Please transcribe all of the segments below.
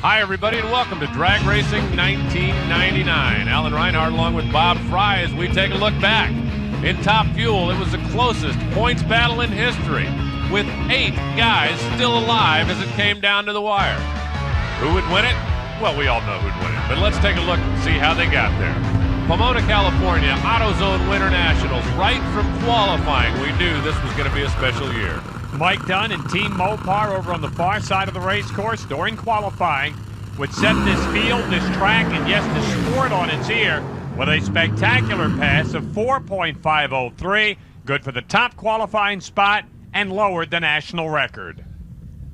Hi, everybody, and welcome to Drag Racing 1999. Alan Reinhardt along with Bob Fry as we take a look back. In Top Fuel, it was the closest points battle in history, with 8 guys still alive as it came down to the wire. Who would win it? Well, we all know who'd win it, but let's take a look and see how they got there. Pomona, California, AutoZone Winter Nationals. Right from qualifying, we knew this was going to be a special year. Mike Dunn and Team Mopar over on the far side of the race course during qualifying would set this field, this track, and yes, the sport on its ear with a spectacular pass of 4.503, good for the top qualifying spot and lowered the national record.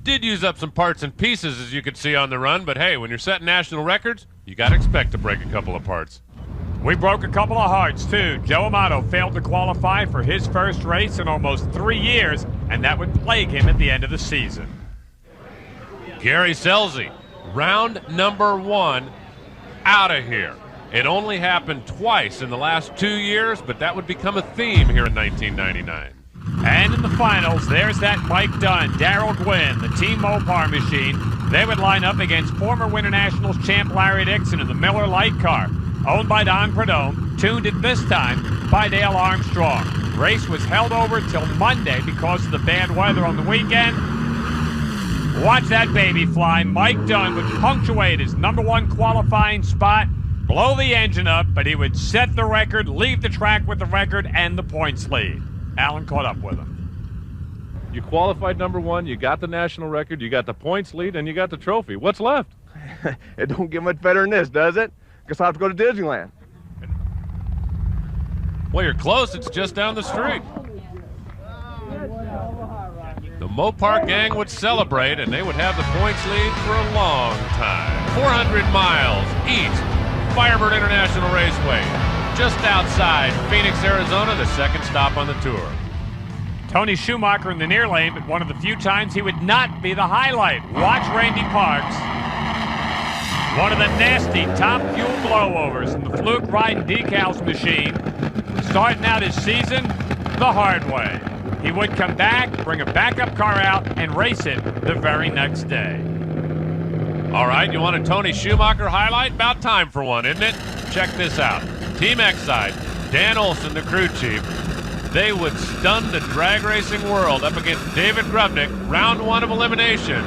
Did use up some parts and pieces, as you could see on the run, but hey, when you're setting national records, you got to expect to break a couple of parts. We broke a couple of hearts, too. Joe Amato failed to qualify for his first race in almost 3 years, and that would plague him at the end of the season. Gary Scelzi, round number 1, out of here. It only happened twice in the last 2 years, but that would become a theme here in 1999. And in the finals, there's that Mike Dunn, Darrell Gwynn, the Team Mopar machine. They would line up against former Winter Nationals champ Larry Dixon in the Miller Light car, owned by Don Prudhomme, tuned at this time by Dale Armstrong. Race was held over till Monday because of the bad weather on the weekend. Watch that baby fly. Mike Dunn would punctuate his number 1 qualifying spot, blow the engine up, but he would set the record, leave the track with the record and the points lead. Alan caught up with him. You qualified number 1, you got the national record, you got the points lead, and you got the trophy. What's left? It don't get much better than this, does it? Guess I'll have to go to Disneyland. Well, you're close. It's just down the street. The Mopar gang would celebrate, and they would have the points lead for a long time. 400 miles east, Firebird International Raceway, just outside Phoenix, Arizona, the second stop on the tour. Tony Schumacher in the near lane, but one of the few times he would not be the highlight. Watch Randy Parks. One of the nasty Top Fuel blowovers in the Fluke Ride Decals machine, starting out his season the hard way. He would come back, bring a backup car out, and race it the very next day. All right, you want a Tony Schumacher highlight? About time for one, isn't it? Check this out. Team X side, Dan Olson, the crew chief. They would stun the drag racing world up against David Grubnick, round 1 of elimination.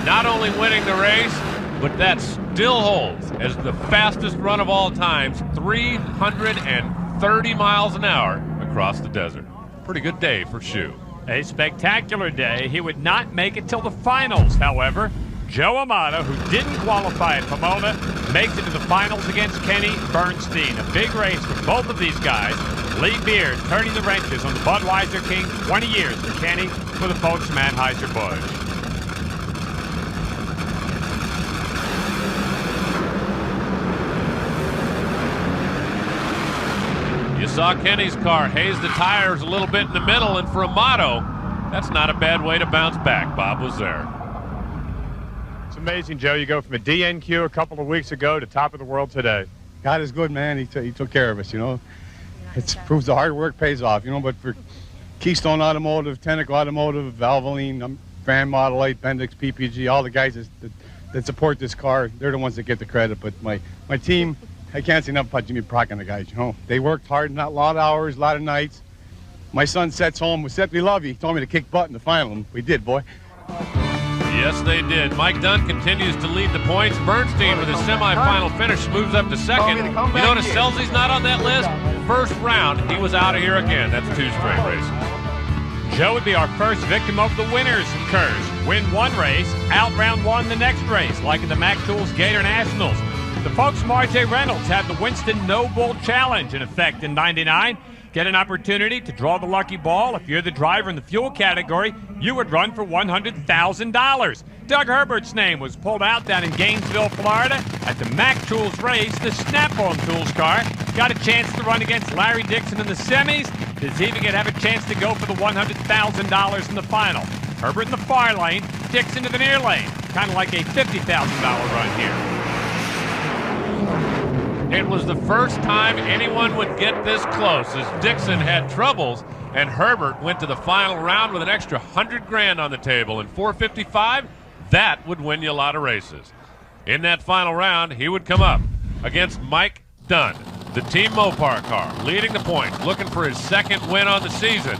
Not only winning the race, but that still holds as the fastest run of all times, 330 miles an hour across the desert. Pretty good day for Shu. A spectacular day. He would not make it till the finals, however. Joe Amato, who didn't qualify at Pomona, makes it to the finals against Kenny Bernstein. A big race for both of these guys. Lee Beard turning the wrenches on the Budweiser King. 20 years for Kenny, for the folks from Anheuser-Busch. You saw Kenny's car haze the tires a little bit in the middle, and for Amato, that's not a bad way to bounce back. Bob was there. It's amazing, Joe. You go from a DNQ a couple of weeks ago to top of the world today. God is good, man. He took care of us, you know. It proves the hard work pays off, you know. But for Keystone Automotive, Tenneco Automotive, Valvoline, Van Model 8, Bendix, PPG, all the guys that support this car, they're the ones that get the credit. But my team, I can't say enough about Jimmy Prock and the guys, you know. They worked hard, not a lot of hours, a lot of nights. My son sets home, we said we love you. He told me to kick butt in the final, and we did, boy. Yes, they did. Mike Dunn continues to lead the points. Bernstein, with his semifinal finish, moves up to second. You notice Scelzi's not on that list? First round, he was out of here again. That's 2 straight races. Joe would be our first victim of the winner's curse. Win one race, out round 1 the next race, like in the Mac Tools Gator Nationals. The folks from R.J. Reynolds had the Winston No Bull Challenge in effect in '99. Get an opportunity to draw the lucky ball. If you're the driver in the fuel category, you would run for $100,000. Doug Herbert's name was pulled out down in Gainesville, Florida at the Mac Tools race. The Snap-on Tools car got a chance to run against Larry Dixon in the semis. Does he even have a chance to go for the $100,000 in the final? Herbert in the far lane, Dixon to the near lane. Kind of like a $50,000 run here. It was the first time anyone would get this close, as Dixon had troubles, and Herbert went to the final round with an extra $100,000 on the table. In 4:55, that would win you a lot of races. In that final round, he would come up against Mike Dunn, the Team Mopar car, leading the points, looking for his second win on the season.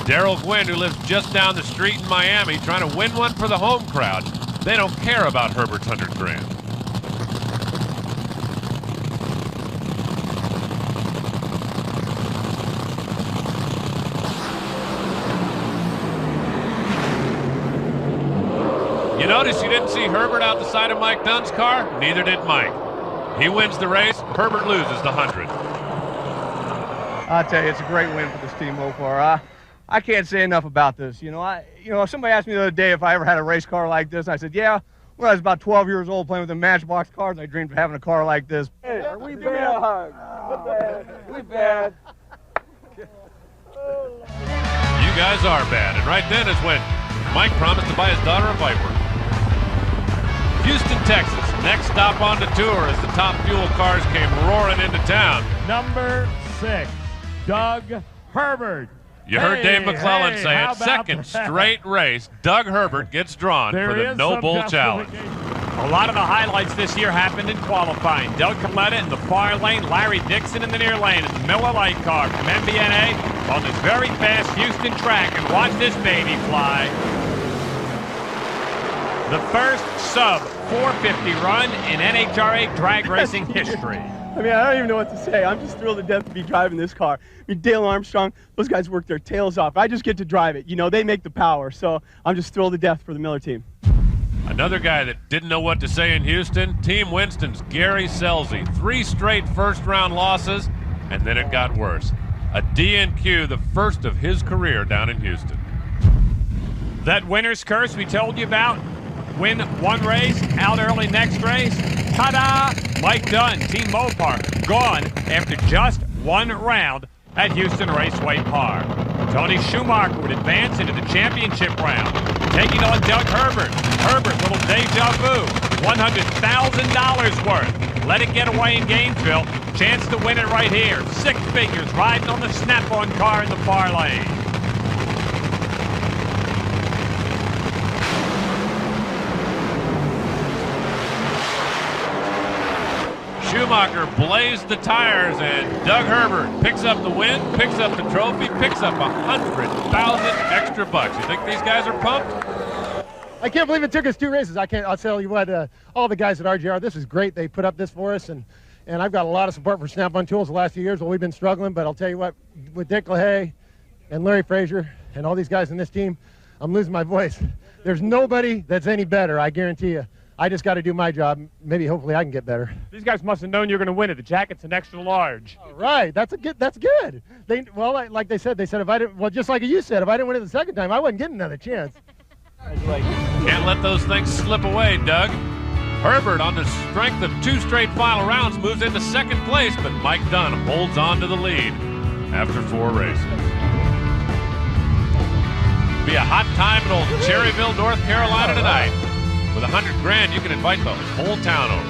Daryl Gwynn, who lives just down the street in Miami, trying to win one for the home crowd. They don't care about Herbert's 100 grand. You notice you didn't see Herbert out the side of Mike Dunn's car? Neither did Mike. He wins the race, Herbert loses the 100. I'll tell you, it's a great win for this Team Mopar. I can't say enough about this. You know, somebody asked me the other day if I ever had a race car like this. I said, yeah, when I was about 12 years old playing with the Matchbox cars, I dreamed of having a car like this. Hey, are we bad? We bad. You guys are bad. And right then is when Mike promised to buy his daughter a Viper. Houston, Texas. Next stop on the tour as the top fuel cars came roaring into town. Number 6, Doug Herbert. You heard Dave McClellan say it. Second straight race, Doug Herbert gets drawn for the No Bull Challenge. A lot of the highlights this year happened in qualifying. Doug Coletta in the far lane, Larry Dixon in the near lane, and Miller Lite car from MBNA on this very fast Houston track. And watch this baby fly. The first sub 450 run in NHRA drag racing history. I mean, I don't even know what to say. I'm just thrilled to death to be driving this car. I mean, Dale Armstrong, those guys work their tails off. I just get to drive it. You know, they make the power. So I'm just thrilled to death for the Miller team. Another guy that didn't know what to say in Houston, Team Winston's Gary Scelzi. 3 straight first-round losses, and then it got worse. A DNQ, the first of his career down in Houston. That winner's curse we told you about. Win one race, out early next race. Ta-da! Mike Dunn, Team Mopar, gone after just one round at Houston Raceway Park. Tony Schumacher would advance into the championship round, taking on Doug Herbert. Herbert, little deja vu, $100,000 worth. Let it get away in Gainesville. Chance to win it right here. 6 figures riding on the Snap-on car in the far lane. Schumacher blazed the tires, and Doug Herbert picks up the win, picks up the trophy, picks up 100,000 extra bucks. You think these guys are pumped? I can't believe it took us 2 races. I'll tell you what, all the guys at RGR, this is great. They put up this for us, and I've got a lot of support for Snap-on Tools the last few years while we've been struggling, but I'll tell you what, with Dick LaHaye and Larry Frazier and all these guys in this team, I'm losing my voice. There's nobody that's any better, I guarantee you. I just got to do my job. Maybe, hopefully, I can get better. These guys must have known you were going to win it. The jacket's an extra large. All right, that's good. Like they said if I didn't, well, just like you said, if I didn't win it the second time, I wasn't getting another chance. Can't let those things slip away, Doug. Herbert, on the strength of 2 straight final rounds, moves into second place, but Mike Dunn holds on to the lead after 4 races. Be a hot time in old Cherryville, North Carolina tonight. With 100 grand, you can invite the whole town over.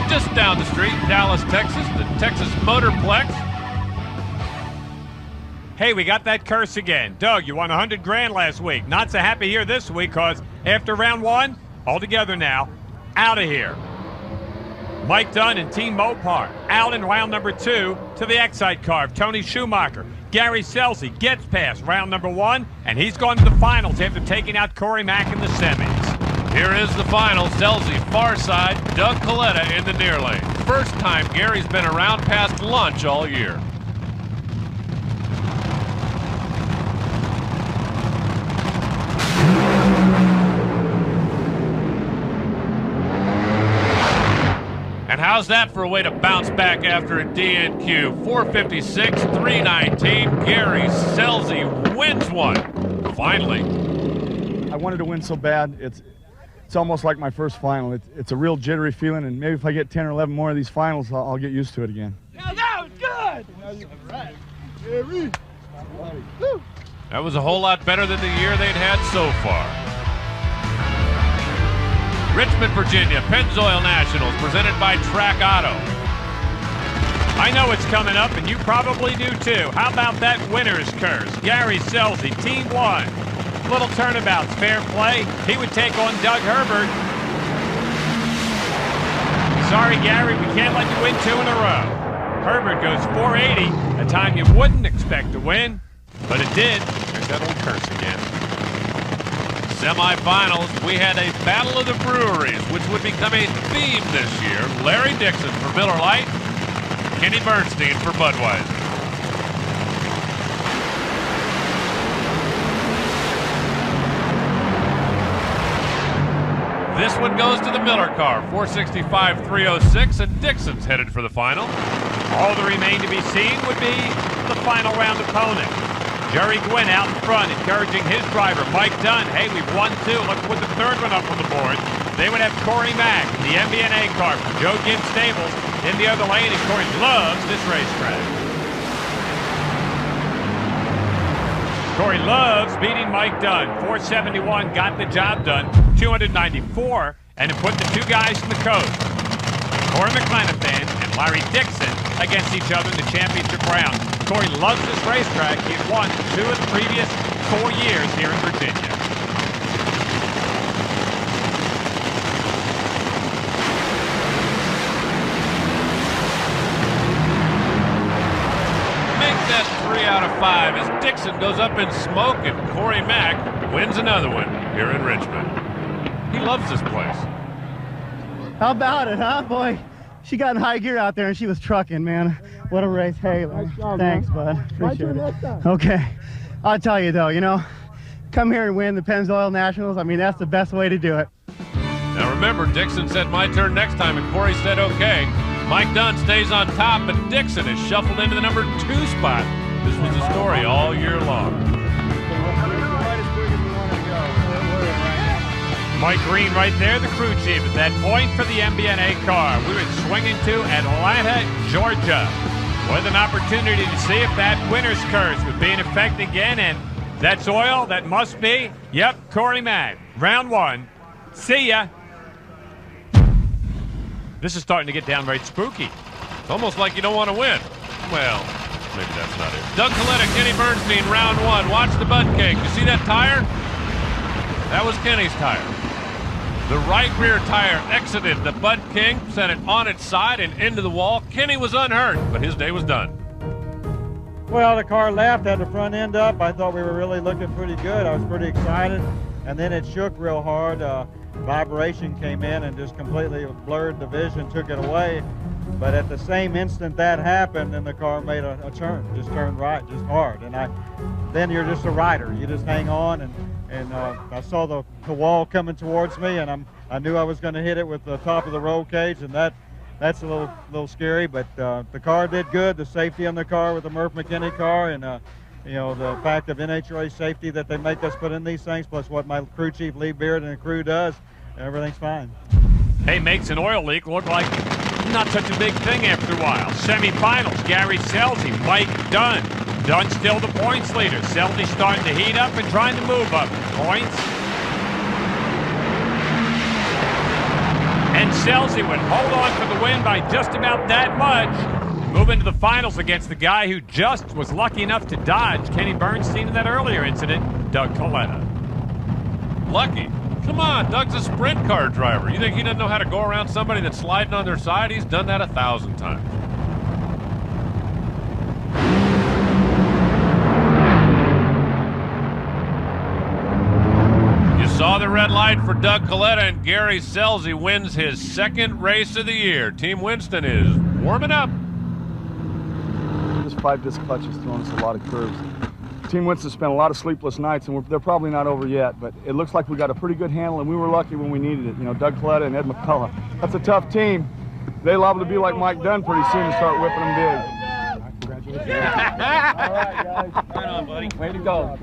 Just down the street, Dallas, Texas, the Texas Motorplex. Hey, we got that curse again. Doug, you won 100 grand last week. Not so happy here this week, because after round 1, all together now, out of here. Mike Dunn and Team Mopar out in round number 2 to the Excite car of Tony Schumacher. Gary Scelzi gets past round number 1, and he's gone to the finals after taking out Corey Mack in the semis. Here is the final. Scelzi far side, Doug Coletta in the near lane. First time Gary's been around past lunch all year. And how's that for a way to bounce back after a DNQ? 456, 319. Gary Scelzi wins one. Finally. I wanted to win so bad. It's almost like my first final. It's a real jittery feeling, and maybe if I get 10 or 11 more of these finals, I'll get used to it again. Now that was good! All right. Gary. That was a whole lot better than the year they'd had so far. Richmond, Virginia, Pennzoil Nationals, presented by Track Auto. I know it's coming up, and you probably do too. How about that winner's curse? Gary Scelzi, Team 1. Little turnabouts, fair play. He would take on Doug Herbert. Sorry, Gary, we can't let you win 2 in a row. Herbert goes 480, a time you wouldn't expect to win, but it did. There's that old curse again. Semifinals, we had a battle of the breweries, which would become a theme this year. Larry Dixon for Miller Lite, Kenny Bernstein for Budweiser. This one goes to the Miller car, 465-306, and Dixon's headed for the final. All that remained to be seen would be the final round opponent. Jerry Gwynn out in front, encouraging his driver, Mike Dunn. Hey, we've won 2. Let's put the 3rd one up on the board. They would have Corey Mack, the MBNA car from Joe Gibbs Stables, in the other lane, and Corey loves this racetrack. Corey loves beating Mike Dunn. 471 got the job done. 294, and it put the 2 guys from the coast, Corey McClenathan and Larry Dixon, against each other in the championship round. Corey loves this racetrack. He had won 2 of the previous 4 years here in Virginia. Make that 3 out of 5 as Dixon goes up in smoke and Corey Mack wins another one here in Richmond. He loves this place. How about it, huh, boy? She got in high gear out there and she was trucking, man. What a race. Hey, Nice job, thanks, man. bud. Appreciate it. Time. Okay. I'll tell you, though, you know, come here and win the Pennzoil Nationals. I mean, that's the best way to do it. Now remember, Dixon said my turn next time, and Corey said okay. Mike Dunn stays on top, but Dixon is shuffled into the number 2 spot. This was the story all year long. Mike Green right there, the crew chief at that point for the MBNA car. We were swinging to Atlanta, Georgia, with an opportunity to see if that winner's curse would be in effect again, and that's oil, that must be. Yep, Corey Mack, round 1. See ya. This is starting to get downright spooky. It's almost like you don't want to win. Well, maybe that's not it. Doug Coletta, Kenny Bernstein, round 1. Watch the butt cake. You see that tire? That was Kenny's tire. The right rear tire exited the Bud King, sent it on its side and into the wall. Kenny was unhurt, but his day was done. Well, the car left, had the front end up. I thought we were really looking pretty good. I was pretty excited, and then it shook real hard. Vibration came in and just completely blurred the vision, took it away. But at the same instant that happened, then the car made a turn, just turned right, just hard. And then you're just a rider. You just hang on, and I saw the wall coming towards me, and I knew I was going to hit it with the top of the roll cage, and that's a little scary. But the car did good. The safety on the car with the Murph McKinney car, and you know, the fact of NHRA safety that they make us put in these things, plus what my crew chief Lee Beard and the crew does, everything's fine. Hey, makes an oil leak look like not such a big thing after a while. Semifinals, Gary Scelzi, Mike Dunn. Dunn still the points leader. Scelzi starting to heat up and trying to move up points. And Scelzi would hold on for the win by just about that much. Move into the finals against the guy who just was lucky enough to dodge Kenny Bernstein in that earlier incident, Doug Coletta. Lucky? Come on, Doug's a sprint car driver. You think he doesn't know how to go around somebody that's sliding on their side? He's done that 1,000 times. You saw the red light for Doug Coletta, and Gary Scelzi wins his 2nd race of the year. Team Winston is warming up. This 5-disc clutch is throwing us a lot of curves. Team Winston spent a lot of sleepless nights, and they're probably not over yet, but it looks like we got a pretty good handle, and we were lucky when we needed it. You know, Doug Coletta and Ed McCullough. That's a tough team. They're liable to be like Mike Dunn pretty soon and start whipping them big. Congratulations. All right, guys. Right on, buddy. Way to go.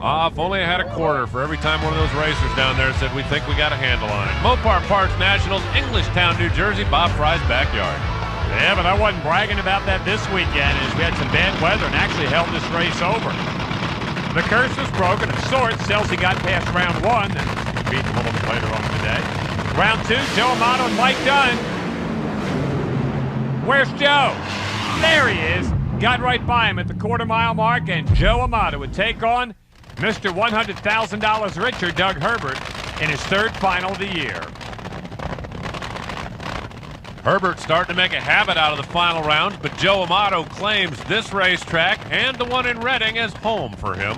If only I had a quarter for every time one of those racers down there said, we think we got a handle on it. Mopar Parts Nationals, Englishtown, New Jersey, Bob Fry's backyard. Yeah, but I wasn't bragging about that this weekend as we had some bad weather and actually held this race over. The curse was broken of sorts. Scelzi got past round 1 and beat a little bit later on in the day. Round 2, Joe Amato and Mike Dunn. Where's Joe? There he is. Got right by him at the quarter-mile mark, and Joe Amato would take on Mr. $100,000 richer Doug Herbert in his third final of the year. Herbert starting to make a habit out of the final rounds, but Joe Amato claims this racetrack and the one in Reading as home for him.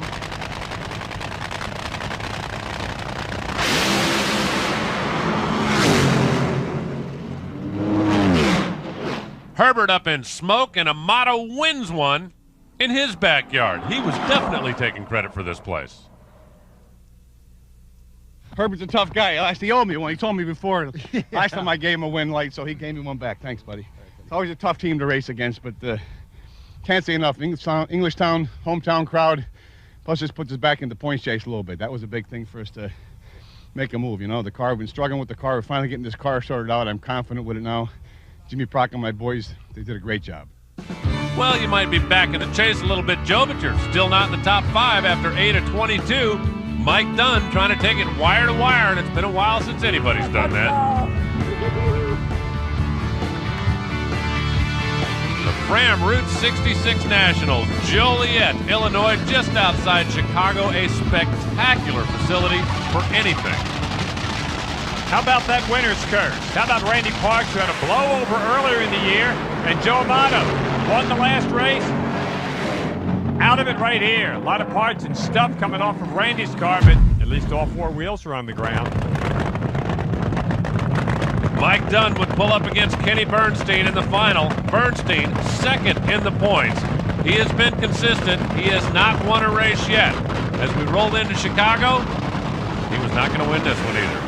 Herbert up in smoke, and Amato wins one in his backyard. He was definitely taking credit for this place. Herbert's a tough guy. Last he owed me one. He told me before. Last time I gave him a win late, so he gave me one back. Thanks, buddy. It's always a tough team to race against, but can't say enough. English town, hometown crowd. Plus, this puts us back into points chase a little bit. That was a big thing for us to make a move. You know, the car. We've been struggling with the car. We're finally getting this car sorted out. I'm confident with it now. Jimmy Prock and my boys, they did a great job. Well, you might be back in the chase a little bit, Joe, but you're still not in the top 5 after 8 of 22. Mike Dunn trying to take it wire to wire, and it's been a while since anybody's done that. The Fram Route 66 Nationals, Joliet, Illinois, just outside Chicago, a spectacular facility for anything. How about that winner's curse? How about Randy Parks, who had a blowover earlier in the year, and Joe Amato won the last race? Out of it right here. A lot of parts and stuff coming off of Randy's car, but at least all 4 wheels are on the ground. Mike Dunn would pull up against Kenny Bernstein in the final. Bernstein second in the points. He has been consistent. He has not won a race yet. As we rolled into Chicago, he was not going to win this one either.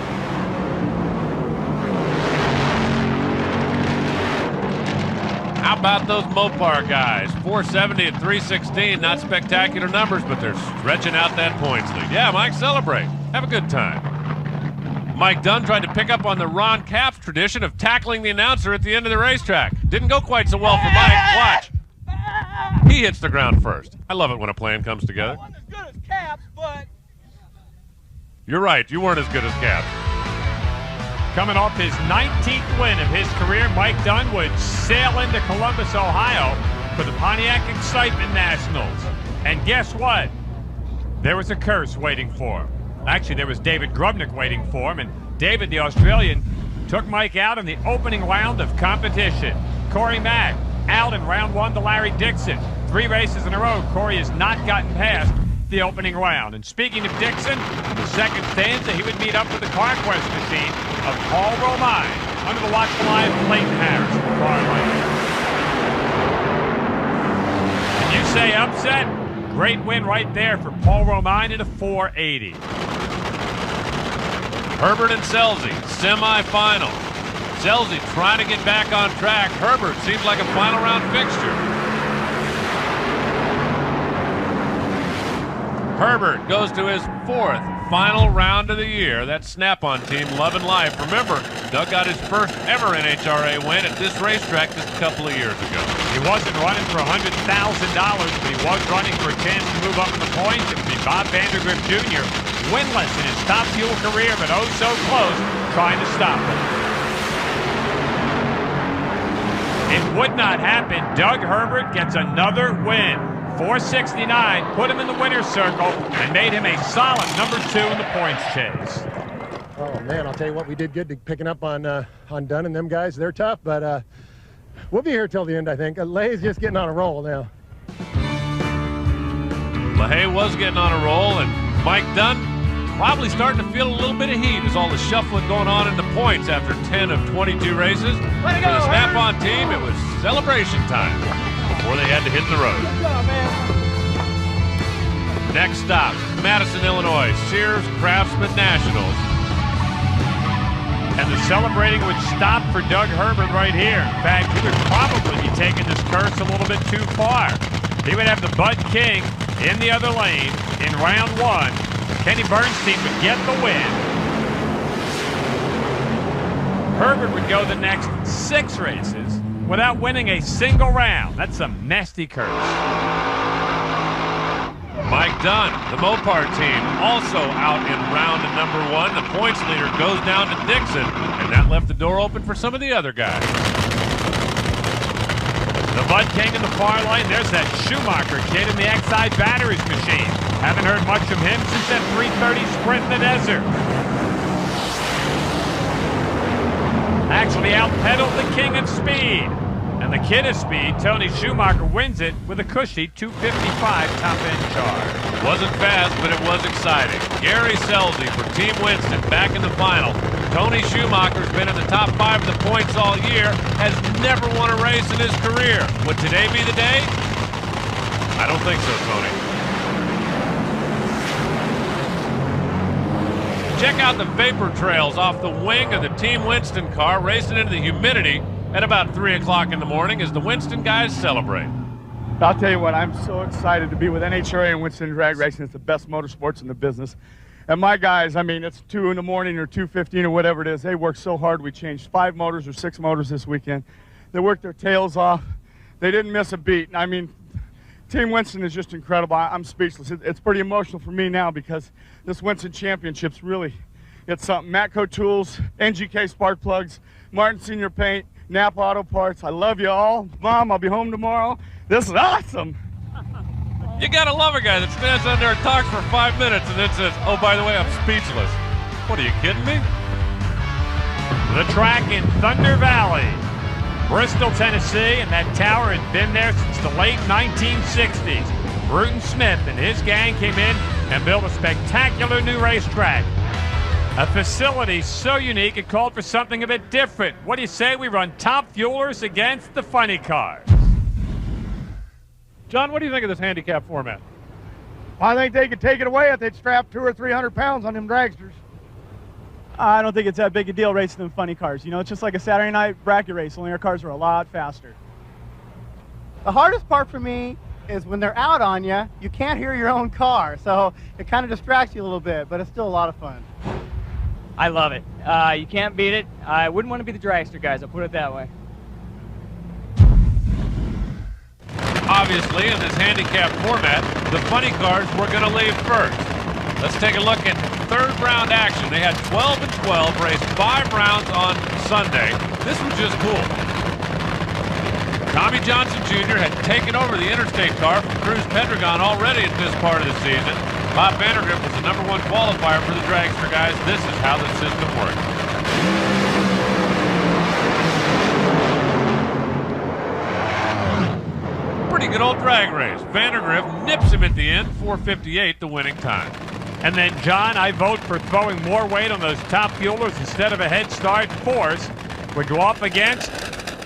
How about those Mopar guys? 470 and 316, not spectacular numbers, but they're stretching out that points lead. Yeah, Mike, celebrate. Have a good time. Mike Dunn tried to pick up on the Ron Capps tradition of tackling the announcer at the end of the racetrack. Didn't go quite so well for Mike. Watch. He hits the ground first. I love it when a plan comes together. I wasn't as good as Capps, but... You're right. You weren't as good as Capps. Coming off his 19th win of his career, Mike Dunn would sail into Columbus, Ohio for the Pontiac Excitement Nationals. And guess what? There was a curse waiting for him. Actually, there was David Grubnick waiting for him, and David, the Australian, took Mike out in the opening round of competition. Corey Mack out in round 1 to Larry Dixon. 3 races in a row, Corey has not gotten past the opening round. And speaking of Dixon, in the second stanza, he would meet up with the CarQuest machine of Paul Romine under the watchful eye of Clayton Harris in the car line. And you say upset? Great win right there for Paul Romine in a 480. Herbert and Selzy, semi-final. Selzy trying to get back on track. Herbert seems like a final round fixture. Herbert goes to his 4th final round of the year. That Snap-on team loving life. Remember, Doug got his first ever NHRA win at this racetrack just a couple of years ago. He wasn't running for $100,000, but he was running for a chance to move up in the points. It would be Bob Vandergriff Jr., winless in his Top Fuel career, but oh so close, trying to stop him. It would not happen. Doug Herbert gets another win. 469, put him in the winner's circle, and made him a solid number 2 in the points chase. Oh, man, I'll tell you what, we did good to picking up on Dunn and them guys. They're tough, but we'll be here till the end, I think. LaHaye's just getting on a roll now. LaHaye was getting on a roll, and Mike Dunn probably starting to feel a little bit of heat as all the shuffling going on in the points after 10 of 22 races. For the Snap-on team, it was celebration time before they had to hit the road. Next stop, Madison, Illinois, Sears Craftsman Nationals. And the celebrating would stop for Doug Herbert right here. In fact, he would probably be taking this curse a little bit too far. He would have the Bud King in the other lane in round 1. Kenny Bernstein would get the win. Herbert would go the next 6 races without winning a single round. That's a nasty curse. Mike Dunn, the Mopar team, also out in round number 1. The points leader goes down to Dixon, and that left the door open for some of the other guys. The Bud King in the far lane. There's that Schumacher kid in the XI batteries machine. Haven't heard much from him since that 3:30 sprint in the desert. Actually out-pedaled the king of speed. And the kid of speed, Tony Schumacher, wins it with a cushy 2:55 top-end charge. Wasn't fast, but it was exciting. Gary Scelzi for Team Winston back in the final. Tony Schumacher's been in the top 5 of the points all year, has never won a race in his career. Would today be the day? I don't think so, Tony. Check out the vapor trails off the wing of the Team Winston car racing into the humidity at about 3 o'clock in the morning as the Winston guys celebrate. I'll tell you what, I'm so excited to be with NHRA and Winston Drag Racing. It's the best motorsports in the business. And my guys, I mean, it's 2 in the morning or 2:15 or whatever it is. They work so hard. We changed 5 motors or 6 motors this weekend. They worked their tails off. They didn't miss a beat. I mean, Team Winston is just incredible. I'm speechless. It's pretty emotional for me now because this Winston Championship's really, it's something. Matco Tools, NGK Spark Plugs, Martin Senior Paint, Napa Auto Parts. I love you all. Mom, I'll be home tomorrow. This is awesome. You gotta love a guy that stands on there and talks for 5 minutes and then says, oh, by the way, I'm speechless. What, are you kidding me? The track in Thunder Valley, Bristol, Tennessee, and that tower had been there since the late 1960s. Bruton Smith and his gang came in and built a spectacular new racetrack. A facility so unique it called for something a bit different. What do you say we run top fuelers against the funny cars? John, what do you think of this handicap format? I think they could take it away if they'd strap 200 or 300 pounds on them dragsters. I don't think it's that big a deal racing them funny cars. You know, it's just like a Saturday night bracket race, only our cars are a lot faster. The hardest part for me is when they're out on you, you can't hear your own car, so it kind of distracts you a little bit, but it's still a lot of fun. I love it. You can't beat it. I wouldn't want to be the dragster guys, I'll put it that way. Obviously, in this handicap format, the funny cars were going to leave first. Let's take a look at third round action. They had 12 and 12, raced 5 rounds on Sunday. This was just cool. Tommy Johnson Jr. had taken over the interstate car from Cruz Pedregon already at this part of the season. Bob Vandergrift was the #1 qualifier for the dragster guys. This is how the system works. Pretty good old drag race. Vandergrift nips him at the end, 4:58, the winning time. And then, John, I vote for throwing more weight on those top fuelers instead of a head start. Force would go up against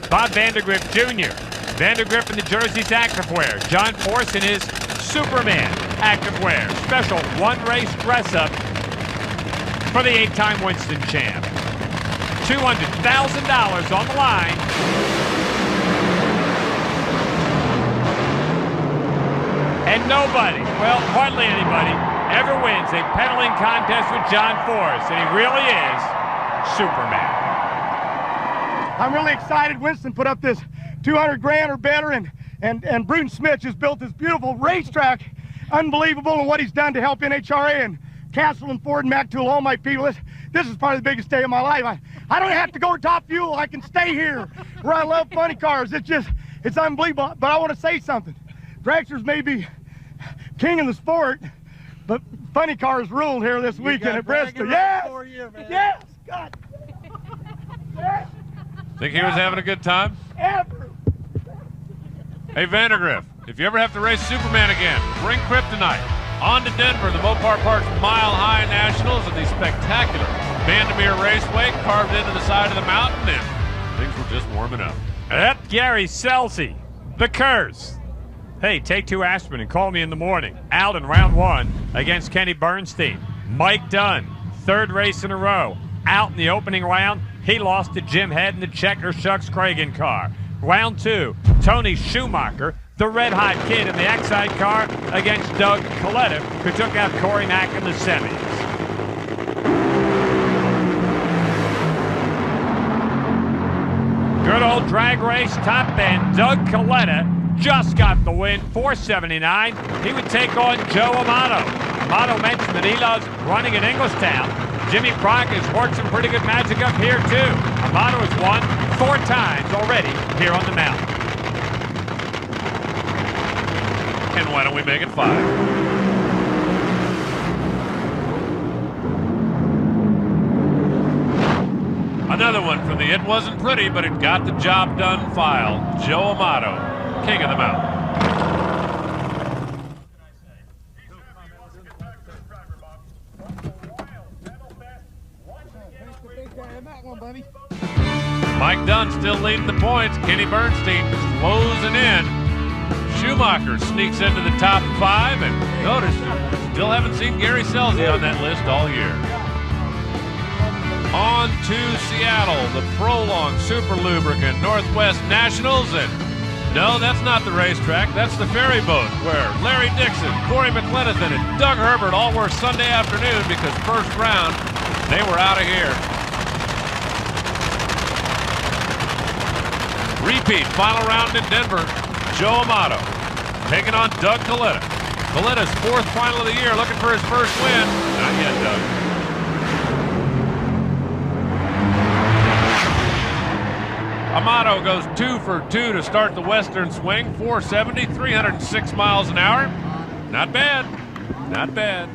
Bob Vandergrift Jr. Vandergrift in the Jersey's activewear. John Force in his Superman activewear. Special one-race dress-up for the 8-time Winston champ. $200,000 on the line. And nobody, well, hardly anybody, ever wins a pedaling contest with John Force, and he really is Superman. I'm really excited. Winston put up this 200 grand or better, and Bruton Smith just built this beautiful racetrack. Unbelievable in what he's done to help NHRA and Castle and Ford and Mac Tool, all my people. This is probably the biggest day of my life. I don't have to go to Top Fuel. I can stay here where I love funny cars. It's unbelievable. But I want to say something. Dragsters may be king of the sport, but funny cars ruled here this weekend at Bristol. Yes! Yes! God! Yes! Think he was having a good time? Ever! Hey, Vandergrift, if you ever have to race Superman again, bring Kryptonite. On to Denver, the Mopar Parks Mile High Nationals and the spectacular Vandermeer Raceway carved into the side of the mountain, and things were just warming up. That's Gary Scelzi, the curse. Hey, take 2 aspirin and call me in the morning. Out in round 1 against Kenny Bernstein. Mike Dunn, 3rd race in a row. Out in the opening round, he lost to Jim Head in the Checker Shucks Cragen car. Round 2, Tony Schumacher, the red-hot kid in the Exide car, against Doug Coletta, who took out Corey Mack in the semis. Good old drag race top end. Doug Coletta just got the win, 479. He would take on Joe Amato. Amato mentioned that he loves running in Englishtown. Jimmy Crock has worked some pretty good magic up here, too. Amato has won 4 times already here on the mountain. And why don't we make it 5? Another one from the It Wasn't Pretty, but it got the job done file. Joe Amato, king of the mountain. Mike Dunn still leading the points. Kenny Bernstein closing in. Schumacher sneaks into the top 5, and notice, still haven't seen Gary Selzy on that list all year. On to Seattle, the Prolong Super Lubricant Northwest Nationals, and no, that's not the racetrack, that's the ferry boat, where Larry Dixon, Corey McLenithan, and Doug Herbert all were Sunday afternoon because first round, they were out of here. Repeat, final round in Denver. Joe Amato taking on Doug Coletta. Coletta's 4th final of the year, looking for his first win. Not yet, Doug. Amato goes 2 for 2 to start the Western swing. 470, 306 miles an hour. Not bad. Not bad.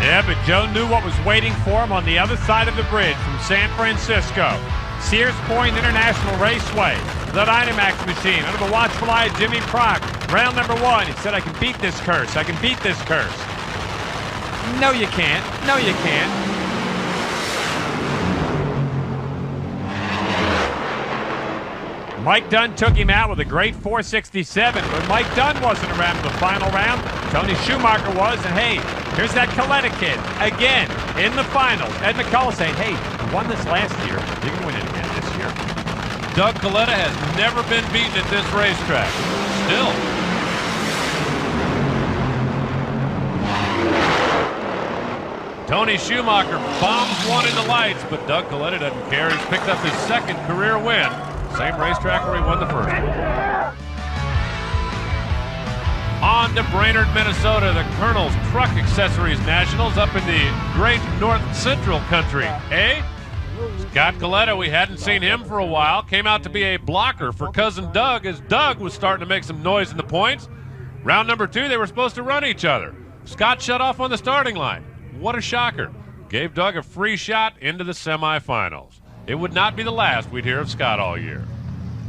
Yeah, but Joe knew what was waiting for him on the other side of the bridge from San Francisco. Sears Point International Raceway. The Dynamax machine under the watchful eye of Jimmy Prock. Round number 1. He said, I can beat this curse. I can beat this curse. No, you can't. No, you can't. Mike Dunn took him out with a great 467, but Mike Dunn wasn't around in the final round. Tony Schumacher was, and hey, here's that Coletta kid, again, in the finals. Ed McCullough saying, hey, you won this last year, you can win it again this year. Doug Coletta has never been beaten at this racetrack. Still. Tony Schumacher bombs one in the lights, but Doug Coletta doesn't care. He's picked up his 2nd career win. Same racetrack where he won the first one. On to Brainerd, Minnesota, the Colonel's Truck Accessories Nationals up in the great North Central country. Scott Coletta, we hadn't seen him for a while, came out to be a blocker for cousin Doug as Doug was starting to make some noise in the points. Round number 2, they were supposed to run each other. Scott shut off on the starting line. What a shocker. Gave Doug a free shot into the semifinals. It would not be the last we'd hear of Scott all year.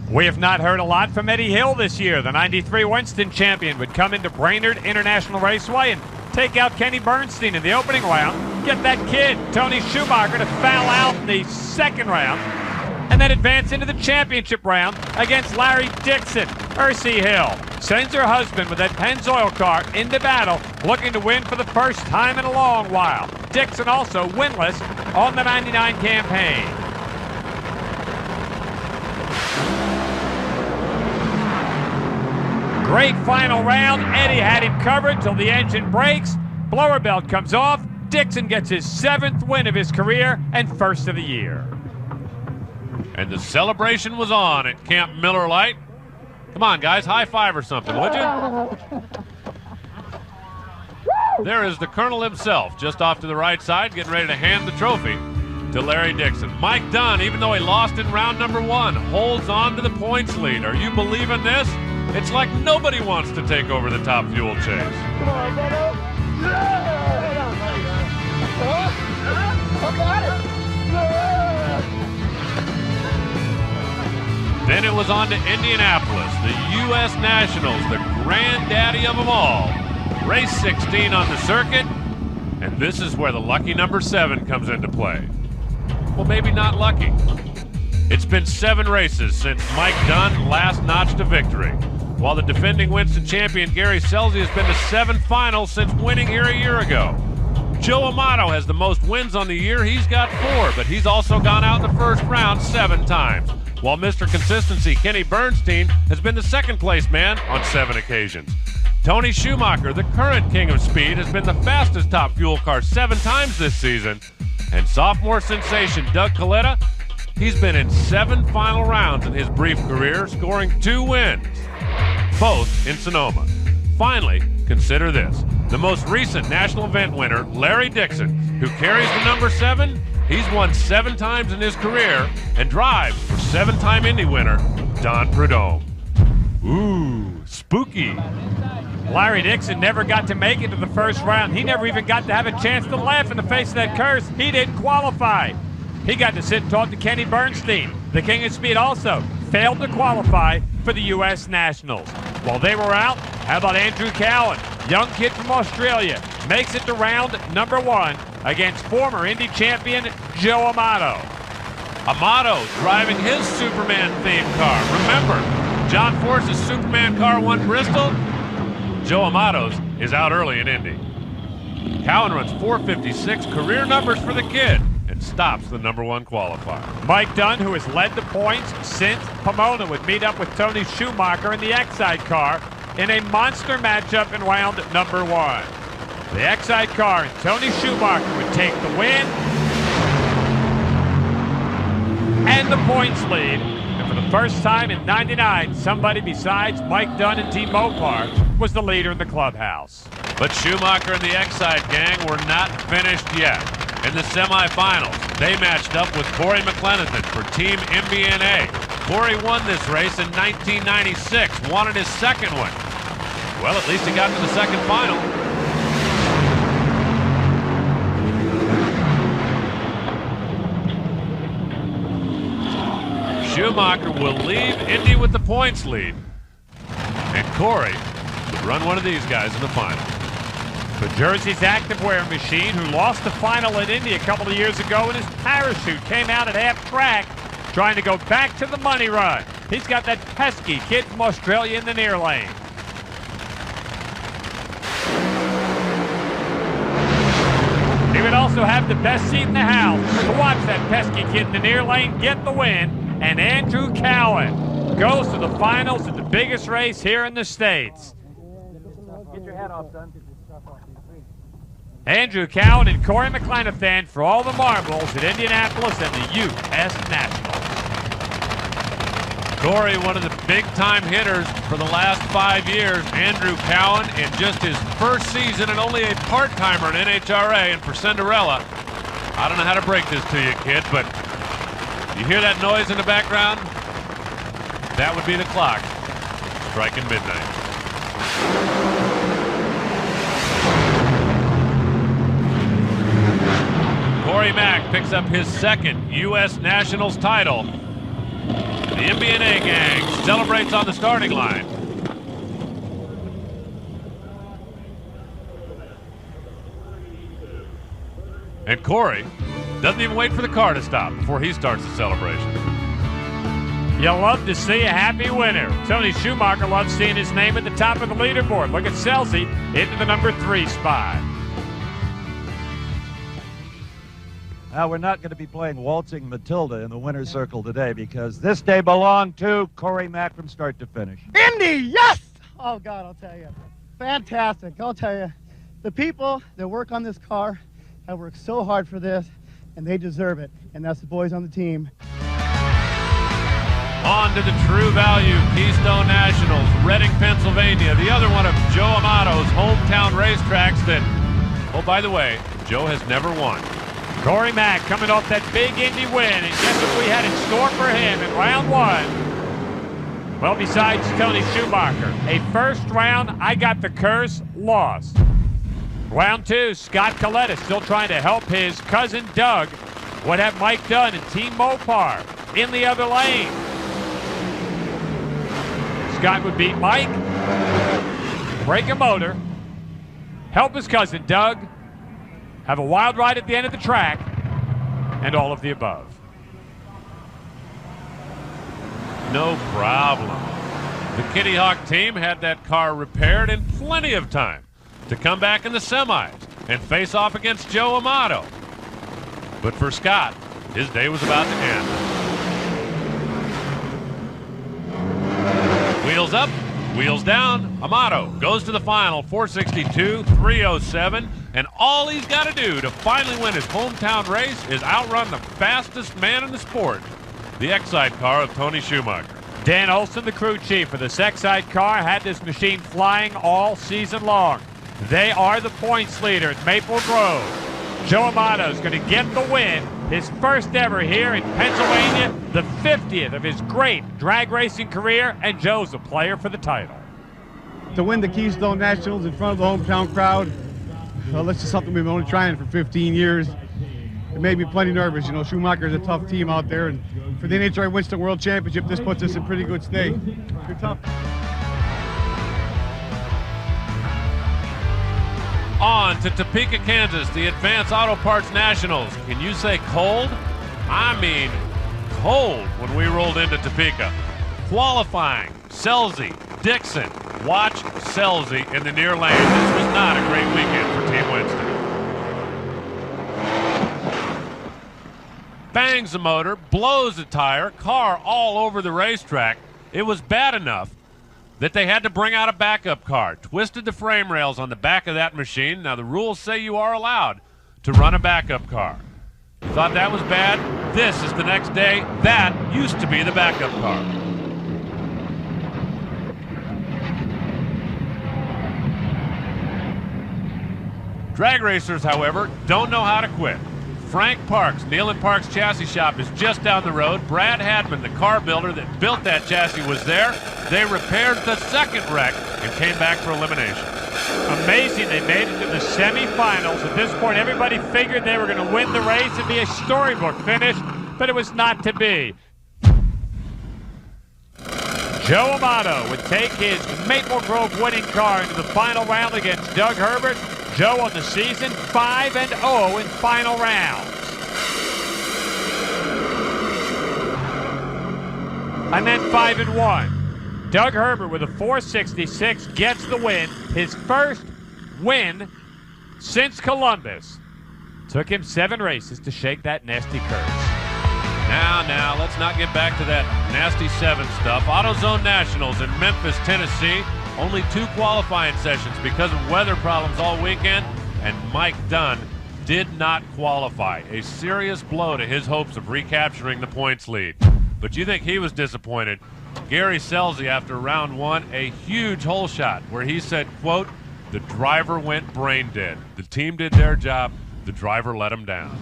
We have not heard a lot from Eddie Hill this year. The 93 Winston champion would come into Brainerd International Raceway and take out Kenny Bernstein in the opening round. Get that kid, Tony Schumacher, to foul out in the 2nd round. And then advance into the championship round against Larry Dixon. Ursi Hill sends her husband with that Pennzoil car into battle, looking to win for the first time in a long while. Dixon also winless on the 99 campaign. Great final round. Eddie had him covered till the engine breaks. Blower belt comes off. Dixon gets his 7th win of his career and 1st of the year. And the celebration was on at Camp Miller Lite. Come on, guys, high five or something, would you? There is the Colonel himself, just off to the right side, getting ready to hand the trophy to Larry Dixon. Mike Dunn, even though he lost in round number 1, holds on to the points lead. Are you believing this? It's like nobody wants to take over the top fuel chase. Come on, brother. I got it. Then it was on to Indianapolis, the U.S. Nationals, the granddaddy of them all. Race 16 on the circuit, and this is where the lucky number 7 comes into play. Well, maybe not lucky. It's been 7 races since Mike Dunn last notched a victory, while the defending Winston champion Gary Selzy has been to 7 finals since winning here a year ago. Joe Amato has the most wins on the year. He's got 4, but he's also gone out in the first round 7 times, while Mr. Consistency Kenny Bernstein has been the 2nd place man on 7 occasions. Tony Schumacher, the current king of speed, has been the fastest top fuel car 7 times this season. And sophomore sensation Doug Coletta, he's been in 7 final rounds in his brief career, scoring 2 wins, both in Sonoma. Finally, consider this. The most recent national event winner, Larry Dixon, who carries the number 7, he's won 7 times in his career and drives for 7-time Indy winner Don Prudhomme. Ooh, spooky. Larry Dixon never got to make it to the first round. He never even got to have a chance to laugh in the face of that curse. He didn't qualify. He got to sit and talk to Kenny Bernstein. The King of Speed also failed to qualify for the U.S. Nationals. While they were out, how about Andrew Cowan, young kid from Australia, makes it to round number 1 against former Indy champion Joe Amato. Amato driving his Superman-themed car. Remember, John Force's Superman car won Bristol. Joe Amato's is out early in Indy. Cowan runs 456, career numbers for the kid, and stops the number 1 qualifier. Mike Dunn, who has led the points since Pomona, would meet up with Tony Schumacher in the Excite car in a monster matchup in round number 1. The Excite car and Tony Schumacher would take the win and the points lead. And for the first time in '99, somebody besides Mike Dunn and Team Mopar was the leader in the clubhouse. But Schumacher and the Excite gang were not finished yet. In the semifinals, they matched up with Corey McLenithan for Team MBNA. Corey won this race in 1996, wanted his second one. Well, at least he got to the second final. Schumacher will leave Indy with the points lead. And Corey would run one of these guys in the final. The Jersey's activewear machine, who lost the final at Indy a couple of years ago when his parachute came out at half track, trying to go back to the money run. He's got that pesky kid from Australia in the near lane. He would also have the best seat in the house to watch that pesky kid in the near lane get the win. And Andrew Cowan goes to the finals at the biggest race here in the States. Get your hat off, son. Andrew Cowan and Corey McLenithan for all the marbles at Indianapolis and the U.S. Nationals. Corey, one of the big-time hitters for the last 5 years. Andrew Cowan, in just his first season and only a part-timer in NHRA and for Cinderella. I don't know how to break this to you, kid, but you hear that noise in the background? That would be the clock striking midnight. Corey Mack picks up his second U.S. Nationals title. The MBNA gang celebrates on the starting line. And Corey doesn't even wait for the car to stop before he starts the celebration. You love to see a happy winner. Tony Schumacher loves seeing his name at the top of the leaderboard. Look at Selzy into the number 3 spot. Now, we're not going to be playing Waltzing Matilda in the winner's circle today because this day belonged to Corey Mack from start to finish. Indy, yes! Oh, God, I'll tell you. Fantastic. I'll tell you. The people that work on this car have worked so hard for this, and they deserve it. And that's the boys on the team. On to the True Value Keystone Nationals, Reading, Pennsylvania, the other one of Joe Amato's hometown racetracks that, oh, by the way, Joe has never won. Corey Mack coming off that big Indy win, and guess what we had in store for him in round 1? Well, besides Tony Schumacher, a first round, I got the curse, loss. Round 2, Scott Coletta still trying to help his cousin Doug. Would have Mike Dunn and Team Mopar in the other lane. Scott would beat Mike, break a motor, help his cousin Doug, have a wild ride at the end of the track, and all of the above. No problem. The Kitty Hawk team had that car repaired in plenty of time to come back in the semis and face off against Joe Amato. But for Scott, his day was about to end. Wheels up, wheels down. Amato goes to the final, 462-307, and all he's got to do to finally win his hometown race is outrun the fastest man in the sport, the Excite car of Tony Schumacher. Dan Olson, the crew chief for this Excite car, had this machine flying all season long. They are the points leader at Maple Grove. Joe Amato is going to get the win, his first ever here in Pennsylvania, the 50th of his great drag racing career, and Joe's a player for the title. to win the Keystone Nationals in front of the hometown crowd, that's just something we've been only trying for 15 years. It made me plenty nervous. You know, Schumacher's a tough team out there, and for the NHRA Winston World Championship, this puts us in pretty good state. You're tough. On to Topeka, Kansas, the Advance Auto Parts Nationals. Can you say cold? I mean cold when we rolled into Topeka. Qualifying, Selzy, Dixon. Watch Selzy in the near lane. This was not a great weekend for Team Winston. Bangs the motor, blows the tire, car all over the racetrack. It was bad enough that they had to bring out a backup car, twisted the frame rails on the back of that machine. Now the rules say you are allowed to run a backup car. Thought that was bad? This is the next day. That used to be the backup car. Drag racers, however, don't know how to quit. Frank Parks, Neal & Parks Chassis Shop, is just down the road. Brad Hadman, the car builder that built that chassis, was there. They repaired the second wreck and came back for elimination. Amazing, they made it to the semifinals. At this point, everybody figured they were going to win the race and be a storybook finish, but it was not to be. Joe Amato would take his Maple Grove winning car into the final round against Doug Herbert. Joe on the season, 5-0 in final rounds. And then 5-1. Doug Herbert with a 466 gets the win, his first win since Columbus. Took him 7 races to shake that nasty curse. Now, let's not get back to that nasty 7 stuff. AutoZone Nationals in Memphis, Tennessee. Only 2 qualifying sessions because of weather problems all weekend, and Mike Dunn did not qualify. A serious blow to his hopes of recapturing the points lead. But you think he was disappointed. Gary Selzy, after round 1, a huge hole shot where he said, quote, "The driver went brain dead. The team did their job. The driver let him down."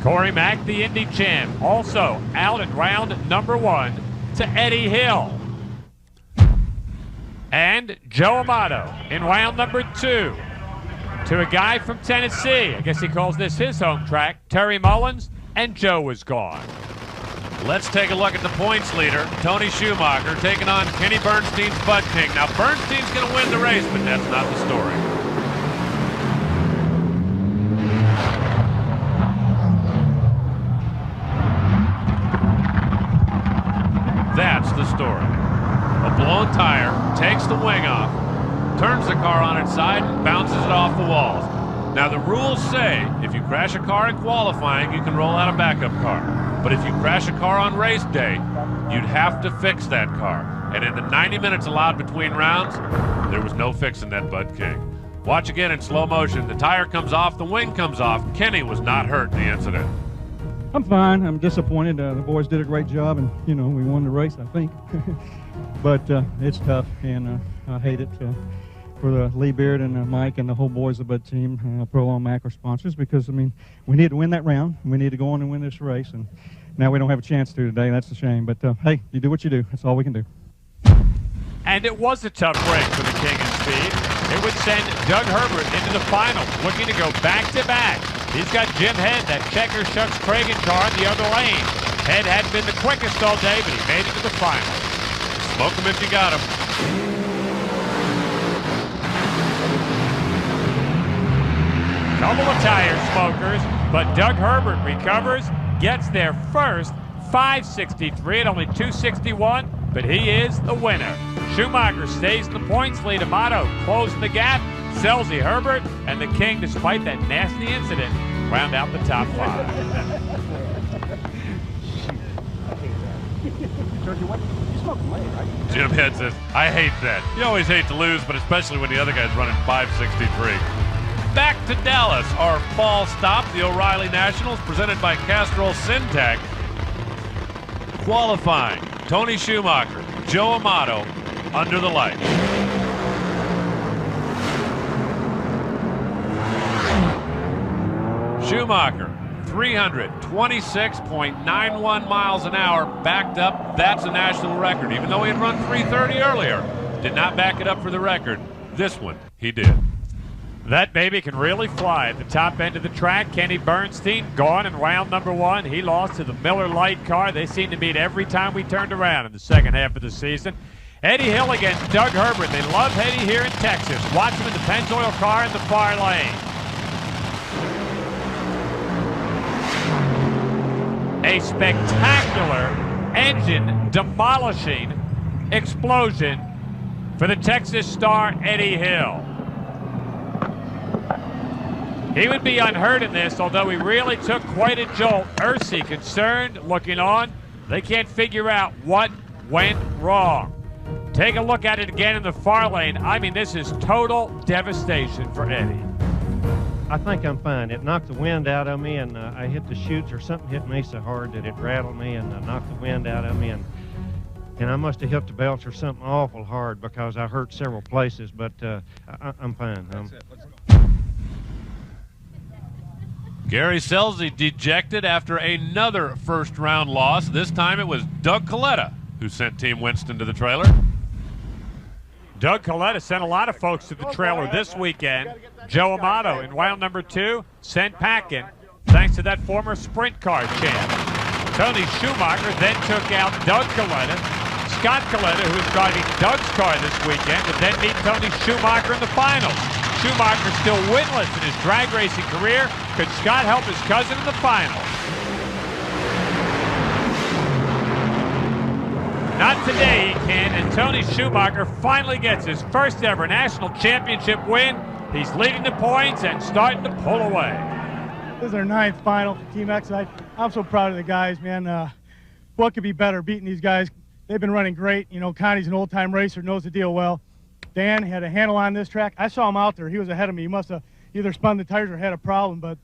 Corey Mack, the Indy champ, also out at round number 1 to Eddie Hill. And Joe Amato in round number 2 to a guy from Tennessee. I guess he calls this his home track, Terry Mullins, and Joe was gone. Let's take a look at the points leader, Tony Schumacher, taking on Kenny Bernstein's Bud King. Now, Bernstein's going to win the race, but that's not the story. That's the story. A blown tire takes the wing off, turns the car on its side, and bounces it off the walls. Now, the rules say if you crash a car in qualifying, you can roll out a backup car. But if you crash a car on race day, you'd have to fix that car. And in the 90 minutes allowed between rounds, there was no fixing that Bud King. Watch again in slow motion. The tire comes off, the wing comes off. Kenny was not hurt in the incident. I'm fine. I'm disappointed. The boys did a great job, and, we won the race, I think. But it's tough, and I hate it for the Lee Beard and Mike and the whole boys of the Bud team, Prolong Mac are sponsors, because, we need to win that round. We need to go on and win this race, and now we don't have a chance to today. That's a shame. But, hey, you do what you do. That's all we can do. And it was a tough break for the King in speed. It would send Doug Herbert into the finals, looking to go back-to-back. He's got Jim Head, that Checker Shucks Cragen car in the other lane. Head hadn't been the quickest all day, but he made it to the finals. Smoke him if you got him. Couple of tire smokers, but Doug Herbert recovers, gets there first, 563 at only 261, but he is the winner. Schumacher stays in the points lead. Amato closing the gap. Selzy, Herbert, and the King, despite that nasty incident, round out the top 5. Jim Head says, I hate that. You always hate to lose, but especially when the other guy's running 563. Back to Dallas, our fall stop, the O'Reilly Nationals, presented by Castrol Syntec. Qualifying, Tony Schumacher, Joe Amato, under the lights. Schumacher, 326.91 miles an hour, backed up. That's a national record, even though he had run 330 earlier. did not back it up for the record. This one, he did. That baby can really fly at the top end of the track. Kenny Bernstein gone in round number 1. He lost to the Miller Lite car. They seemed to meet every time we turned around in the second half of the season. Eddie Hill against Doug Herbert. They love Eddie here in Texas. Watch him in the Pennzoil car in the far lane. A spectacular engine demolishing explosion for the Texas star Eddie Hill. He would be unhurt in this, although he really took quite a jolt. Ursi concerned, looking on. They can't figure out what went wrong. Take a look at it again in the far lane. I mean, this is total devastation for Eddie. I think I'm fine. It knocked the wind out of me, and I hit the chutes, or something hit me so hard that it rattled me and knocked the wind out of me. And I must have hit the belts or something awful hard because I hurt several places, but I'm fine. That's it. Let's go. Gary Scelzi dejected after another first-round loss. This time it was Doug Coletta who sent Team Winston to the trailer. Doug Coletta sent a lot of folks to the trailer this weekend. Joe Amato in round number 2 sent packing, thanks to that former sprint car champ. Tony Schumacher then took out Doug Coletta. Scott Coletta, who is driving Doug's car this weekend, would then meet Tony Schumacher in the finals. Schumacher still winless in his drag racing career. Could Scott help his cousin in the finals? Not today he can, and Tony Schumacher finally gets his first ever national championship win. He's leading the points and starting to pull away. This is our 9th final for Team X. I'm so proud of the guys, man. What could be better beating these guys? They've been running great. You know, Connie's an old-time racer, knows the deal well. Dan had a handle on this track. I saw him out there. He was ahead of me. He must have either spun the tires or had a problem, but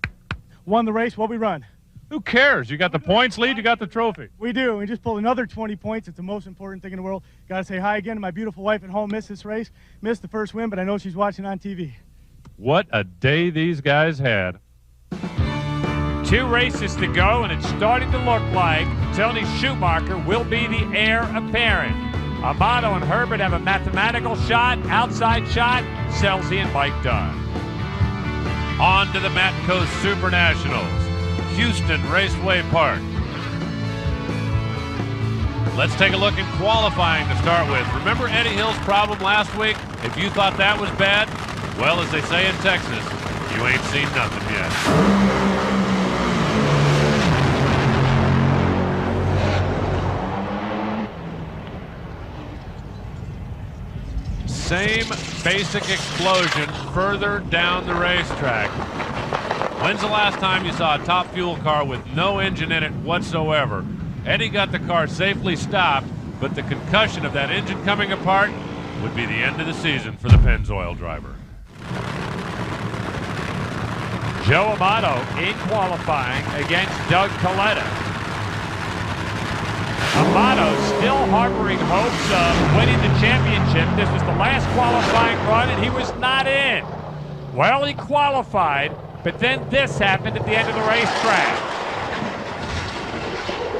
won the race. What we run? Who cares? You got the points lead, you got the trophy. We do. We just pulled another 20 points. It's the most important thing in the world. Got to say hi again to my beautiful wife at home. Missed this race. Missed the first win, but I know she's watching on TV. What a day these guys had. 2 races to go, and it's starting to look like Tony Schumacher will be the heir apparent. Amato and Herbert have a mathematical shot, outside shot, Scelzi and Mike Dunn. On to the Matco Super Nationals, Houston Raceway Park. Let's take a look at qualifying to start with. Remember Eddie Hill's problem last week? If you thought that was bad, well, as they say in Texas, you ain't seen nothing yet. Same basic explosion further down the racetrack. When's the last time you saw a top fuel car with no engine in it whatsoever? Eddie got the car safely stopped, but the concussion of that engine coming apart would be the end of the season for the Pennzoil driver. Joe Amato in qualifying against Doug Coletta. Amato still harboring hopes of winning the championship. This was the last qualifying run, and he was not in. Well, he qualified, but then this happened at the end of the racetrack.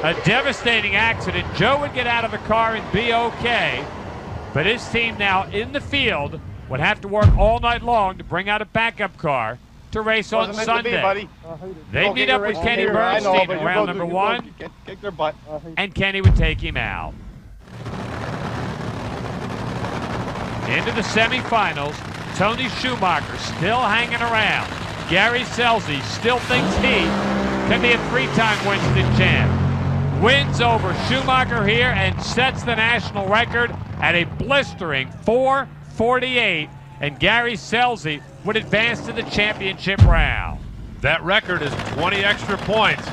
A devastating accident. Joe would get out of the car and be okay, but his team now in the field would have to work all night long to bring out a backup car to race on Sunday. They meet up with Kenny Bernstein in round number 1, Kick their butt. and Kenny would take him out. Into the semifinals, Tony Schumacher still hanging around. Gary Scelzi still thinks he can be a 3-time Winston champ. Wins over Schumacher here and sets the national record at a blistering 4:48, and Gary Scelzi would advance to the championship round. That record is 20 extra points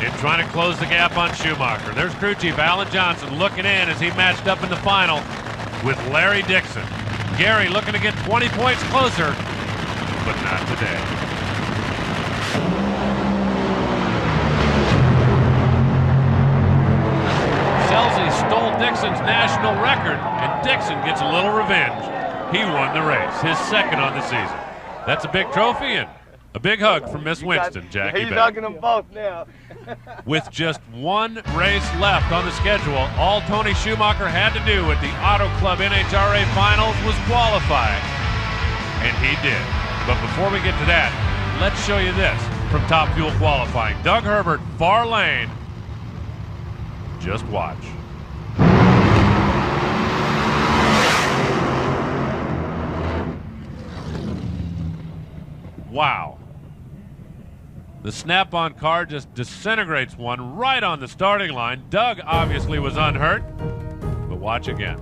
in trying to close the gap on Schumacher. There's crew chief Alan Johnson looking in as he matched up in the final with Larry Dixon. Gary looking to get 20 points closer, but not today. Scelzi stole Dixon's national record, and Dixon gets a little revenge. He won the race, his second on the season. That's a big trophy, and A big hug from Miss Winston, Jackie He's Beck. hugging them both now. With just one race left on the schedule, all Tony Schumacher had to do at the Auto Club NHRA Finals was qualify. And he did. But before we get to that, let's show you this from Top Fuel qualifying. Doug Herbert, far lane. Just watch. Wow. The Snap-on car just disintegrates one right on the starting line. Doug obviously was unhurt, but watch again.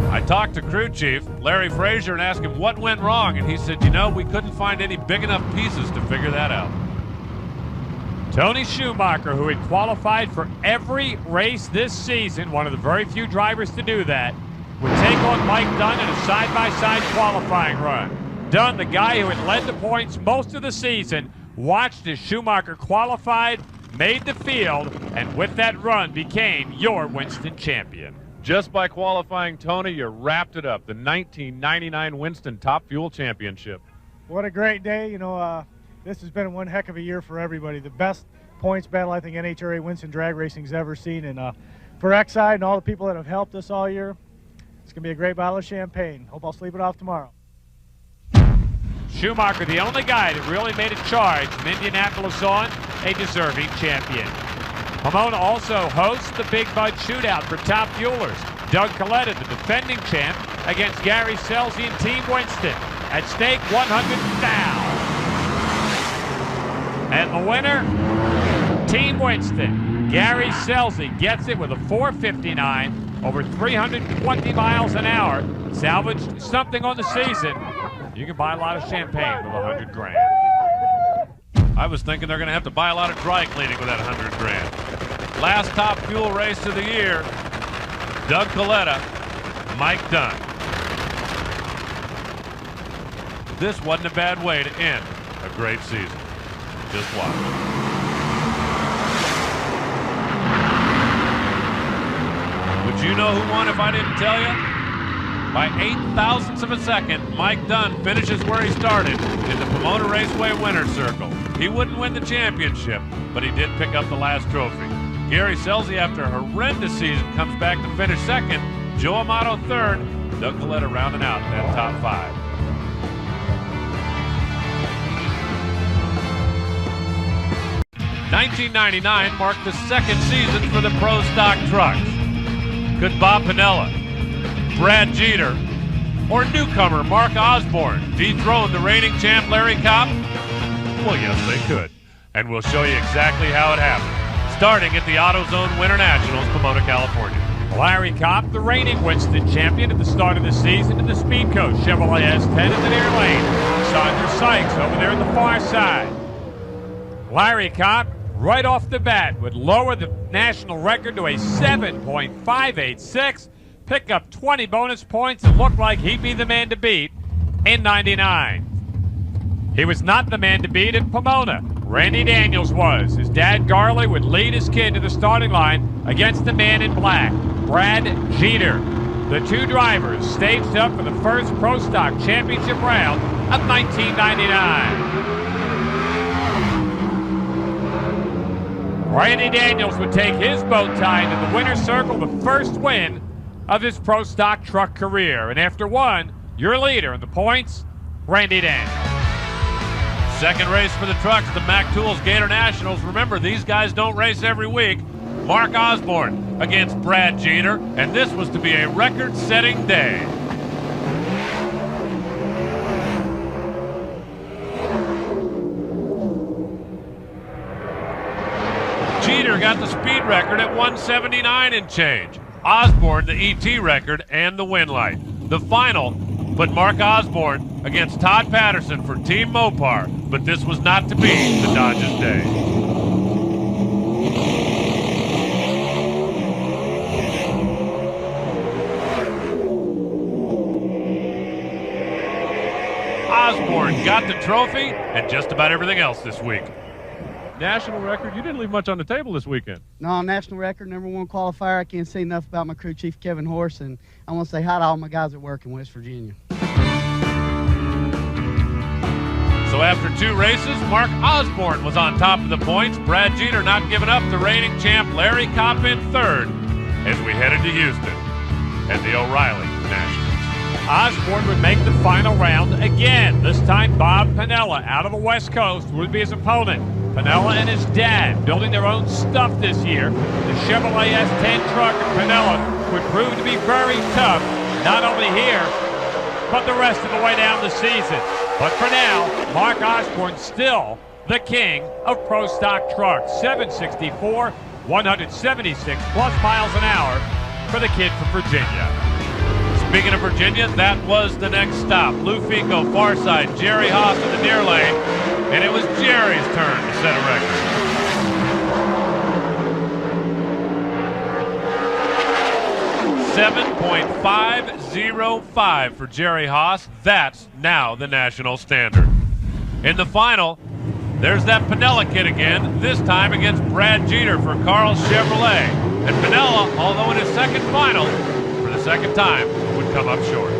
I talked to crew chief Larry Frazier and asked him what went wrong, and he said, you know, we couldn't find any big enough pieces to figure that out. Tony Schumacher, who had qualified for every race this season, one of the very few drivers to do that, would take on Mike Dunn in a side-by-side qualifying run. Dunn, the guy who had led the points most of the season, watched as Schumacher qualified, made the field, and with that run became your Winston champion. Just by qualifying, Tony, you wrapped it up. The 1999 Winston Top Fuel Championship. What a great day. You know, this has been one heck of a year for everybody. The best points battle I think NHRA Winston Drag Racing's ever seen. And for Exide and all the people that have helped us all year, it's going to be a great bottle of champagne. Hope I'll sleep it off tomorrow. Schumacher, the only guy that really made a charge from Indianapolis on, a deserving champion. Pomona also hosts the Big Bud Shootout for top fuelers. Doug Coletta, the defending champ, against Gary Scelzi and Team Winston. At stake, $100,000. And the winner, Team Winston. Gary Scelzi gets it with a 459 over 320 miles an hour. Salvaged something on the season. You can buy a lot of champagne with $100 grand. I was thinking they're going to have to buy a lot of dry cleaning with that $100 grand. Last Top Fuel race of the year, Doug Coletta, Mike Dunn. This wasn't a bad way to end a great season. Just watch. Would you know who won if I didn't tell you? By 0.08 of a second, Mike Dunn finishes where he started in the Pomona Raceway winner's circle. He wouldn't win the championship, but he did pick up the last trophy. Gary Scelzi, after a horrendous season, comes back to finish second. Joe Amato third. Doug Coletta rounding out that top five. '99 marked the second season for the Pro Stock trucks. Could Bob Pinella, Brad Jeter, or newcomer Mark Osborne dethrone the reigning champ Larry Kopp? Well, yes, they could. And we'll show you exactly how it happened, starting at the AutoZone Winter Nationals, Pomona, California. Larry Kopp, the reigning Winston champion at the start of the season in the Speedco Chevrolet S10 in the near lane. Sandra Sykes over there on the far side. Larry Kopp, right off the bat, would lower the national record to a 7.586, pick up 20 bonus points, and look like he'd be the man to beat in '99. He was not the man to beat in Pomona. Randy Daniels was. His dad, Garley, would lead his kid to the starting line against the man in black, Brad Jeter. The two drivers staged up for the first Pro Stock Championship round of 1999. Randy Daniels would take his bow tie into the winner's circle, the first win of his Pro Stock truck career. And after one, your leader in the points, Randy Daniels. Second race for the trucks, the Mac Tools Gator Nationals. Remember, these guys don't race every week. Mark Osborne against Brad Jeter, and this was to be a record-setting day. Jeter got the speed record at 179 and change. Osborne the ET record and the win light. The final put Mark Osborne against Todd Patterson for Team Mopar, but this was not to be the Dodge's day. Osborne got the trophy and just about everything else this week. National record, you didn't leave much on the table this weekend. No, national record, #1 qualifier. I can't say enough about my crew chief, Kevin Horse, and I want to say hi to all my guys at work in West Virginia. So after 2 races, Mark Osborne was on top of the points. Brad Jeter not giving up. The reigning champ Larry Kopp in 3rd as we headed to Houston at the O'Reilly Nationals. Osborne would make the final round again. This time, Bob Piniella out of the West Coast would be his opponent. Piniella and his dad building their own stuff this year. The Chevrolet S10 truck of Piniella would prove to be very tough, not only here, but the rest of the way down the season. But for now, Mark Osborne still the king of pro stock trucks. 764, 176 plus miles an hour for the kid from Virginia. Speaking of Virginia, that was the next stop. Lou Fico, far side, Jerry Haas in the near lane, and it was Jerry's turn to set a record. .505 for Jerry Haas. That's now the national standard. In the final, there's that Piniella kid again, this time against Brad Jeter for Carl's Chevrolet. And Piniella, although in his second final, for the second time, would come up short.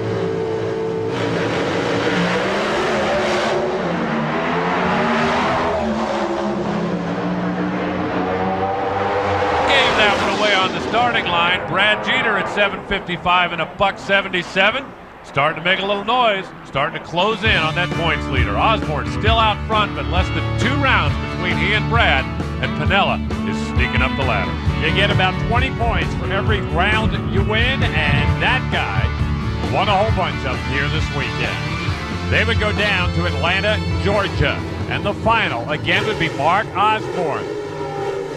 Gave that one away on the starting line. Brad Jeter at 7:55 and a .77. Starting to make a little noise, starting to close in on that points leader. Osborne still out front, but less than 2 rounds between he and Brad, and Piniella is sneaking up the ladder. You get about 20 points for every round you win, and that guy won a whole bunch of them here this weekend. They would go down to Atlanta, Georgia, and the final again would be Mark Osborne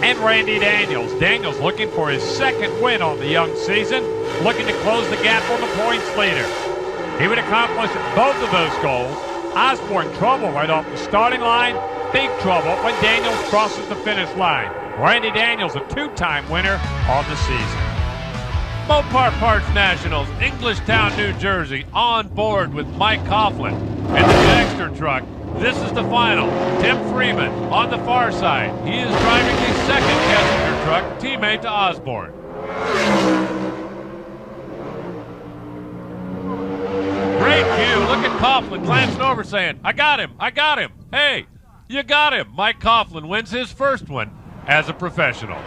and Randy Daniels. Daniels looking for his 2nd win on the young season, looking to close the gap on the points leader. He would accomplish both of those goals. Osborne trouble right off the starting line, big trouble when Daniels crosses the finish line. Randy Daniels, a 2-time winner on the season. Mopar Parts Nationals, Englishtown, New Jersey, on board with Mike Coughlin in the Dexter truck. This is the final. Tim Freeman on the far side. He is driving the 2nd Kessinger truck, teammate to Osborne. Great view. Look at Coughlin glancing over saying, I got him. I got him. Hey, you got him. Mike Coughlin wins his first one as a professional.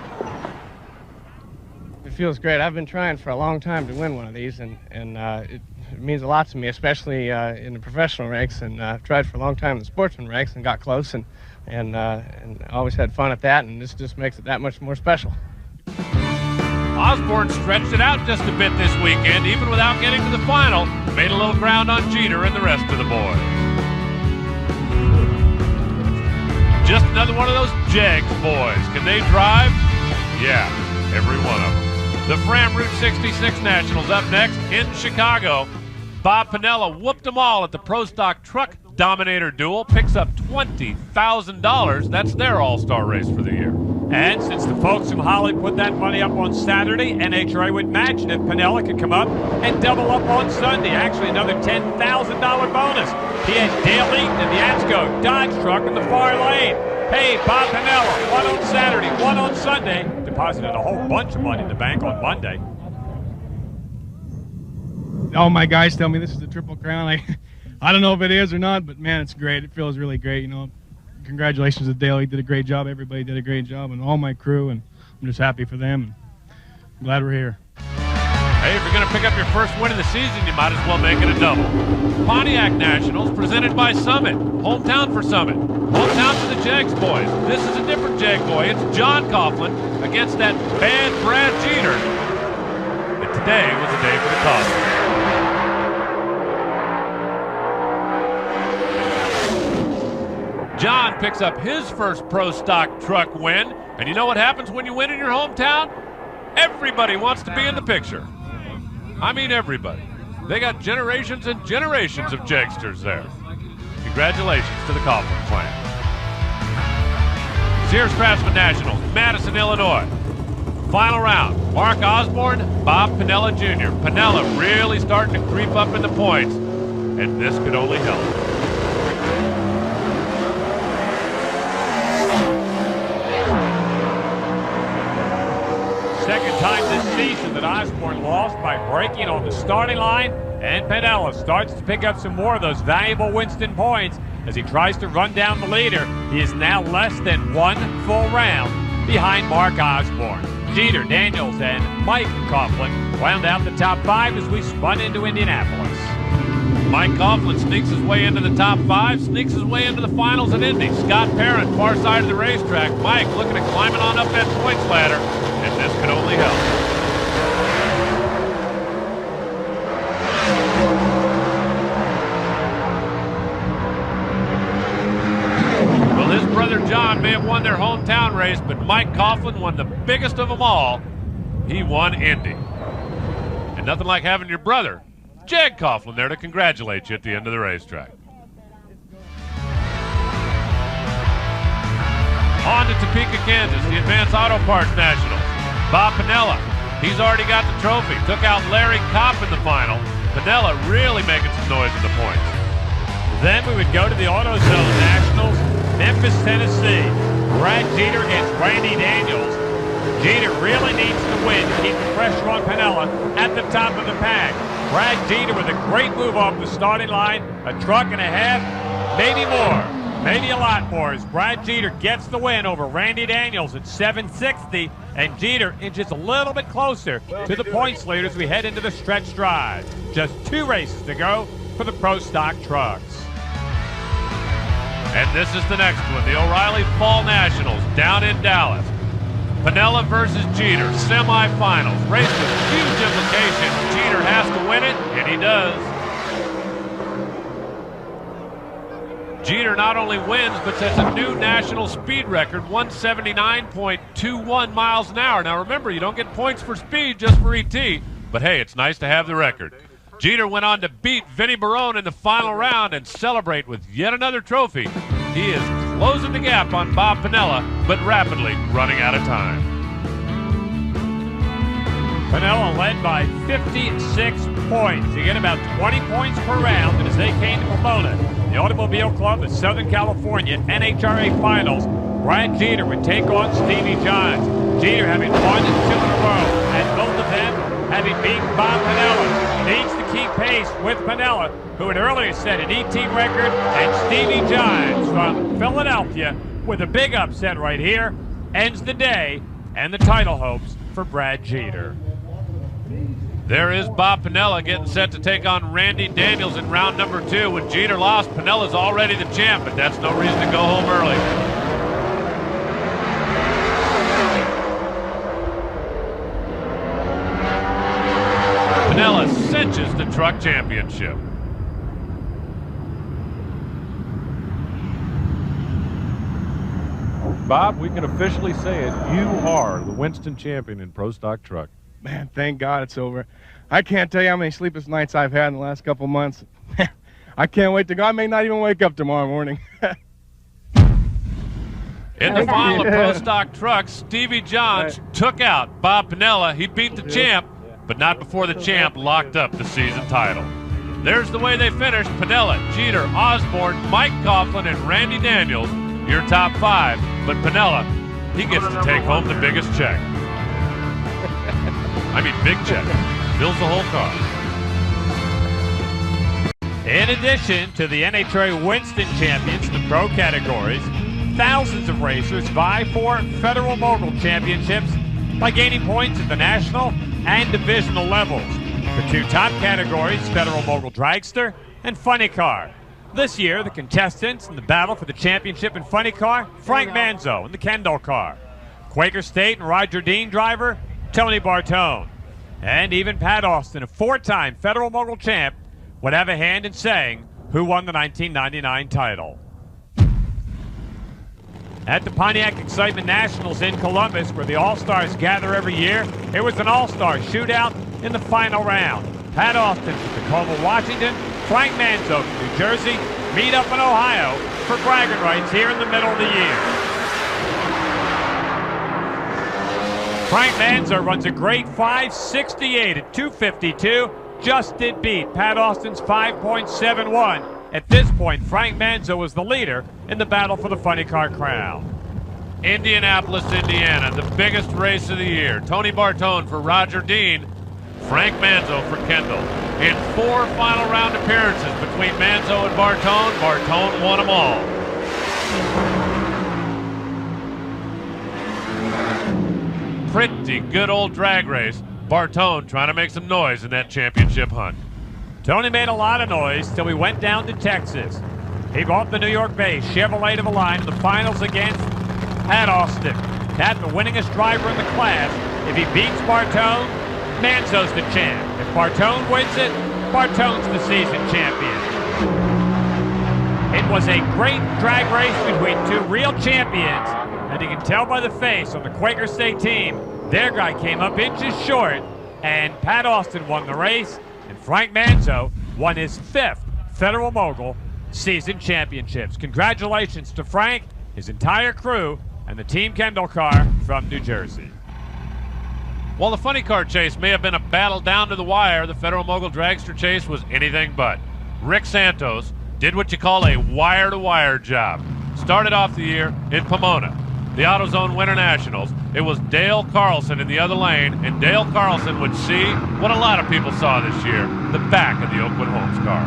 It feels great. I've been trying for a long time to win one of these, and it means a lot to me, especially in the professional ranks. And I've tried for a long time in the sportsman ranks and got close, and always had fun at that. And this just makes it that much more special. Osborne stretched it out just a bit this weekend, even without getting to the final. Made a little ground on Jeter and the rest of the boys. Just another one of those Jags boys. Can they drive? Yeah, every one of them. The Fram Route 66 Nationals up next in Chicago. Bob Piniella whooped them all at the Pro Stock Truck Dominator Duel. Picks up $20,000. That's their all-star race for the year. And since the folks from Holly put that money up on Saturday, NHRA would match it if Piniella could come up and double up on Sunday. Actually, another $10,000 bonus. He had Dale Eaton in the Atsco Dodge truck in the far lane. Hey, Bob Piniella, one on Saturday, one on Sunday. Deposited a whole bunch of money in the bank on Monday. All my guys tell me this is the Triple Crown. I don't know if it is or not, but man, it's great. It feels really great, you know. Congratulations to Dale. He did a great job. Everybody did a great job, and all my crew, and I'm just happy for them. And I'm glad we're here. Hey, if you're going to pick up your first win of the season, you might as well make it a double. Pontiac Nationals presented by Summit. Hometown for Summit. Hometown for the Jags boys. This is a different Jag boy. It's John Coughlin against that bad Brad Jeter. And today was a day for the Coughlin. John picks up his first Pro Stock Truck win. And you know what happens when you win in your hometown? Everybody wants to be in the picture. I mean everybody. They got generations and generations of Jagsters there. Congratulations to the Coughlin clan. Sears Craftsman Nationals, Madison, Illinois. Final round, Mark Osborne, Bob Piniella Jr. Piniella really starting to creep up in the points, and this could only help. Second time this season that Osborne lost by breaking on the starting line. And Pinella starts to pick up some more of those valuable Winston points as he tries to run down the leader. He is now less than one full round behind Mark Osborne. Jeter, Daniels, and Mike Coughlin wound out the top 5 as we spun into Indianapolis. Mike Coughlin sneaks his way into the top 5, sneaks his way into the finals at Indy. Scott Parent, far side of the racetrack. Mike looking at climbing on up that points ladder, and this could only help. His brother John may have won their hometown race, but Mike Coughlin won the biggest of them all. He won Indy. And nothing like having your brother, Jag Coughlin, there to congratulate you at the end of the racetrack. On to Topeka, Kansas, the Advanced Auto Parts Nationals. Bob Pinella, he's already got the trophy. Took out Larry Kopp in the final. Pinella really making some noise in the points. Then we would go to the AutoZone Nationals, Memphis, Tennessee. Brad Jeter against Randy Daniels. Jeter really needs to win to keep the pressure on Pinella at the top of the pack. Brad Jeter with a great move off the starting line, a truck and a half, maybe more, maybe a lot more, as Brad Jeter gets the win over Randy Daniels at 760, and Jeter inches a little bit closer to the points leader as we head into the stretch drive. Just 2 races to go for the Pro Stock trucks. And this is the next one, the O'Reilly Fall Nationals down in Dallas. Pinella versus Jeter, semifinals. Race with huge implications. Jeter has to win it, and he does. Jeter not only wins, but sets a new national speed record, 179.21 miles an hour. Now remember, you don't get points for speed, just for ET, but hey, it's nice to have the record. Jeter went on to beat Vinnie Barone in the final round and celebrate with yet another trophy. He is closing the gap on Bob Pinella, but rapidly running out of time. Pinella led by 56 points. You get about 20 points per round, and as they came to Pomona, the Automobile Club of Southern California NHRA Finals, Brad Jeter would take on Stevie Johns. Jeter having won 2 in a row, and both of them having beaten Bob Pinella. Needs to keep pace with Pinella, who had earlier set an ET record, and Stevie Johns from Philadelphia with a big upset right here ends the day and the title hopes for Brad Jeter. There is Bob Pinella getting set to take on Randy Daniels in round number 2. When Jeter lost, Pinella's already the champ, but that's no reason to go home early. Pinella cinches the truck championship. Bob, we can officially say it. You are the Winston champion in Pro Stock Truck. Man, thank God it's over. I can't tell you how many sleepless nights I've had in the last couple months. I can't wait to go. I may not even wake up tomorrow morning. In the final of Pro Stock Trucks, Stevie Johns took out Bob Pinella. He beat the champ, but not before the champ locked up the season title. There's the way they finished. Pinella, Jeter, Osborne, Mike Coughlin, and Randy Daniels, your top 5. But Pinella, he gets to take home the biggest check. I mean, big check. Fills the whole car. In addition to the NHRA Winston champions in the pro categories, thousands of racers vie for Federal Mogul championships by gaining points at the national and divisional levels. The 2 top categories, Federal Mogul Dragster and Funny Car. This year, the contestants in the battle for the championship in Funny Car, Frank Manzo in the Kendall car. Quaker State and Roger Dean driver, Tony Bartone. And even Pat Austin, a 4-time Federal Mogul champ, would have a hand in saying who won the 1999 title. At the Pontiac Excitement Nationals in Columbus, where the All-Stars gather every year, it was an All-Star shootout in the final round. Pat Austin from Tacoma, Washington, Frank Manzo from New Jersey meet up in Ohio for bragging rights here in the middle of the year. Frank Manzo runs a great 5.68 at 252, just did beat Pat Austin's 5.71. At this point, Frank Manzo was the leader in the battle for the Funny Car crown. Indianapolis, Indiana, the biggest race of the year. Tony Bartone for Roger Dean. Frank Manzo for Kendall. In 4 final round appearances between Manzo and Bartone, Bartone won them all. Pretty good old drag race. Bartone trying to make some noise in that championship hunt. Tony made a lot of noise till we went down to Texas. He brought the New York-based Chevrolet to the line in the finals against Pat Austin. Pat, the winningest driver in the class. If he beats Bartone, Manzo's the champ. If Bartone wins it, Bartone's the season champion. It was a great drag race between 2 real champions, and you can tell by the face on the Quaker State team, their guy came up inches short, and Pat Austin won the race, and Frank Manzo won his 5th Federal Mogul season championships. Congratulations to Frank, his entire crew, and the Team Kendall car from New Jersey. While the funny car chase may have been a battle down to the wire, the Federal Mogul Dragster chase was anything but. Rick Santos did what you call a wire-to-wire job. Started off the year in Pomona. The AutoZone Winter Nationals, it was Dale Carlson in the other lane, and Dale Carlson would see what a lot of people saw this year, the back of the Oakwood Homes car.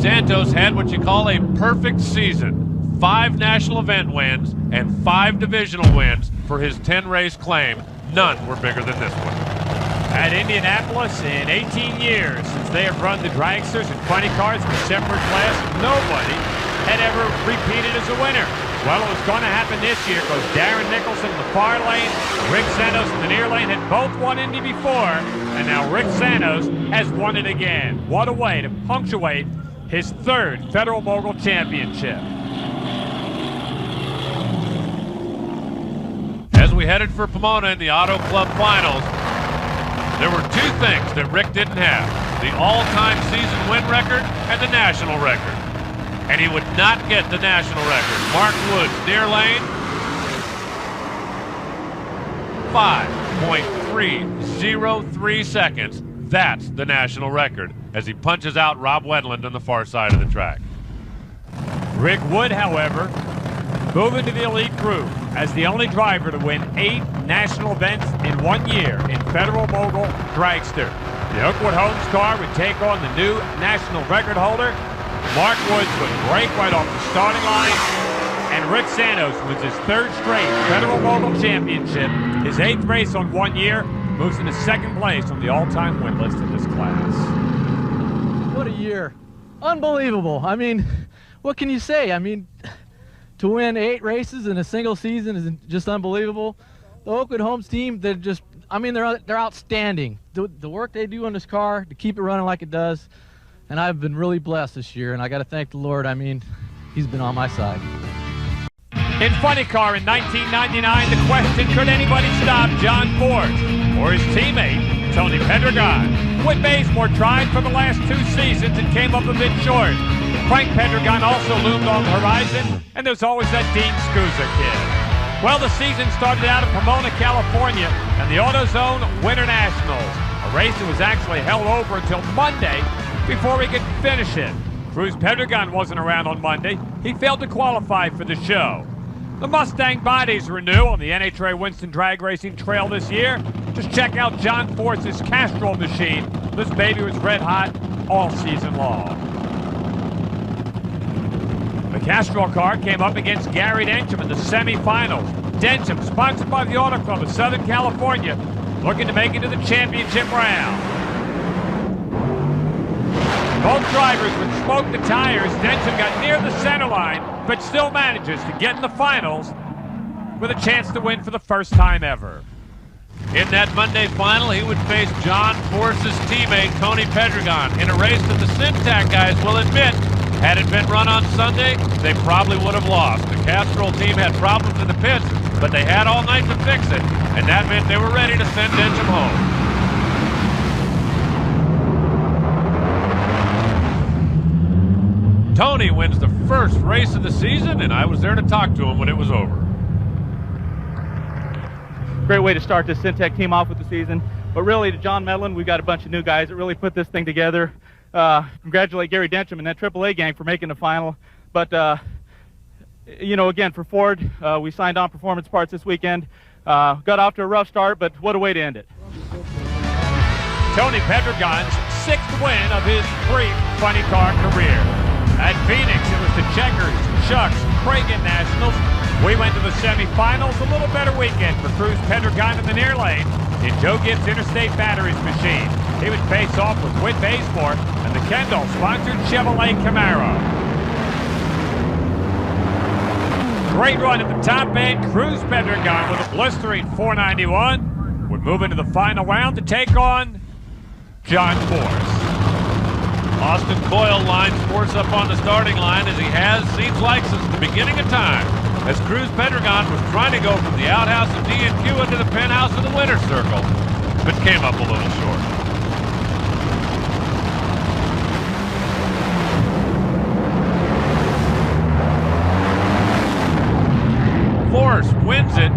Santos had what you call a perfect season. 5 national event wins and 5 divisional wins for his 10-race claim. None were bigger than this one. At Indianapolis, in 18 years since they have run the dragsters and funny cars for separate class, nobody had ever repeated as a winner. Well, it was going to happen this year because Darren Nicholson in the far lane, Rick Santos in the near lane had both won Indy before, and now Rick Santos has won it again. What a way to punctuate his 3rd Federal Mogul Championship. As we headed for Pomona in the Auto Club Finals, there were 2 things that Rick didn't have: the all-time season win record and the national record. And he would not get the national record. Mark Woods, near lane, 5.303 seconds. That's the national record as he punches out Rob Wendland on the far side of the track. Rick Wood, however, moving to the elite group as the only driver to win 8 national events in 1 year in Federal Mogul Dragster. The Oakwood Homes car would take on the new national record holder. Mark Woods would break right off the starting line, and Rick Santos wins his 3rd straight Federal Mogul Championship. His 8th race on 1 year, moves into 2nd place on the all-time win list in this class. What a year. Unbelievable. I mean, what can you say? I mean, to win 8 races in a single season is just unbelievable. The Oakwood Homes team, they're just, I mean, they're outstanding. The work they do on this car to keep it running like it does, and I've been really blessed this year, and I got to thank the Lord. I mean, he's been on my side. In funny car in 1999, the question, could anybody stop John Ford or his teammate, Tony Pedregon? Whit Bazemore tried for the last 2 seasons and came up a bit short. Frank Pedregon also loomed on the horizon, and there's always that Dean Scusa kid. Well, the season started out in Pomona, California, and the AutoZone Winter Nationals, a race that was actually held over until Monday before we could finish it. Cruz Pedregon wasn't around on Monday. He failed to qualify for the show. The Mustang bodies were new on the NHRA Winston Drag Racing Trail this year. Just check out John Force's Castrol machine. This baby was red hot all season long. The Castrol car came up against Gary Densham in the semifinals. Densham, sponsored by the Auto Club of Southern California, looking to make it to the championship round. Both drivers would smoke the tires. Densham got near the center line, but still manages to get in the finals with a chance to win for the first time ever. In that Monday final, he would face John Force's teammate, Tony Pedregon, in a race that the Syntac guys will admit, had it been run on Sunday, they probably would have lost. The Castrol team had problems in the pits, but they had all night to fix it, and that meant they were ready to send Densham home. Tony wins the first race of the season, and I was there to talk to him when it was over. Great way to start this Syntec team off with the season. But really, to John Medlin, we've got a bunch of new guys that really put this thing together. Congratulate Gary Densham and that AAA gang for making the final. But you know, again, for Ford, we signed on performance parts this weekend. Got off to a rough start, but what a way to end it. Tony Pedregon's 6th win of his brief funny car career. At Phoenix, it was the Checkers, Chucks, Cragen Nationals. We went to the semifinals. A little better weekend for Cruz Pedregon in the near lane in Joe Gibbs Interstate Batteries machine. He would face off with Whit Bazemore and the Kendall-sponsored Chevrolet Camaro. Great run at the top end. Cruz Pedregon with a blistering 491 would move into the final round to take on John Force. Austin Coyle lines Force up on the starting line as he has, seems like, since the beginning of time, as Cruz Pedregon was trying to go from the outhouse of D&Q into the penthouse of the winner's circle, but came up a little short. Force wins it.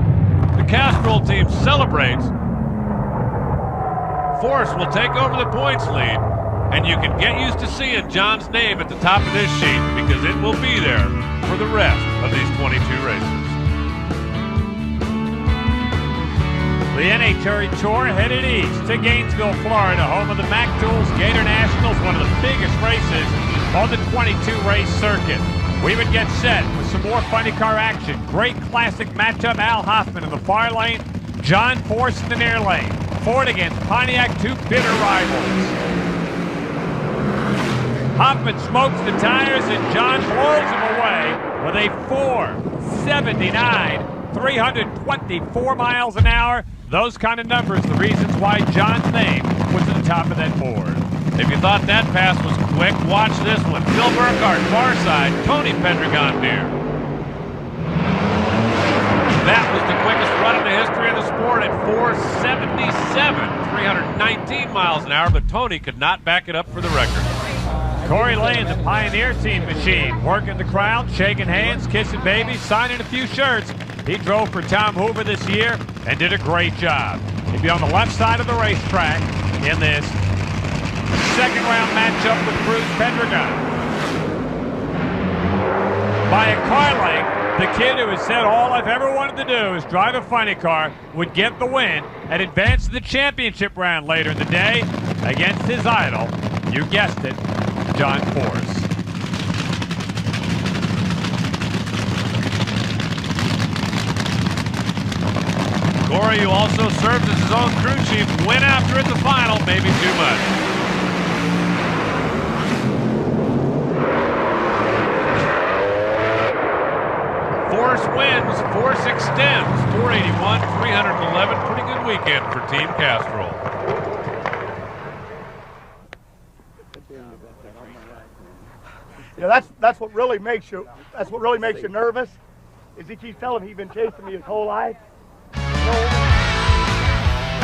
The Castrol team celebrates. Force will take over the points lead, and you can get used to seeing John's name at the top of this sheet because it will be there for the rest of these 22 races. The NHRA Tour headed east to Gainesville, Florida, home of the Mac Tools Gator Nationals, one of the biggest races on the 22-race circuit. We would get set with some more funny car action. Great classic matchup, Al Hoffman in the far lane, John Force in the near lane. Ford against Pontiac, two bitter rivals. Hoffman smokes the tires and John blows him away with a 4.79, 324 miles an hour. Those kind of numbers, the reasons why John's name was at the top of that board. If you thought that pass was quick, watch this one. Phil Burkhardt, far side, Tony Pedregon near. That was the quickest run in the history of the sport at 4.77, 319 miles an hour, but Tony could not back it up for the record. Corey Lane, the Pioneer Team machine, working the crowd, shaking hands, kissing babies, signing a few shirts. He drove for Tom Hoover this year and did a great job. He'd be on the left side of the racetrack in this second round matchup with Cruz Pedregon. By a car length, the kid who has said all I've ever wanted to do is drive a funny car would get the win and advance to the championship round later in the day against his idol, you guessed it, John Force. Corey, who also served as his own crew chief, went after it the final, maybe too much. Force wins, Force extends, 481, 311. Pretty good weekend for Team Castrol. Yeah, that's what really makes you nervous. Is he keeps telling me he's been chasing me his whole life.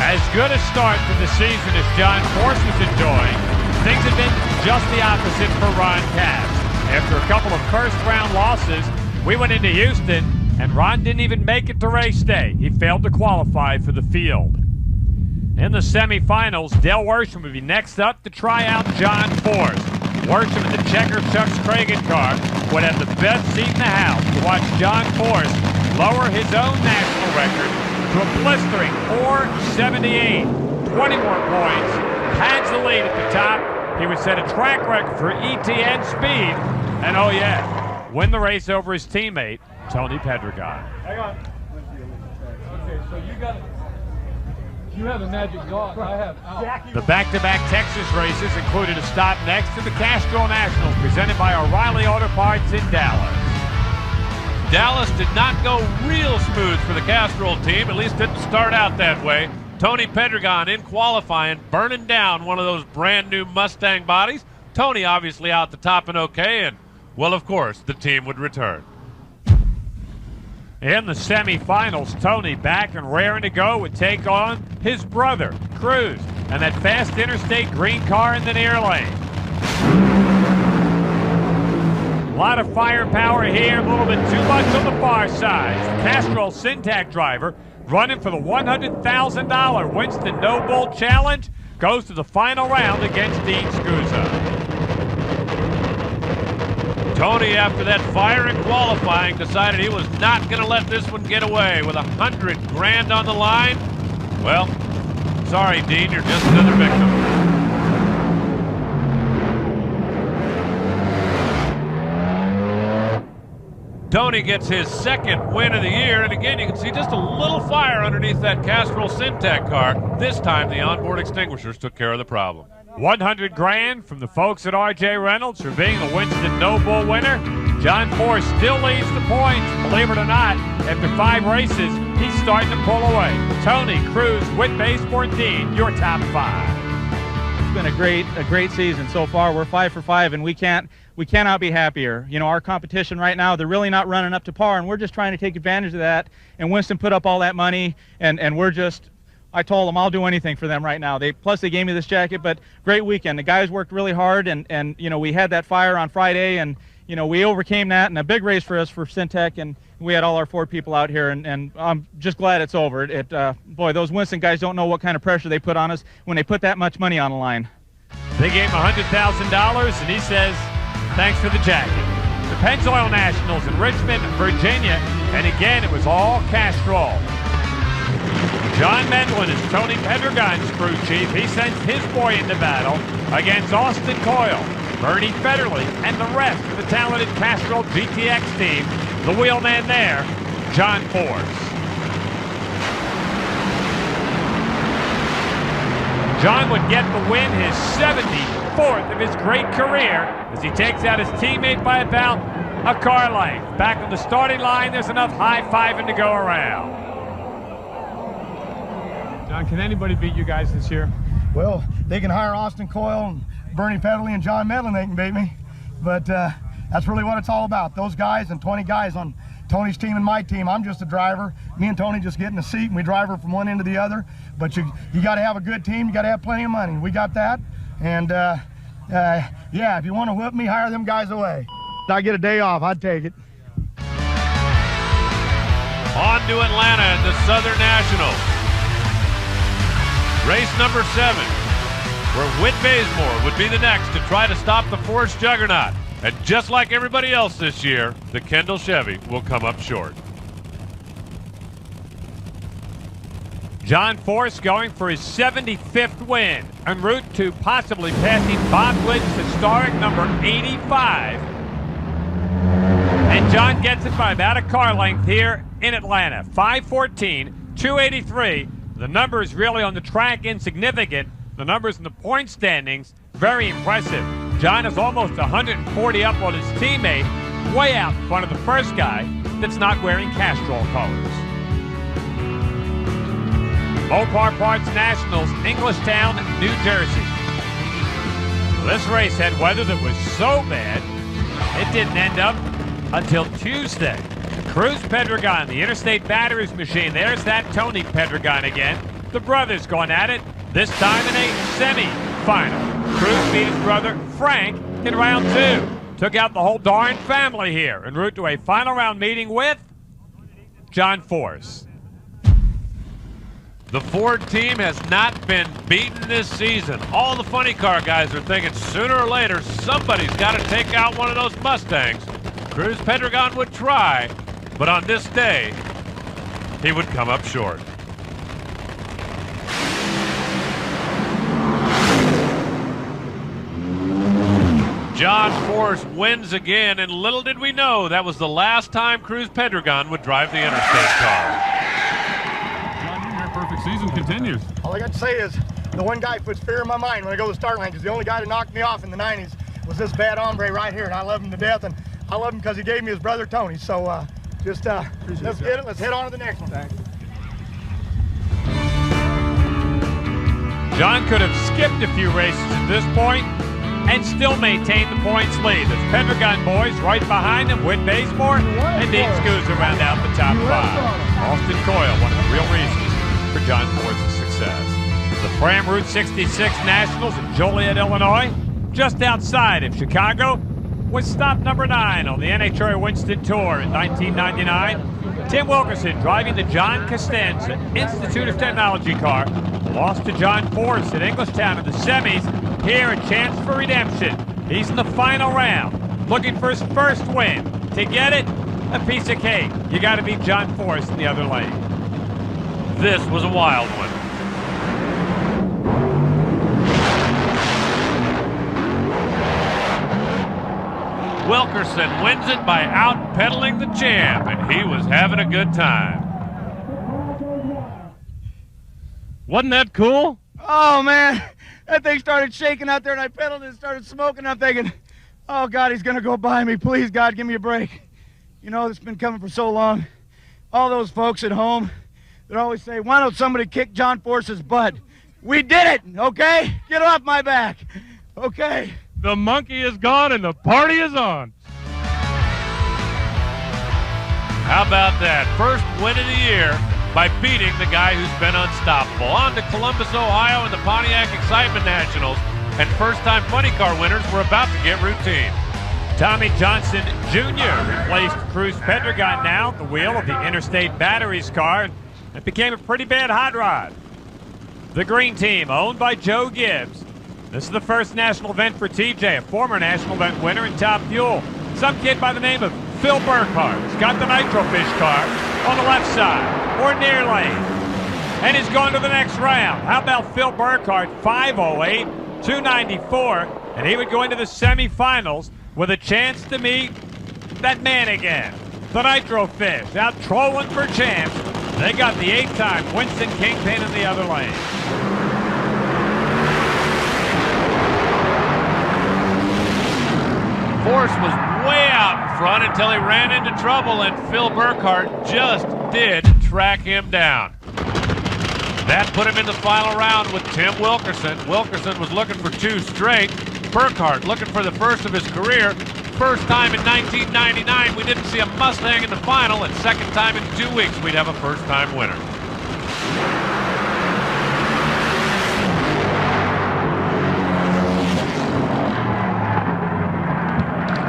As good a start to the season as John Force was enjoying, things have been just the opposite for Ron Capps. After a couple of first-round losses, we went into Houston, and Ron didn't even make it to race day. He failed to qualify for the field. In the semifinals, Dale Worsham would be next up to try out John Force. Worsham in the Checker Chuck's Cragen car would have the best seat in the house to watch John Force lower his own national record to a blistering 4.78. 20 more points, pads the lead at the top. He would set a track record for ETN speed, and oh yeah, win the race over his teammate, Tony Pedregon. Hang on. Okay, so you have a magic dog. I have Al. The back-to-back Texas races included a stop next to the Castrol Nationals presented by O'Reilly Auto Parts in Dallas. Dallas did not go real smooth for the Castrol team, at least didn't start out that way. Tony Pedregon in qualifying, burning down one of those brand new Mustang bodies. Tony obviously out the top and okay, and well, of course, the team would return. In the semifinals, Tony, back and raring to go, would take on his brother, Cruz, and that fast interstate green car in the near lane. A lot of firepower here, a little bit too much on the far side. The Castrol Syntac driver running for the $100,000 Winston No Bull Challenge goes to the final round against Dean Scusa. Tony, after that fire in qualifying, decided he was not going to let this one get away with $100 grand on the line. Well, sorry, Dean, you're just another victim. Tony gets his second win of the year, and again, you can see just a little fire underneath that Castrol Syntec car. This time, the onboard extinguishers took care of the problem. 100 grand from the folks at RJ Reynolds for being the Winston No Bull winner. John Force still leads the points. Believe it or not, after 5 races, he's starting to pull away. Tony, Cruz, Whit, Bazemore, and Dean, your top 5. It's been a great season so far. We're 5 for 5, and we cannot be happier. You know, our competition right now, they're really not running up to par, and we're just trying to take advantage of that. And Winston put up all that money, and we're just, I told them I'll do anything for them right now. Plus they gave me this jacket, but great weekend. The guys worked really hard, and you know, we had that fire on Friday, and you know, we overcame that, and a big race for us for Syntec, and we had all our 4 people out here, and I'm just glad it's over. Boy, those Winston guys don't know what kind of pressure they put on us when they put that much money on the line. They gave him $100,000, and he says, thanks for the jacket. The Pennzoil Nationals in Richmond, Virginia, and again, it was all Castrol. John Medlin is Tony Pedregon's crew chief. He sends his boy into battle against Austin Coyle, Bernie Federley, and the rest of the talented Castrol GTX team. The wheelman there, John Force. John would get the win, his 74th of his great career, as he takes out his teammate by about a car length. Back on the starting line, there's enough high-fiving to go around. John, can anybody beat you guys this year? Well, they can hire Austin Coyle, and Bernie Federley, and John Medlin, they can beat me. But that's really what it's all about. Those guys and 20 guys on Tony's team and my team. I'm just a driver. Me and Tony just get in the seat, and we drive her from one end to the other. But you got to have a good team. You got to have plenty of money. We got that. And yeah, if you want to whip me, hire them guys away. If I get a day off, I'd take it. On to Atlanta at the Southern National. Race number 7, where Whit Bazemore would be the next to try to stop the Force juggernaut. And just like everybody else this year, the Kendall Chevy will come up short. John Force going for his 75th win, en route to possibly passing Bob Glidden's historic number 85. And John gets it by about a car length here in Atlanta. 5:14, 283. The numbers really on the track insignificant. The numbers in the point standings, very impressive. John is almost 140 up on his teammate, way out in front of the first guy that's not wearing Castrol colors. Mopar Parts Nationals, Englishtown, New Jersey. This race had weather that was so bad, it didn't end up until Tuesday. Cruz Pedregon, the Interstate Batteries machine. There's that Tony Pedregon again. The brothers going at it, this time in a semi-final. Cruz beat his brother Frank in round 2. Took out the whole darn family here en route to a final round meeting with John Force. The Ford team has not been beaten this season. All the funny car guys are thinking sooner or later somebody's got to take out one of those Mustangs. Cruz Pedregon would try, but on this day, he would come up short. John Force wins again, and little did we know that was the last time Cruz Pedregon would drive the interstate car. Perfect season continues. All I got to say is the one guy puts fear in my mind when I go to the start line, because the only guy that knocked me off in the 90s was this bad hombre right here, and I love him to death, and I love him because he gave me his brother Tony. So let's get it. Let's head on to the next one. Thanks. John could have skipped a few races at this point and still maintained the points lead. The Pedregon boys right behind him with Bazemore and Dean Scusa round out the top 5. Austin Coyle, one of the real reasons for John Force's success. The Fram Route 66 Nationals in Joliet, Illinois, just outside of Chicago, was stop number 9 on the NHRA Winston Tour in 1999. Tim Wilkerson driving the John Costanza Institute of Technology car, lost to John Force at Englishtown in the semis. Here a chance for redemption. He's in the final round. looking for his first win. To get it, a piece of cake. You got to beat John Force in the other lane. This was a wild one. Wilkerson wins it by out-pedaling the champ, and he was having a good time. Wasn't that cool? Oh, man. That thing started shaking out there, and I pedaled and started smoking. I'm thinking, oh, God, he's going to go by me. Please, God, give me a break. You know, it's been coming for so long. All those folks at home that always say, why don't somebody kick John Force's butt? We did it, okay? Get off my back, okay? The monkey is gone and the party is on. How about that? First win of the year by beating the guy who's been unstoppable. On to Columbus, Ohio and the Pontiac Excitement Nationals. And first-time funny car winners were about to get routine. Tommy Johnson Jr. replaced Cruz Pedregon now at the wheel of the Interstate Batteries car. It became a pretty bad hot rod. The green team, owned by Joe Gibbs. This is the first national event for TJ, a former national event winner in Top Fuel. Some kid by the name of Phil Burkhardt. He's got the Nitrofish car on the left side, or near lane. And he's going to the next round. How about Phil Burkhardt, 508, 294, and he would go into the semifinals with a chance to meet that man again. The Nitrofish, out trolling for champs. They got the 8-time Winston Kingpin in the other lane. Force was way out in front until he ran into trouble, and Phil Burkhardt just did track him down. That put him in the final round with Tim Wilkerson. Wilkerson was looking for 2 straight. Burkhardt looking for the first of his career. First time in 1999 we didn't see a Mustang in the final, and second time in 2 weeks we'd have a first-time winner.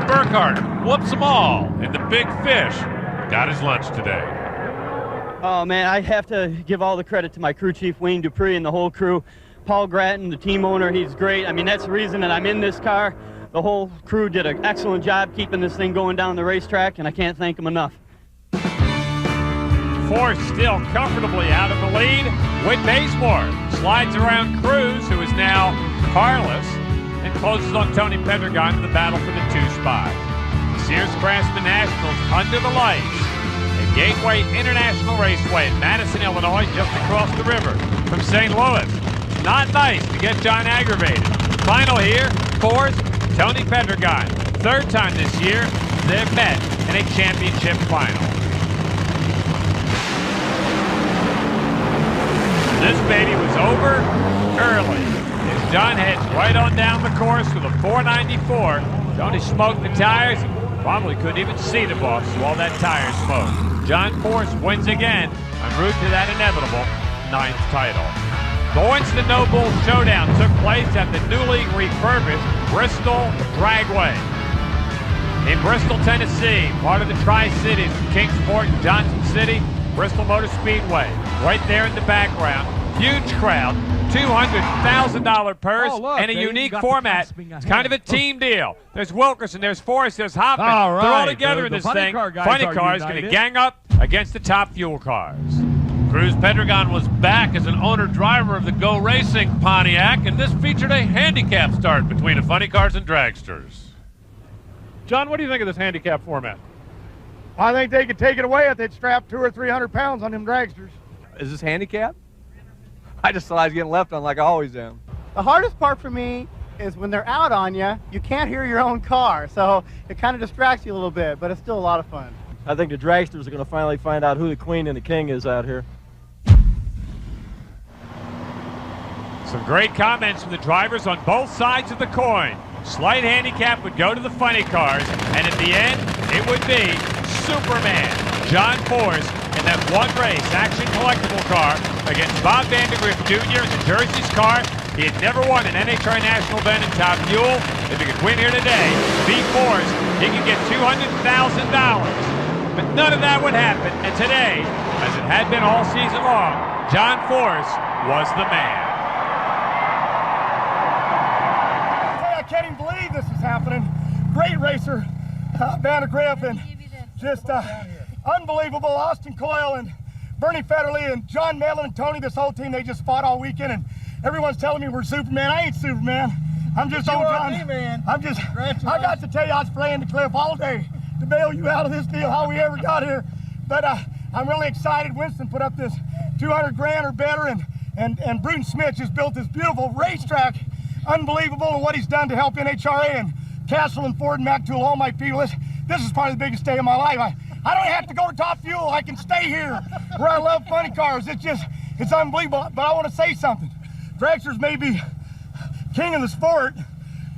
Burkhardt whoops them all, and the big fish got his lunch today. Oh, man, I have to give all the credit to my crew chief, Wayne Dupree, and the whole crew. Paul Gratton, the team owner, he's great. I mean, that's the reason that I'm in this car. The whole crew did an excellent job keeping this thing going down the racetrack, and I can't thank them enough. Force still comfortably out of the lead. Whit Bazemore slides around Cruz, who is now carless, and closes on Tony Pedregon in the battle for the 2 spot. Sears Craftsman Nationals under the lights at Gateway International Raceway in Madison, Illinois, just across the river from St. Louis. Not nice to get John aggravated. Final here, Force, Tony Pedregon. 3rd time this year they've met in a championship final. This baby was over early. As John heads right on down the course with a 494. Tony smoked the tires. Probably couldn't even see the boss through all that tire smoke. John Force wins again en route to that inevitable 9th title. The Winston No Bull Showdown took place at the newly refurbished Bristol Dragway. In Bristol, Tennessee, part of the Tri-Cities of Kingsport and Johnson City, Bristol Motor Speedway. Right there in the background, huge crowd, $200,000 purse, and a unique format. It's kind of a team deal. There's Wilkerson, there's Forrest, there's Hoffman. All right. They're all together in this funny thing. Car guys Funny are Car is going to united. gang up against the Top Fuel cars. Cruz Pedregon was back as an owner-driver of the Go Racing Pontiac, and this featured a handicap start between the funny cars and dragsters. John, what do you think of this handicap format? I think they could take it away if they'd strap 200 or 300 pounds on them dragsters. Is this handicap? I just thought I was getting left on like I always am. The hardest part for me is when they're out on you, you can't hear your own car, so it kind of distracts you a little bit, but it's still a lot of fun. I think the dragsters are going to finally find out who the queen and the king is out here. Some great comments from the drivers on both sides of the coin. Slight handicap would go to the funny cars, and at the end, it would be Superman, John Force, in that one race action collectible car against Bob Vandergriff Jr. in the Jersey's car. He had never won an NHRA national event in Top Fuel. If he could win here today, beat Force, he could get $200,000. But none of that would happen, and today, as it had been all season long, John Force was the man. I can't even believe this is happening. Great racer, Vandergriff, and just unbelievable. Austin Coyle and Bernie Federle and John Mellon and Tony, this whole team, they just fought all weekend, and everyone's telling me we're Superman. I ain't Superman. I'm just old John. I got to tell you, I was playing the cliff all day to bail you out of this deal, how we ever got here. But I'm really excited. Winston put up this 200 grand or better, and Bruton Smith just built this beautiful racetrack. Unbelievable, and what he's done to help NHRA and Castle and Ford and Mac Tool, all my people. This is probably the biggest day of my life. I don't have to go to Top Fuel. I can stay here where I love funny cars. It's unbelievable. But I want to say something. Dragsters may be king of the sport,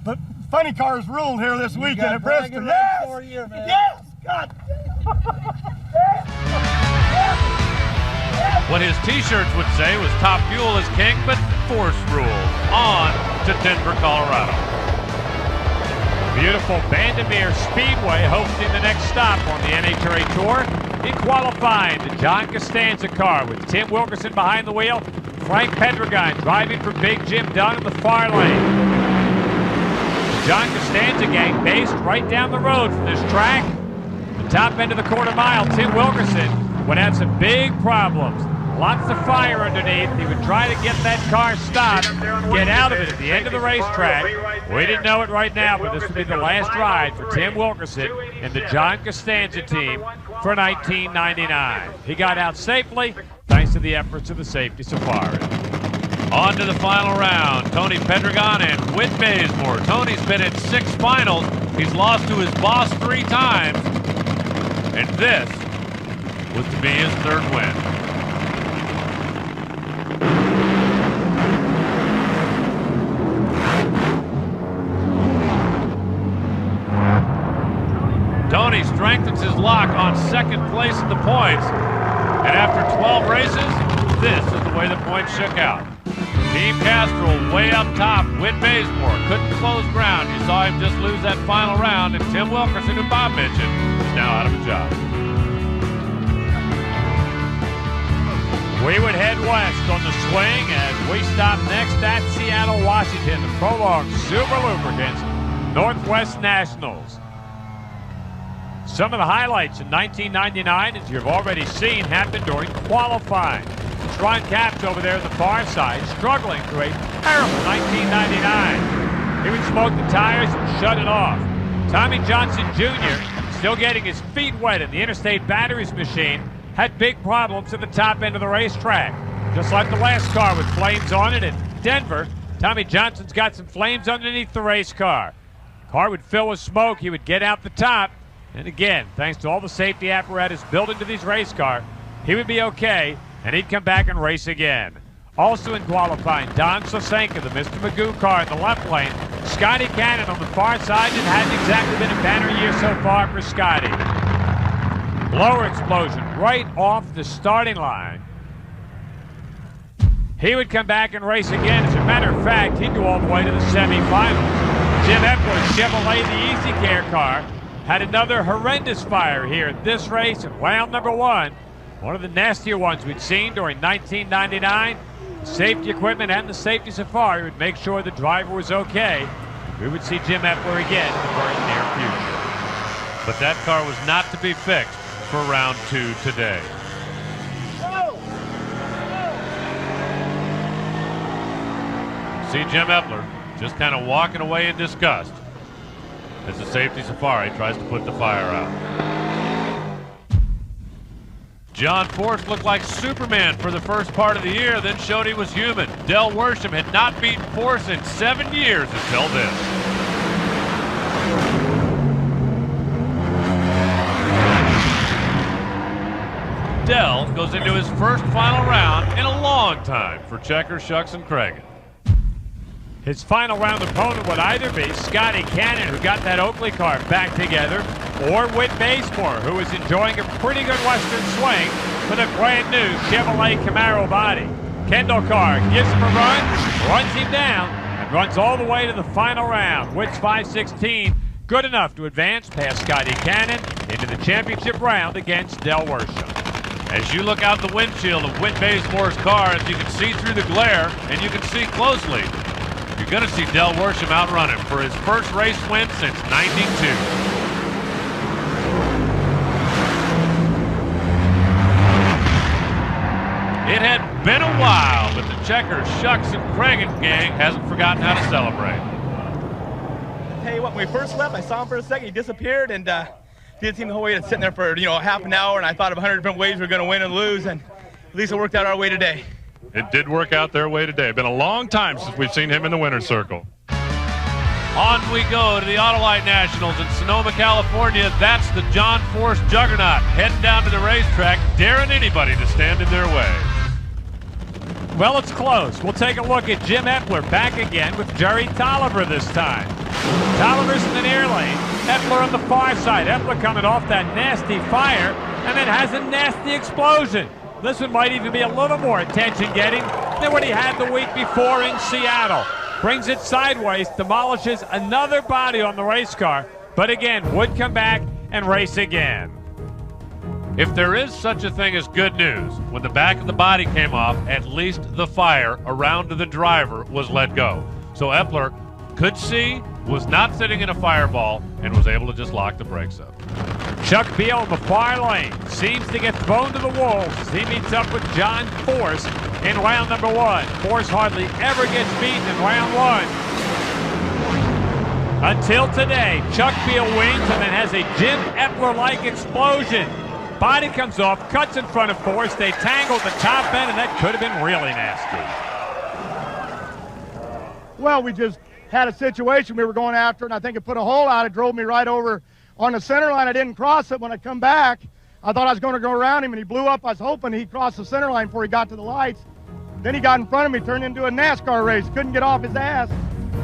but funny cars ruled here this weekend at Bristol. Yes! Yes! God! What his t-shirts would say was Top Fuel is king, but force rule. On to Denver, Colorado. Beautiful Vandermeer Speedway hosting the next stop on the NHRA Tour. In qualifying, the John Costanza car with Tim Wilkerson behind the wheel, Frank Pedregon driving for Big Jim Dunn in the far lane. The John Costanza gang based right down the road from this track. The top end of the quarter mile, Tim Wilkerson would have some big problems. Lots of fire underneath. He would try to get that car stopped, get out of it at the end of the racetrack. We didn't know it right now, but this would be the last ride for Tim Wilkerson and the John Costanza team for 1999. He got out safely thanks to the efforts of the safety safari. On to the final round, Tony Pedregon and Whit Bazemore. Tony's been in 6 finals. He's lost to his boss 3 times, and this was to be his 3rd win. Tony strengthens his lock on 2nd place in the points. And after 12 races, this is the way the points shook out. Team Castrol way up top. Whit Bazemore couldn't close ground. You saw him just lose that final round. And Tim Wilkerson, who Bob mentioned, is now out of a job. We would head west on the swing as we stop next at Seattle, Washington. The Prologue Super Lubricants Northwest Nationals. Some of the highlights in 1999, as you've already seen, happened during qualifying. Tron Capps over there on the far side, struggling through a terrible 1999. He would smoke the tires and shut it off. Tommy Johnson Jr., still getting his feet wet in the Interstate Batteries machine, had big problems at the top end of the racetrack. Just like the last car with flames on it in Denver, Tommy Johnson's got some flames underneath the race car. Car would fill with smoke. He would get out the top. And again, thanks to all the safety apparatus built into these race cars, he would be okay, and he'd come back and race again. Also in qualifying, Don Sosenka, the Mr. Magoo car in the left lane. Scotty Cannon on the far side. It hasn't exactly been a banner year so far for Scotty. Blower explosion right off the starting line. He would come back and race again. As a matter of fact, he'd go all the way to the semifinals. Jim Epler's Chevrolet, the Easy Care car, had another horrendous fire here at this race in round number 1. One of the nastier ones we'd seen during 1999. The safety equipment and the safety safari would make sure the driver was okay. We would see Jim Epler again in the very near future. But that car was not to be fixed for round 2 today. See Jim Epler just kind of walking away in disgust as the safety safari tries to put the fire out. John Force looked like Superman for the first part of the year, then showed he was human. Del Worsham had not beaten Force in 7 years until this. Del goes into his first final round in a long time for Checker, Shucks, and Craig. His final round opponent would either be Scotty Cannon, who got that Oakley car back together, or Whit Bazemore, who was enjoying a pretty good Western swing with a brand new Chevrolet Camaro body. Kendall Carr gives him a run, runs him down, and runs all the way to the final round. Whit's 5:16, good enough to advance past Scotty Cannon into the championship round against Del Worsham. As you look out the windshield of Whit Bazemore's car, as you can see through the glare, and you can see closely, you're going to see Del Worsham outrun him for his first race win since '92. been a while, but the Checkers, Shucks, and Cragen gang hasn't forgotten how to celebrate. Hey, when we first left, I saw him for a second. He disappeared, and didn't seem the whole way to sitting there for half an hour. And I thought of 100 different ways we were going to win and lose, and at least it worked out our way today. It did work out their way today. Been a long time since we've seen him in the winner's circle. On we go to the Autolite Nationals in Sonoma, California. That's the John Force juggernaut heading down to the racetrack, daring anybody to stand in their way. Well, it's close. We'll take a look at Jim Epler back again with Jerry Tolliver this time. Tolliver's in the near lane. Epler on the far side. Epler coming off that nasty fire and then has a nasty explosion. This one might even be a little more attention-getting than what he had the week before in Seattle. Brings it sideways, demolishes another body on the race car, but again, would come back and race again. If there is such a thing as good news, when the back of the body came off, at least the fire around the driver was let go. So Epler could see, was not sitting in a fireball, and was able to just lock the brakes up. Chuck Beal in the far lane seems to get thrown to the wolves as he meets up with John Force in round number 1. Force hardly ever gets beaten in round 1. Until today, Chuck Beal wins and then has a Jim Epler-like explosion. Body comes off, cuts in front of Force. They tangle the top end, and that could have been really nasty. Well, we just had a situation we were going after, and I think it put a hole out. It drove me right over on the center line. I didn't cross it. When I come back, I thought I was going to go around him, and he blew up. I was hoping he'd cross the center line before he got to the lights. Then he got in front of me, turned into a NASCAR race. Couldn't get off his ass.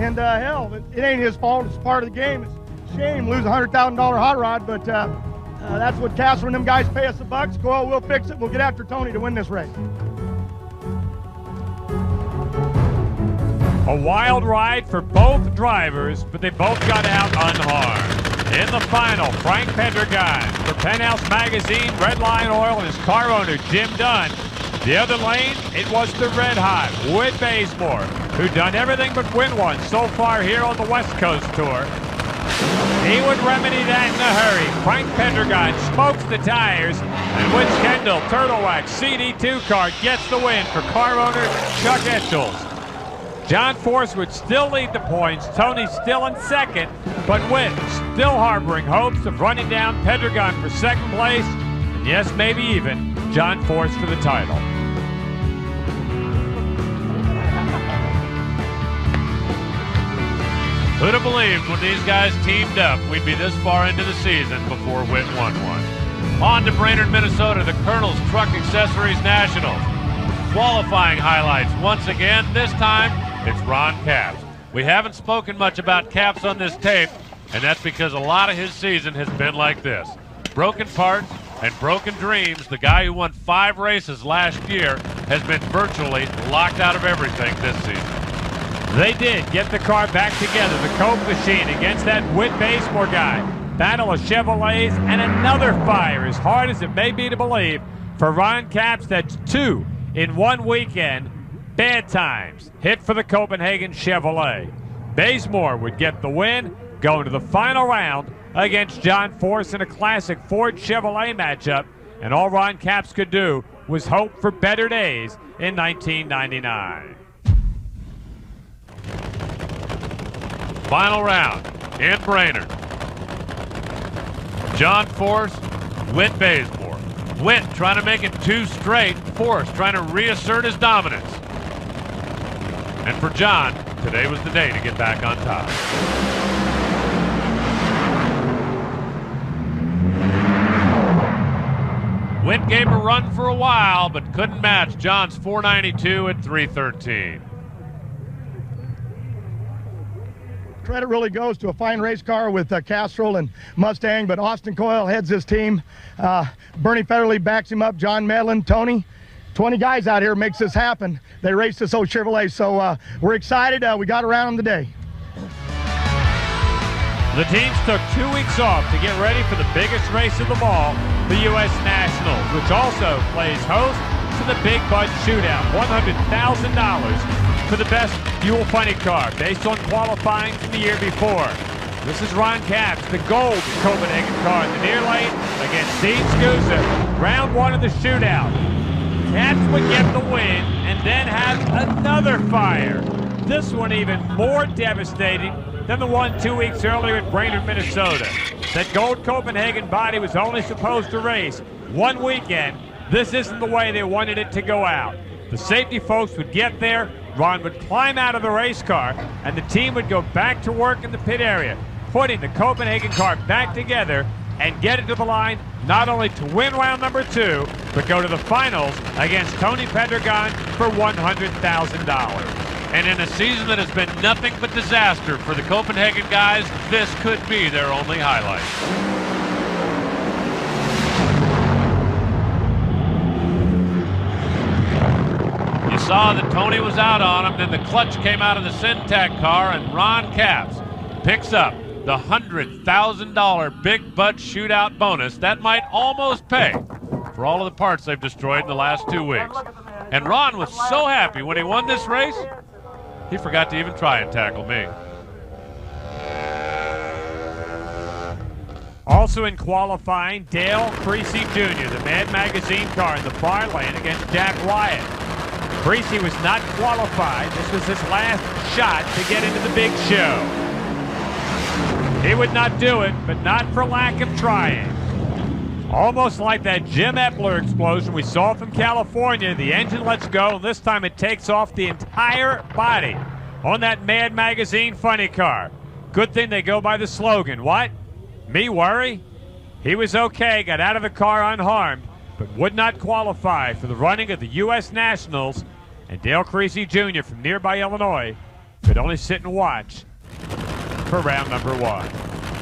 And hell, it ain't his fault. It's part of the game. It's a shame lose a $100,000 hot rod, but that's what Castro and them guys pay us the bucks. Coyle, we'll fix it. We'll get after Tony to win this race. A wild ride for both drivers, but they both got out unharmed. In the final, Frank Pendergast for Penthouse Magazine, Red Lion Oil, and his car owner, Jim Dunn. The other lane, it was the Red Hot, Whit Bazemore, who done everything but win one so far here on the West Coast Tour. He would remedy that in a hurry. Frank Pendergast smokes the tires, and Witch Kendall Turtle Wax CD2 car gets the win for car owner Chuck Etchels. John Force would still lead the points. Tony still in second, but Witt still harboring hopes of running down Pendergast for second place, and yes, maybe even John Force for the title. Who'd have believed when these guys teamed up we'd be this far into the season before Witt won one. On to Brainerd, Minnesota, the Colonel's Truck Accessories Nationals. Qualifying highlights once again. This time, it's Ron Capps. We haven't spoken much about Capps on this tape, and that's because a lot of his season has been like this. Broken parts and broken dreams. The guy who won 5 races last year has been virtually locked out of everything this season. They did get the car back together, the Coke machine against that Whit Bazemore guy. Battle of Chevrolets and another fire, as hard as it may be to believe, for Ron Capps. That's 2 in one weekend. Bad times hit for the Copenhagen Chevrolet. Bazemore would get the win, going to the final round against John Force in a classic Ford Chevrolet matchup, and all Ron Capps could do was hope for better days in 1999. Final round in Brainerd. John Force, Whit Bazemore. Whit trying to make it 2 straight. Force trying to reassert his dominance. And for John, today was the day to get back on top. Whit gave a run for a while, but couldn't match John's 492 at 313. Credit really goes to a fine race car with Castrol and Mustang, but Austin Coyle heads this team. Bernie Federley backs him up, John Medlin, Tony. 20 guys out here makes this happen. They raced this old Chevrolet, so we're excited. We got around them today. The teams took 2 weeks off to get ready for the biggest race of them all, the U.S. Nationals, which also plays host to the Big Bud Shootout, $100,000 for the best fuel funny car, based on qualifying from the year before. This is Ron Capps, the gold Copenhagen car in the near lane against Dean Scusa, round 1 of the shootout. Capps would get the win, and then have another fire. This one even more devastating than the one 2 weeks earlier at Brainerd, Minnesota. That Gold Copenhagen body was only supposed to race one weekend. This isn't the way they wanted it to go out. The safety folks would get there, Ron would climb out of the race car, and the team would go back to work in the pit area, putting the Copenhagen car back together and get it to the line not only to win round number 2, but go to the finals against Tony Pedregon for $100,000. And in a season that has been nothing but disaster for the Copenhagen guys, this could be their only highlight. You saw that Tony was out on him, then the clutch came out of the Syntec car, and Ron Capps picks up the $100,000 Big Bud Shootout bonus. That might almost pay for all of the parts they've destroyed in the last 2 weeks. And Ron was so happy when he won this race, he forgot to even try and tackle me. Also in qualifying, Dale Creasy Jr., the Mad Magazine car in the far lane against Jack Wyatt. Creasy was not qualified. This was his last shot to get into the big show. He would not do it, but not for lack of trying. Almost like that Jim Epler explosion we saw from California. The engine lets go, and this time it takes off the entire body on that Mad Magazine funny car. Good thing they go by the slogan, what? Me worry? He was okay, got out of the car unharmed, but would not qualify for the running of the U.S. Nationals, and Dale Creasy Jr. from nearby Illinois could only sit and watch for round number 1.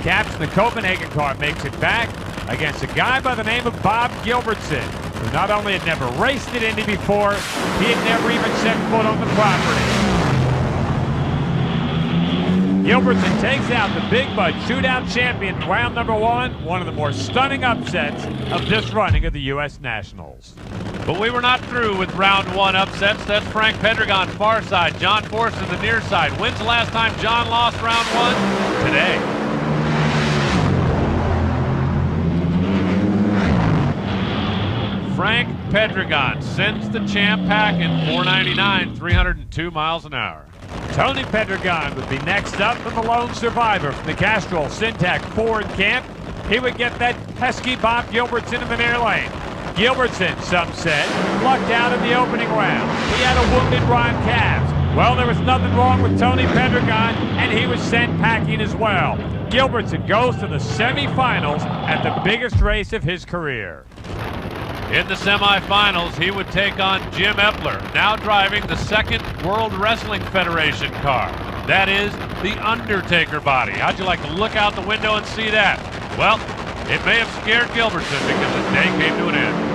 Capps in the Copenhagen car makes it back against a guy by the name of Bob Gilbertson, who not only had never raced at Indy before, he had never even set foot on the property. Gilbertson takes out the Big Bud Shootout champion in round number 1, one of the more stunning upsets of this running of the U.S. Nationals. But we were not through with round 1 upsets. That's Frank Pedregon, far side. John Force in the near side. When's the last time John lost round 1? Today. Frank Pedregon sends the champ packing, 499, 302 miles an hour. Tony Pedregon would be next up from the lone survivor from the Castrol Syntec Ford camp. He would get that pesky Bob Gilbertson in the near lane. Gilbertson, some said, lucked out in the opening round. He had a wounded Ron Capps. Well, there was nothing wrong with Tony Pedregon, and he was sent packing as well. Gilbertson goes to the semifinals at the biggest race of his career. In the semifinals, he would take on Jim Epler, now driving the second World Wrestling Federation car. That is the Undertaker body. How'd you like to look out the window and see that? Well, it may have scared Gilbertson because his day came to an end.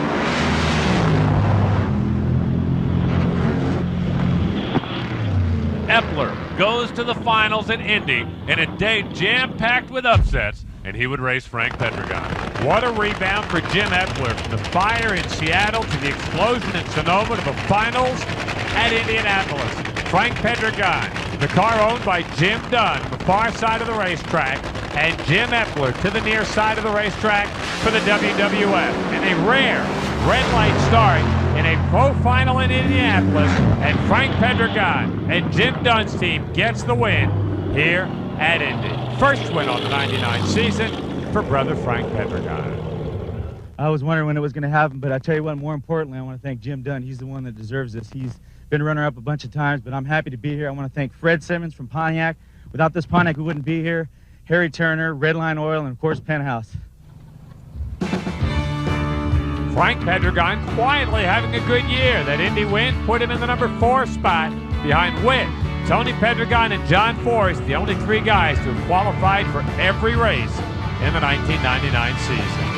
Epler goes to the finals at Indy in a day jam-packed with upsets, and he would race Frank Pedregon. What a rebound for Jim Epler, from the fire in Seattle to the explosion in Sonoma to the finals at Indianapolis. Frank Pedregon, the car owned by Jim Dunn, the far side of the racetrack, and Jim Epler to the near side of the racetrack for the WWF. And a rare red light start in a pro final in Indianapolis, and Frank Pedregon and Jim Dunn's team gets the win here at Indy. First win on the 99 season for brother Frank Pedregon. I was wondering when it was going to happen, but I tell you what, more importantly, I want to thank Jim Dunn. He's the one that deserves this. He's been runner-up a bunch of times, but I'm happy to be here. I want to thank Fred Simmons from Pontiac. Without this Pontiac, we wouldn't be here. Harry Turner, Redline Oil, and of course, Penthouse. Frank Pedregon quietly having a good year. That Indy win put him in the number 4 spot behind Witt, Tony Pedregon, and John Forrest, the only 3 guys to have qualified for every race in the 1999 season.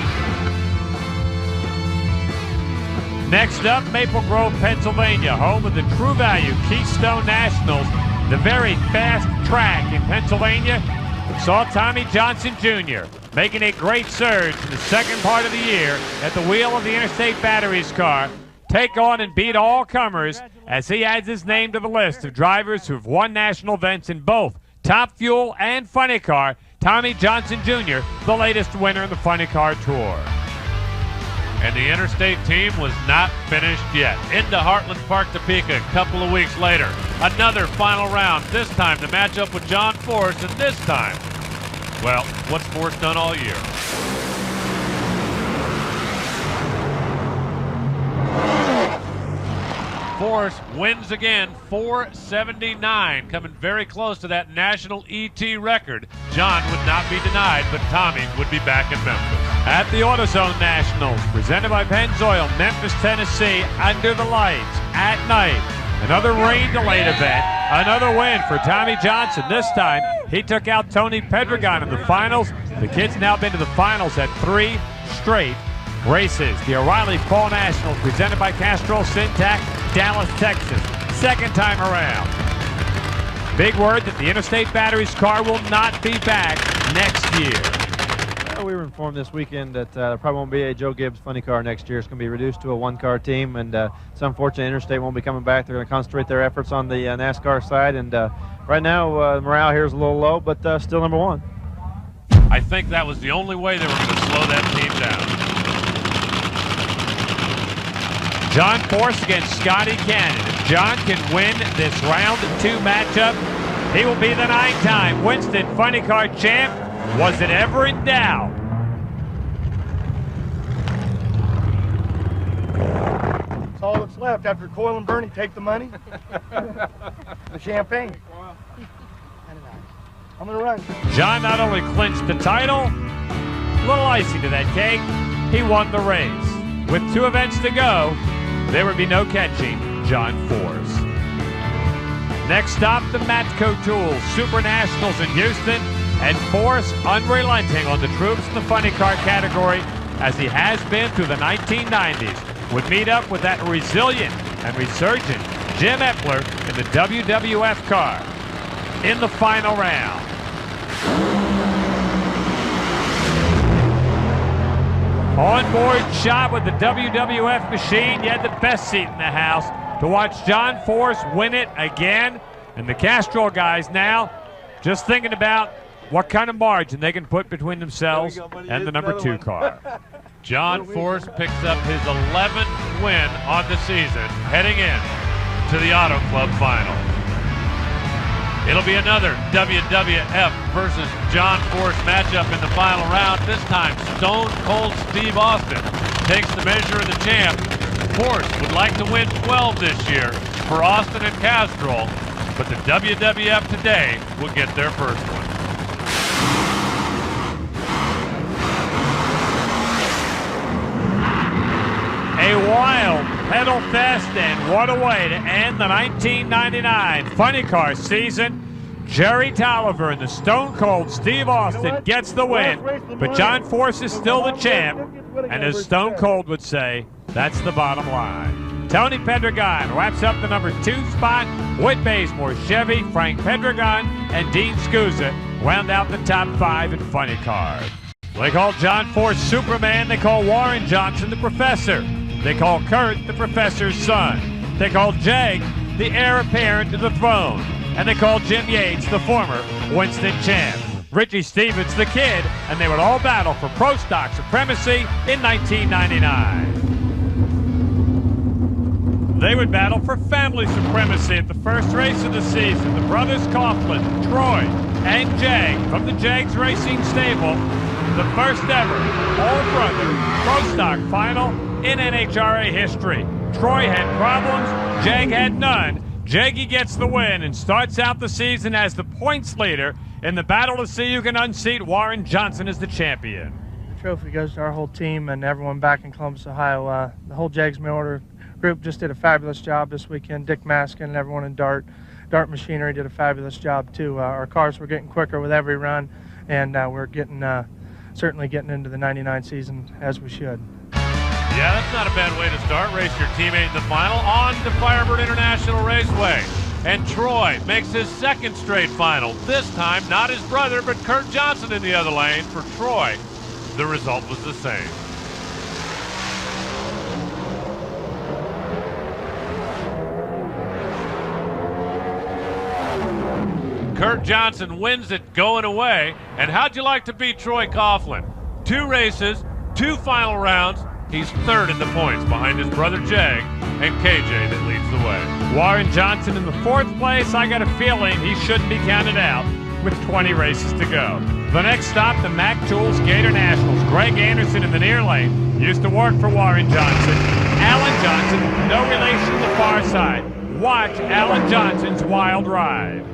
Next up, Maple Grove, Pennsylvania, home of the True Value Keystone Nationals, the very fast track in Pennsylvania. Saw Tommy Johnson Jr. making a great surge in the second part of the year at the wheel of the Interstate Batteries car, take on and beat all comers as he adds his name to the list of drivers who have won national events in both Top Fuel and Funny Car. Tommy Johnson Jr., the latest winner in the Funny Car Tour. And the Interstate team was not finished yet. Into Heartland Park, Topeka, a couple of weeks later. Another final round, this time to match up with John Force, and this time, well, what's Force done all year? Force wins again, 479, coming very close to that national ET record. John would not be denied, but Tommy would be back in Memphis. At the AutoZone Nationals, presented by Pennzoil, Memphis, Tennessee, under the lights, at night. Another rain-delayed event, another win for Tommy Johnson. This time, he took out Tony Pedregon in the finals. The kid's now been to the finals at 3 straight races. The O'Reilly Fall Nationals, presented by Castrol Syntac, Dallas, Texas. Second time around. Big word that the Interstate Batteries car will not be back next year. We were informed this weekend that there probably won't be a Joe Gibbs funny car next year. It's going to be reduced to a one-car team, and it's unfortunate Interstate won't be coming back. They're going to concentrate their efforts on the NASCAR side, and right now morale here is a little low, but still number one. I think that was the only way they were going to slow that team down. John Force against Scotty Cannon. If John can win this round 2 matchup, he will be the 9-time Winston Funny Car champ. Was it ever in doubt? That's all that's left after Coyle and Bernie take the money. The champagne. I'm gonna run. John not only clinched the title, a little icing to that cake, he won the race. With 2 events to go, there would be no catching John Force. Next stop, the Matco Tools Super Nationals in Houston, and Force unrelenting on the troops in the funny car category, as he has been through the 1990s, would meet up with that resilient and resurgent Jim Epler in the WWF car in the final round. On-board shot with the WWF machine. You had the best seat in the house to watch John Force win it again. And the Castrol guys now just thinking about what kind of margin they can put between themselves and the number 2 car. John Force picks up his 11th win on the season, heading in to the Auto Club final. It'll be another WWF versus John Force matchup in the final round. This time, Stone Cold Steve Austin takes the measure of the champ. Force would like to win 12 this year for Austin and Castrol, but the WWF today will get their first one. A wild pedal fest, and what a way to end the 1999 Funny Car season. Jerry Tolliver and the Stone Cold Steve Austin gets the win, but John Force is still the champ, and as Stone Cold would say, that's the bottom line. Tony Pedregon wraps up the number 2 spot. Whit Bazemore, Chevy, Frank Pedregon, and Dean Scusa round out the top 5 in Funny Cars. They call John Force Superman. They call Warren Johnson the Professor. They call Kurt the Professor's son. They call Jag the heir apparent to the throne. And they call Jim Yates the former Winston champ. Richie Stevens the kid, and they would all battle for pro stock supremacy in 1999. They would battle for family supremacy at the first race of the season. The brothers Coughlin, Troy, and Jag from the Jags Racing stable. The first ever all-brother pro stock final in NHRA history. Troy had problems, Jag had none. Jaggy gets the win and starts out the season as the points leader in the battle to see who can unseat Warren Johnson as the champion. The trophy goes to our whole team and everyone back in Columbus, Ohio. The whole Jags Mail Order group just did a fabulous job this weekend. Dick Maskin and everyone in Dart Machinery did a fabulous job too. Our cars were getting quicker with every run, and we're certainly getting into the 99 season as we should. Yeah, that's not a bad way to start. Race your teammate in the final on to Firebird International Raceway. And Troy makes his 2nd straight final. This time, not his brother, but Kurt Johnson in the other lane. For Troy, the result was the same. Kurt Johnson wins it going away. And how'd you like to beat Troy Coughlin? 2 races, 2 final rounds, He's third in the points behind his brother Jag and KJ that leads the way. Warren Johnson in the 4th place. I got a feeling he shouldn't be counted out with 20 races to go. The next stop, the Mac Tools Gator Nationals. Greg Anderson in the near lane used to work for Warren Johnson. Alan Johnson, no relation to the far side. Watch Alan Johnson's wild ride.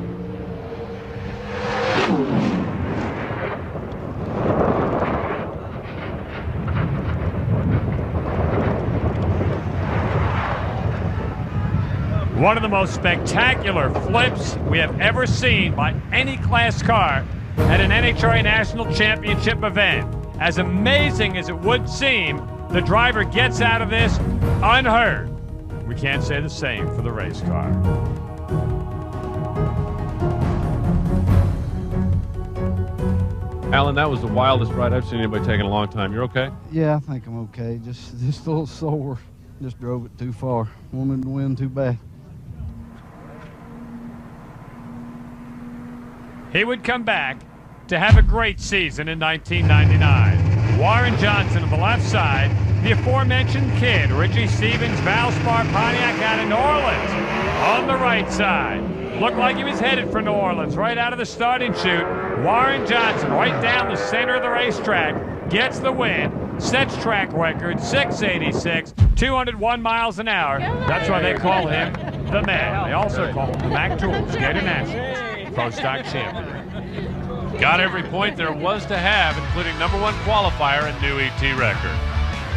One of the most spectacular flips we have ever seen by any class car at an NHRA National Championship event. As amazing as it would seem, the driver gets out of this unhurt. We can't say the same for the race car. Alan, that was the wildest ride I've seen anybody take in a long time. You're okay? Yeah, I think I'm okay. Just a little sore. Just drove it too far. Wanted to win too bad. He would come back to have a great season in 1999. Warren Johnson on the left side, the aforementioned kid, Richie Stevens, Valspar, Pontiac out of New Orleans. On the right side, looked like he was headed for New Orleans, right out of the starting chute. Warren Johnson, right down the center of the racetrack, gets the win, sets track record, 686, 201 miles an hour. That's why they call him the man. They also call him the Mac Tools Gator Nationals Pro Stock Champion. Got every point there was to have, including #1 qualifier and new ET record.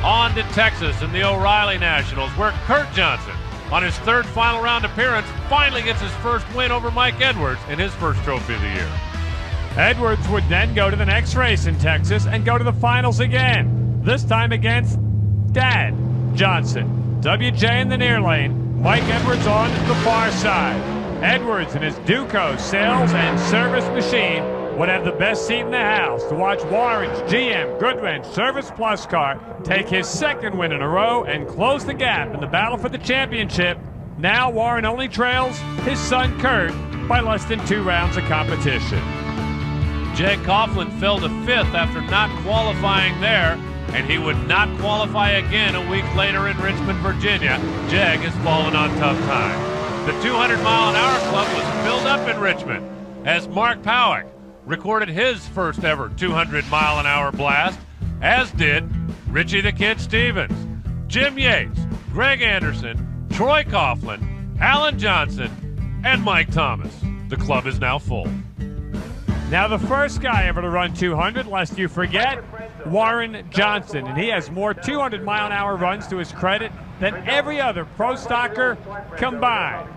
On to Texas in the O'Reilly Nationals, where Kurt Johnson, on his 3rd final round appearance, finally gets his first win over Mike Edwards in his first trophy of the year. Edwards would then go to the next race in Texas and go to the finals again, this time against Dad Johnson. WJ in the near lane, Mike Edwards on the far side. Edwards and his Duco sales and service machine would have the best seat in the house to watch Warren's GM Goodwrench Service Plus car take his 2nd win in a row and close the gap in the battle for the championship. Now Warren only trails his son Kurt by less than 2 rounds of competition. Jay Coughlin fell to 5th after not qualifying there, and he would not qualify again a week later in Richmond, Virginia. Jag has fallen on tough times. The 200-mile-an-hour club was filled up in Richmond as Mark Powick recorded his first ever 200-mile-an-hour blast, as did Richie the Kid Stevens, Jim Yates, Greg Anderson, Troy Coughlin, Alan Johnson, and Mike Thomas. The club is now full. Now the first guy ever to run 200, lest you forget, Warren Johnson. And he has more 200-mile-an-hour runs to his credit than every other pro stocker combined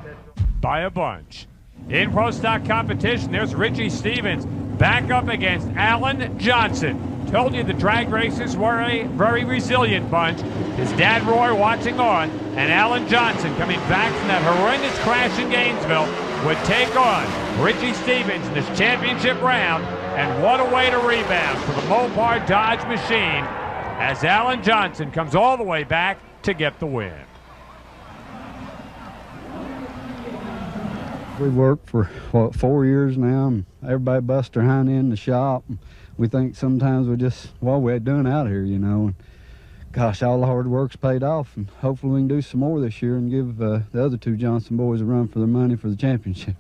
by a bunch. In pro stock competition, there's Richie Stevens back up against Alan Johnson. Told you the drag racers were a very resilient bunch. His dad Roy watching on, and Alan Johnson coming back from that horrendous crash in Gainesville would take on Richie Stevens in this championship round. And what a way to rebound for the Mopar Dodge machine as Alan Johnson comes all the way back to get the win. We worked for, 4 years now, and everybody busts their hind end in the shop. We think sometimes what we're doing out here, you know. And gosh, all the hard work's paid off, and hopefully we can do some more this year and give the other 2 Johnson boys a run for their money for the championship.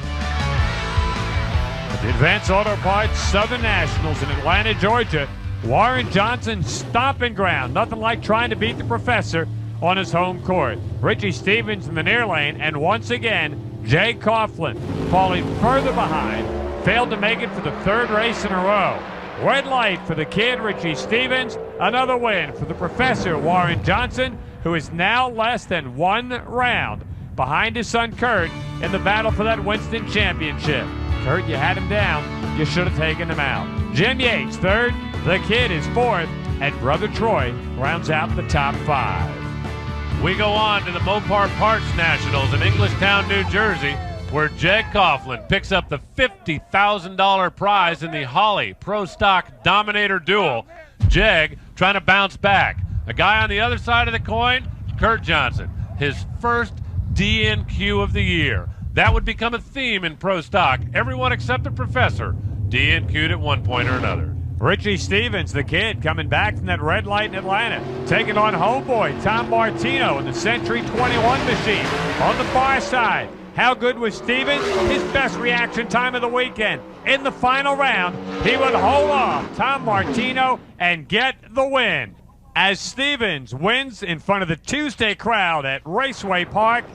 At the Advanced Auto Parts Southern Nationals in Atlanta, Georgia, Warren Johnson stomping ground. Nothing like trying to beat the professor on his home court. Richie Stevens in the near lane, and once again, Jay Coughlin falling further behind, failed to make it for the 3rd race in a row. Red light for the kid, Richie Stevens. Another win for the professor, Warren Johnson, who is now less than 1 round behind his son Kurt in the battle for that Winston Championship. Kurt, you had him down. You should have taken him out. Jim Yates, 3rd. The kid is 4th. And brother Troy rounds out the top 5. We go on to the Mopar Parts Nationals in Englishtown, New Jersey, where Jag Coughlin picks up the $50,000 prize in the Holly Pro Stock Dominator Duel. Jag trying to bounce back. A guy on the other side of the coin, Kurt Johnson, his first DNQ of the year. That would become a theme in pro stock. Everyone except the professor DNQ'd at one point or another. Richie Stevens, the kid, coming back from that red light in Atlanta, taking on homeboy Tom Martino in the Century 21 machine. On the far side, how good was Stevens? His best reaction time of the weekend. In the final round, he would hold off Tom Martino and get the win. As Stevens wins in front of the Tuesday crowd at Raceway Park,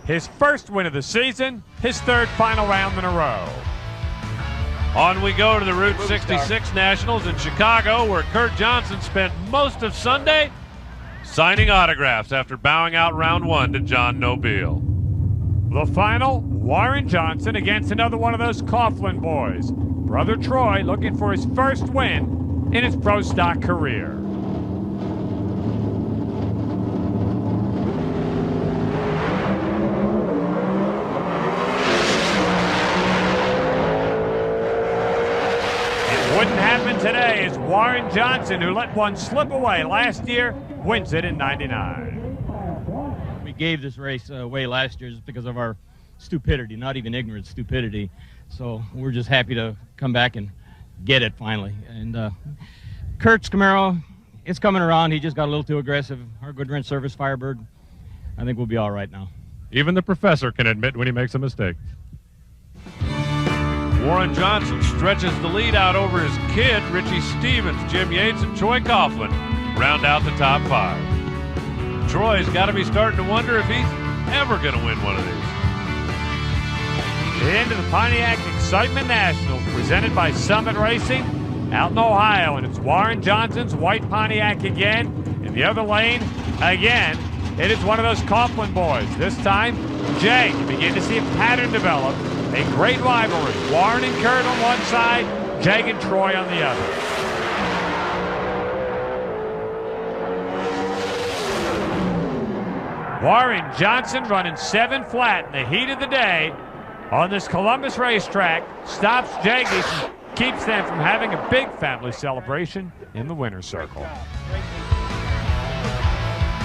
his first win of the season, his third final round in a row. On we go to the Route 66 Nationals in Chicago, where Kurt Johnson spent most of Sunday signing autographs after bowing out round one to John Nobile. The final, Warren Johnson against another one of those Coughlin boys. Brother Troy looking for his first win in his pro stock career. Wouldn't happen today as Warren Johnson, who let one slip away last year, wins it in 99. We gave this race away last year just because of our stupidity, not even ignorance, stupidity. So we're just happy to come back and get it finally. And Kurt's Camaro, it's coming around. He just got a little too aggressive. Our good rent service Firebird, I think we'll be all right now. Even the professor can admit when he makes a mistake. Warren Johnson stretches the lead out over his kid, Richie Stevens, Jim Yates, and Troy Coughlin round out the top five. Troy's got to be starting to wonder if he's ever going to win one of these. Into the Pontiac Excitement Nationals, presented by Summit Racing, out in Ohio, and it's Warren Johnson's white Pontiac again. In the other lane, again, it is one of those Coughlin boys. This time, Jay. You begin to see a pattern develop. A great rivalry. Warren and Kurt on one side, Jag and Troy on the other. Warren Johnson running 7 flat in the heat of the day on this Columbus racetrack, stops Jaggies and keeps them from having a big family celebration in the winner's circle.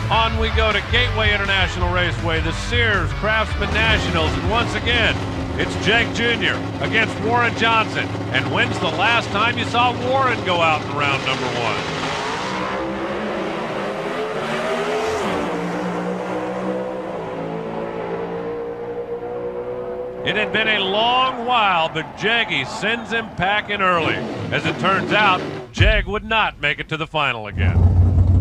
On we go to Gateway International Raceway, the Sears Craftsman Nationals, and once again, it's Jake Jr. against Warren Johnson. And when's the last time you saw Warren go out in round number one? It had been a long while, but Jaggy sends him packing early. As it turns out, Jag would not make it to the final again.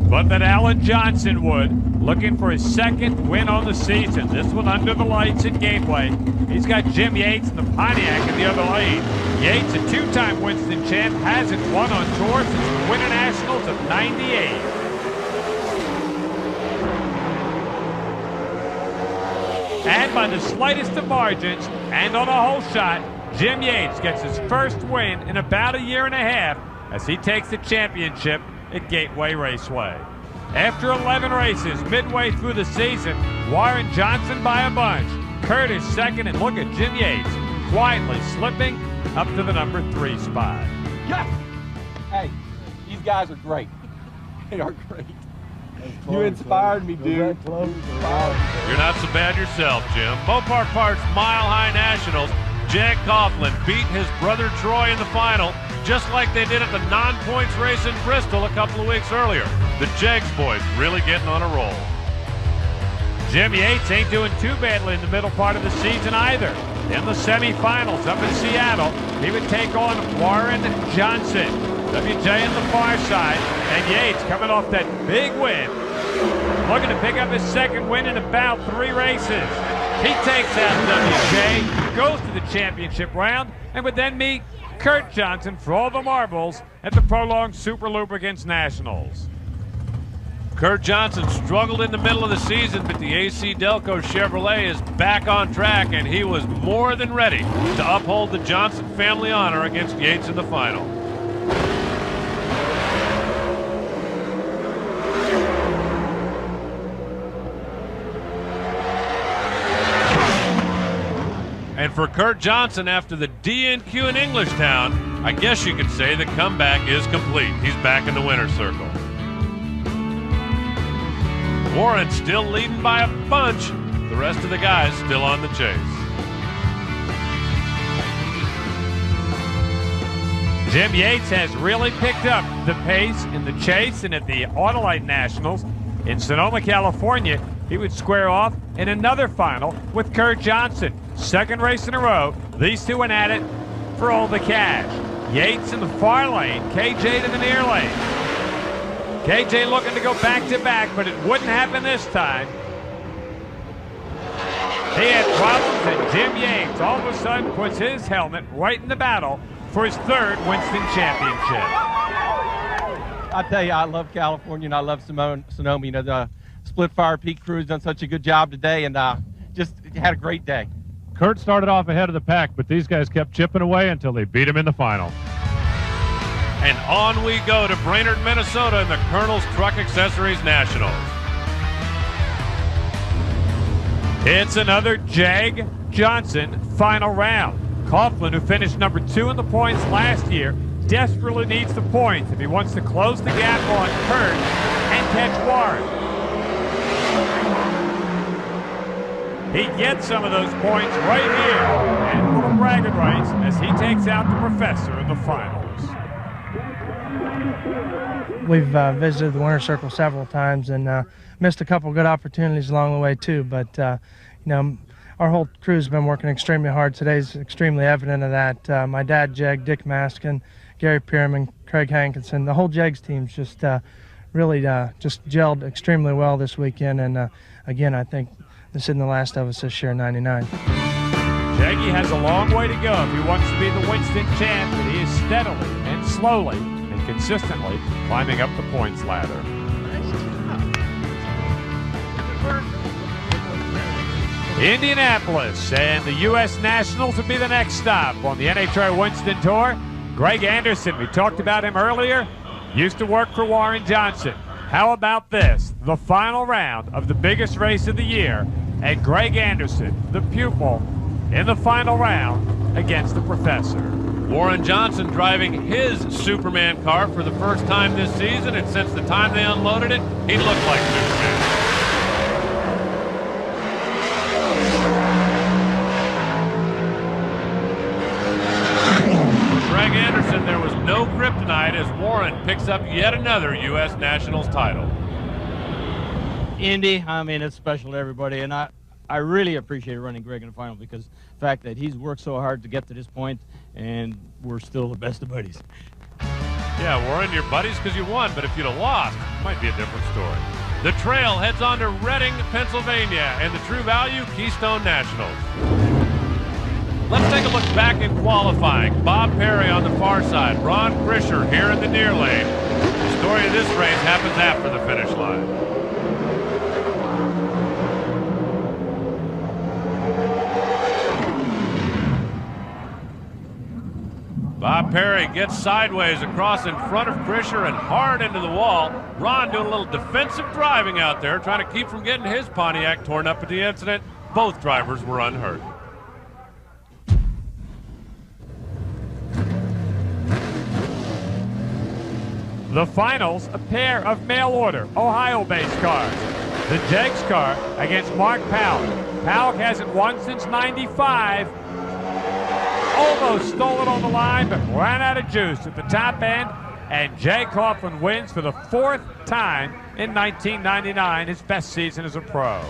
But that Alan Johnson would, looking for his second win on the season. This one under the lights at Gateway. He's got Jim Yates in the Pontiac in the other lane. Yates, a 2-time Winston champ, hasn't won on tour since the Winter Nationals of '98. And by the slightest of margins, and on a whole shot, Jim Yates gets his first win in about a year and a half as he takes the championship at Gateway Raceway. After 11 races, midway through the season, Warren Johnson by a bunch. Kurt is second, and look at Jim Yates quietly slipping up to the number 3 spot. Yeah. Hey, these guys are great. They are great. You inspired me, dude. You're not so bad yourself, Jim. Mopar Parts Mile High Nationals, Jag Coughlin beat his brother Troy in the final, just like they did at the non-points race in Bristol a couple of weeks earlier. The Jags boys really getting on a roll. Jim Yates ain't doing too badly in the middle part of the season either. In the semifinals up in Seattle, he would take on Warren Johnson. WJ on the far side, and Yates coming off that big win, looking to pick up his second win in about 3 races. He takes out WJ, goes to the championship round, and would then meet Kurt Johnson for all the marbles at the Prolonged Super Lubricants Nationals. Kurt Johnson struggled in the middle of the season, but the AC Delco Chevrolet is back on track, and he was more than ready to uphold the Johnson family honor against Yates in the final. And for Kurt Johnson, after the DNQ in Englishtown, I guess you could say the comeback is complete. He's back in the winner's circle. Warren still leading by a bunch. The rest of the guys still on the chase. Jim Yates has really picked up the pace in the chase, and at the Autolite Nationals in Sonoma, California, he would square off in another final with Kurt Johnson. Second race in a row, these two went at it for all the cash. Yates in the far lane, KJ to the near lane. KJ looking to go back-to-back, but it wouldn't happen this time. He had problems, and Jim Yates all of a sudden puts his helmet right in the battle for his third Winston Championship. I tell you, I love California and I love Sonoma. You know, the Split Fire Peak crew's done such a good job today, and just had a great day. Kurt started off ahead of the pack, but these guys kept chipping away until they beat him in the final. And on we go to Brainerd, Minnesota in the Colonel's Truck Accessories Nationals. It's another Jag Johnson final round. Coughlin, who finished number 2 in the points last year, desperately needs the points if he wants to close the gap on Kurt and catch Warren. He gets some of those points right here, and little bragging rights as he takes out the Professor in the finals. We've visited the Winner's Circle several times and missed a couple good opportunities along the way too, but you know, our whole crew's been working extremely hard. Today's extremely evident of that. My dad, Jag, Dick Maskin, Gary Pierman, Craig Hankinson, the whole Jags team's just really just gelled extremely well this weekend, and again, I think this isn't the last of us this year, 99. Jaggy has a long way to go if he wants to be the Winston champ, but he is steadily and slowly and consistently climbing up the points ladder. Indianapolis and the U.S. Nationals will be the next stop on the NHRA Winston Tour. Greg Anderson, we talked about him earlier, used to work for Warren Johnson. How about this? The final round of the biggest race of the year, and Greg Anderson, the pupil, in the final round against the Professor. Warren Johnson driving his Superman car for the first time this season, and since the time they unloaded it, he looked like Superman. For Greg Anderson, there was no kryptonite as Warren picks up yet another U.S. Nationals title. Indy, I mean, it's special to everybody, and I really appreciate running Greg in the final because the fact that he's worked so hard to get to this point, and we're still the best of buddies. Yeah, Warren, you're buddies because you won, but if you'd have lost, it might be a different story. The trail heads on to Reading, Pennsylvania, and the True Value Keystone Nationals. Let's take a look back in qualifying. Bob Perry on the far side, Ron Krischer here in the near lane. The story of this race happens after the finish line. Bob Perry gets sideways across in front of Krischer and hard into the wall. Ron doing a little defensive driving out there, trying to keep from getting his Pontiac torn up at the incident. Both drivers were unhurt. The finals, a pair of mail-order Ohio-based cars. The Jags car against Mark Powell. Powell hasn't won since '95. Almost stole it on the line, but ran out of juice at the top end, and Jay Coughlin wins for the 4th time in 1999, his best season as a pro.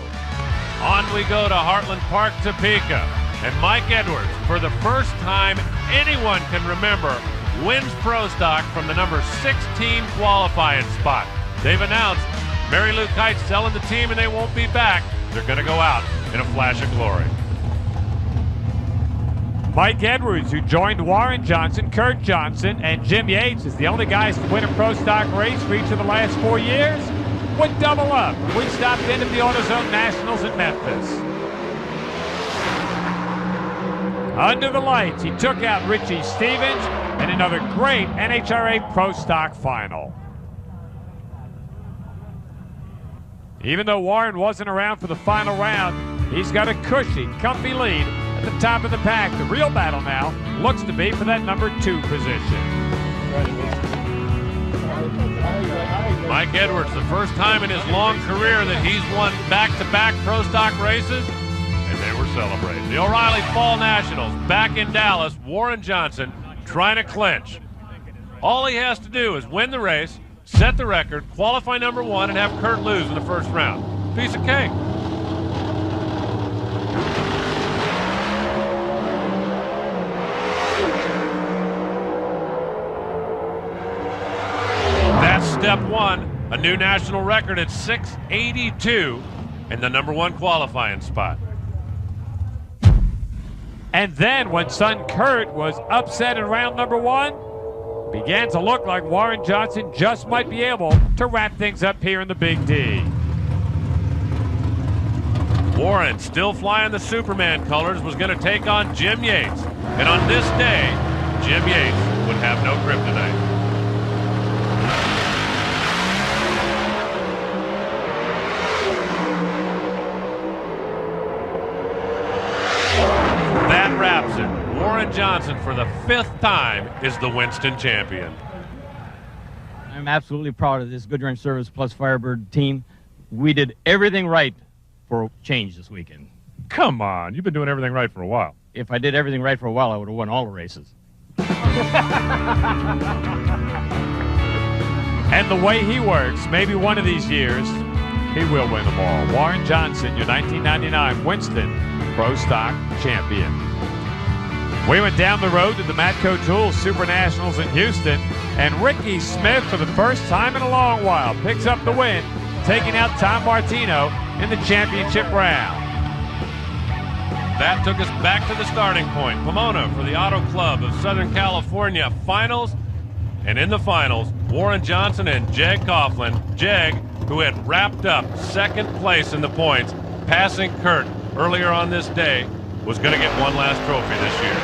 On we go to Heartland Park, Topeka, and Mike Edwards, for the first time anyone can remember, wins Pro Stock from the number 16 qualifying spot. They've announced Mary Lou Kite's selling the team and they won't be back. They're going to go out in a flash of glory. Mike Edwards, who joined Warren Johnson, Kurt Johnson, and Jim Yates, is the only guys to win a Pro Stock race for each of the last 4 years, would double up. We stopped in at the AutoZone Nationals in Memphis. Under the lights, he took out Richie Stevens in another great NHRA Pro Stock final. Even though Warren wasn't around for the final round, he's got a cushy, comfy lead at the top of the pack. The real battle now looks to be for that number 2 position. Mike Edwards, the first time in his long career that he's won back-to-back Pro Stock races, and they were celebrating. The O'Reilly Fall Nationals back in Dallas. Warren Johnson trying to clinch. All he has to do is win the race, set the record, qualify number 1, and have Kurt lose in the first round. Piece of cake. That's step 1, a new national record at 6:82 and the number 1 qualifying spot. And then when son Kurt was upset in round number 1, began to look like Warren Johnson just might be able to wrap things up here in the Big D. Warren, still flying the Superman colors, was going to take on Jim Yates. And on this day, Jim Yates would have no kryptonite. That wraps it. Warren Johnson, for the 5th time, is the Winston champion. I'm absolutely proud of this Good Range Service plus Firebird team. We did everything right for change this weekend. Come on, you've been doing everything right for a while. If I did everything right for a while, I would have won all the races. And the way he works, maybe one of these years, he will win them all. Warren Johnson, your 1999 Winston Pro Stock champion. We went down the road to the Matco Tools Super Nationals in Houston, and Ricky Smith, for the first time in a long while, picks up the win, taking out Tom Martino in the championship round. That took us back to the starting point. Pomona for the Auto Club of Southern California finals. And in the finals, Warren Johnson and Jeg Coughlin. Jeg, who had wrapped up 2nd place in the points, passing Kurt earlier on this day, was going to get one last trophy this year.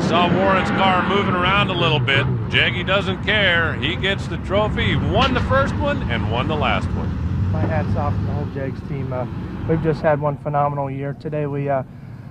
Saw Warren's car moving around a little bit. Jaggy doesn't care. He gets the trophy. He won the first one and won the last one. My hat's off to the whole Jags team. We've just had one phenomenal year. Today we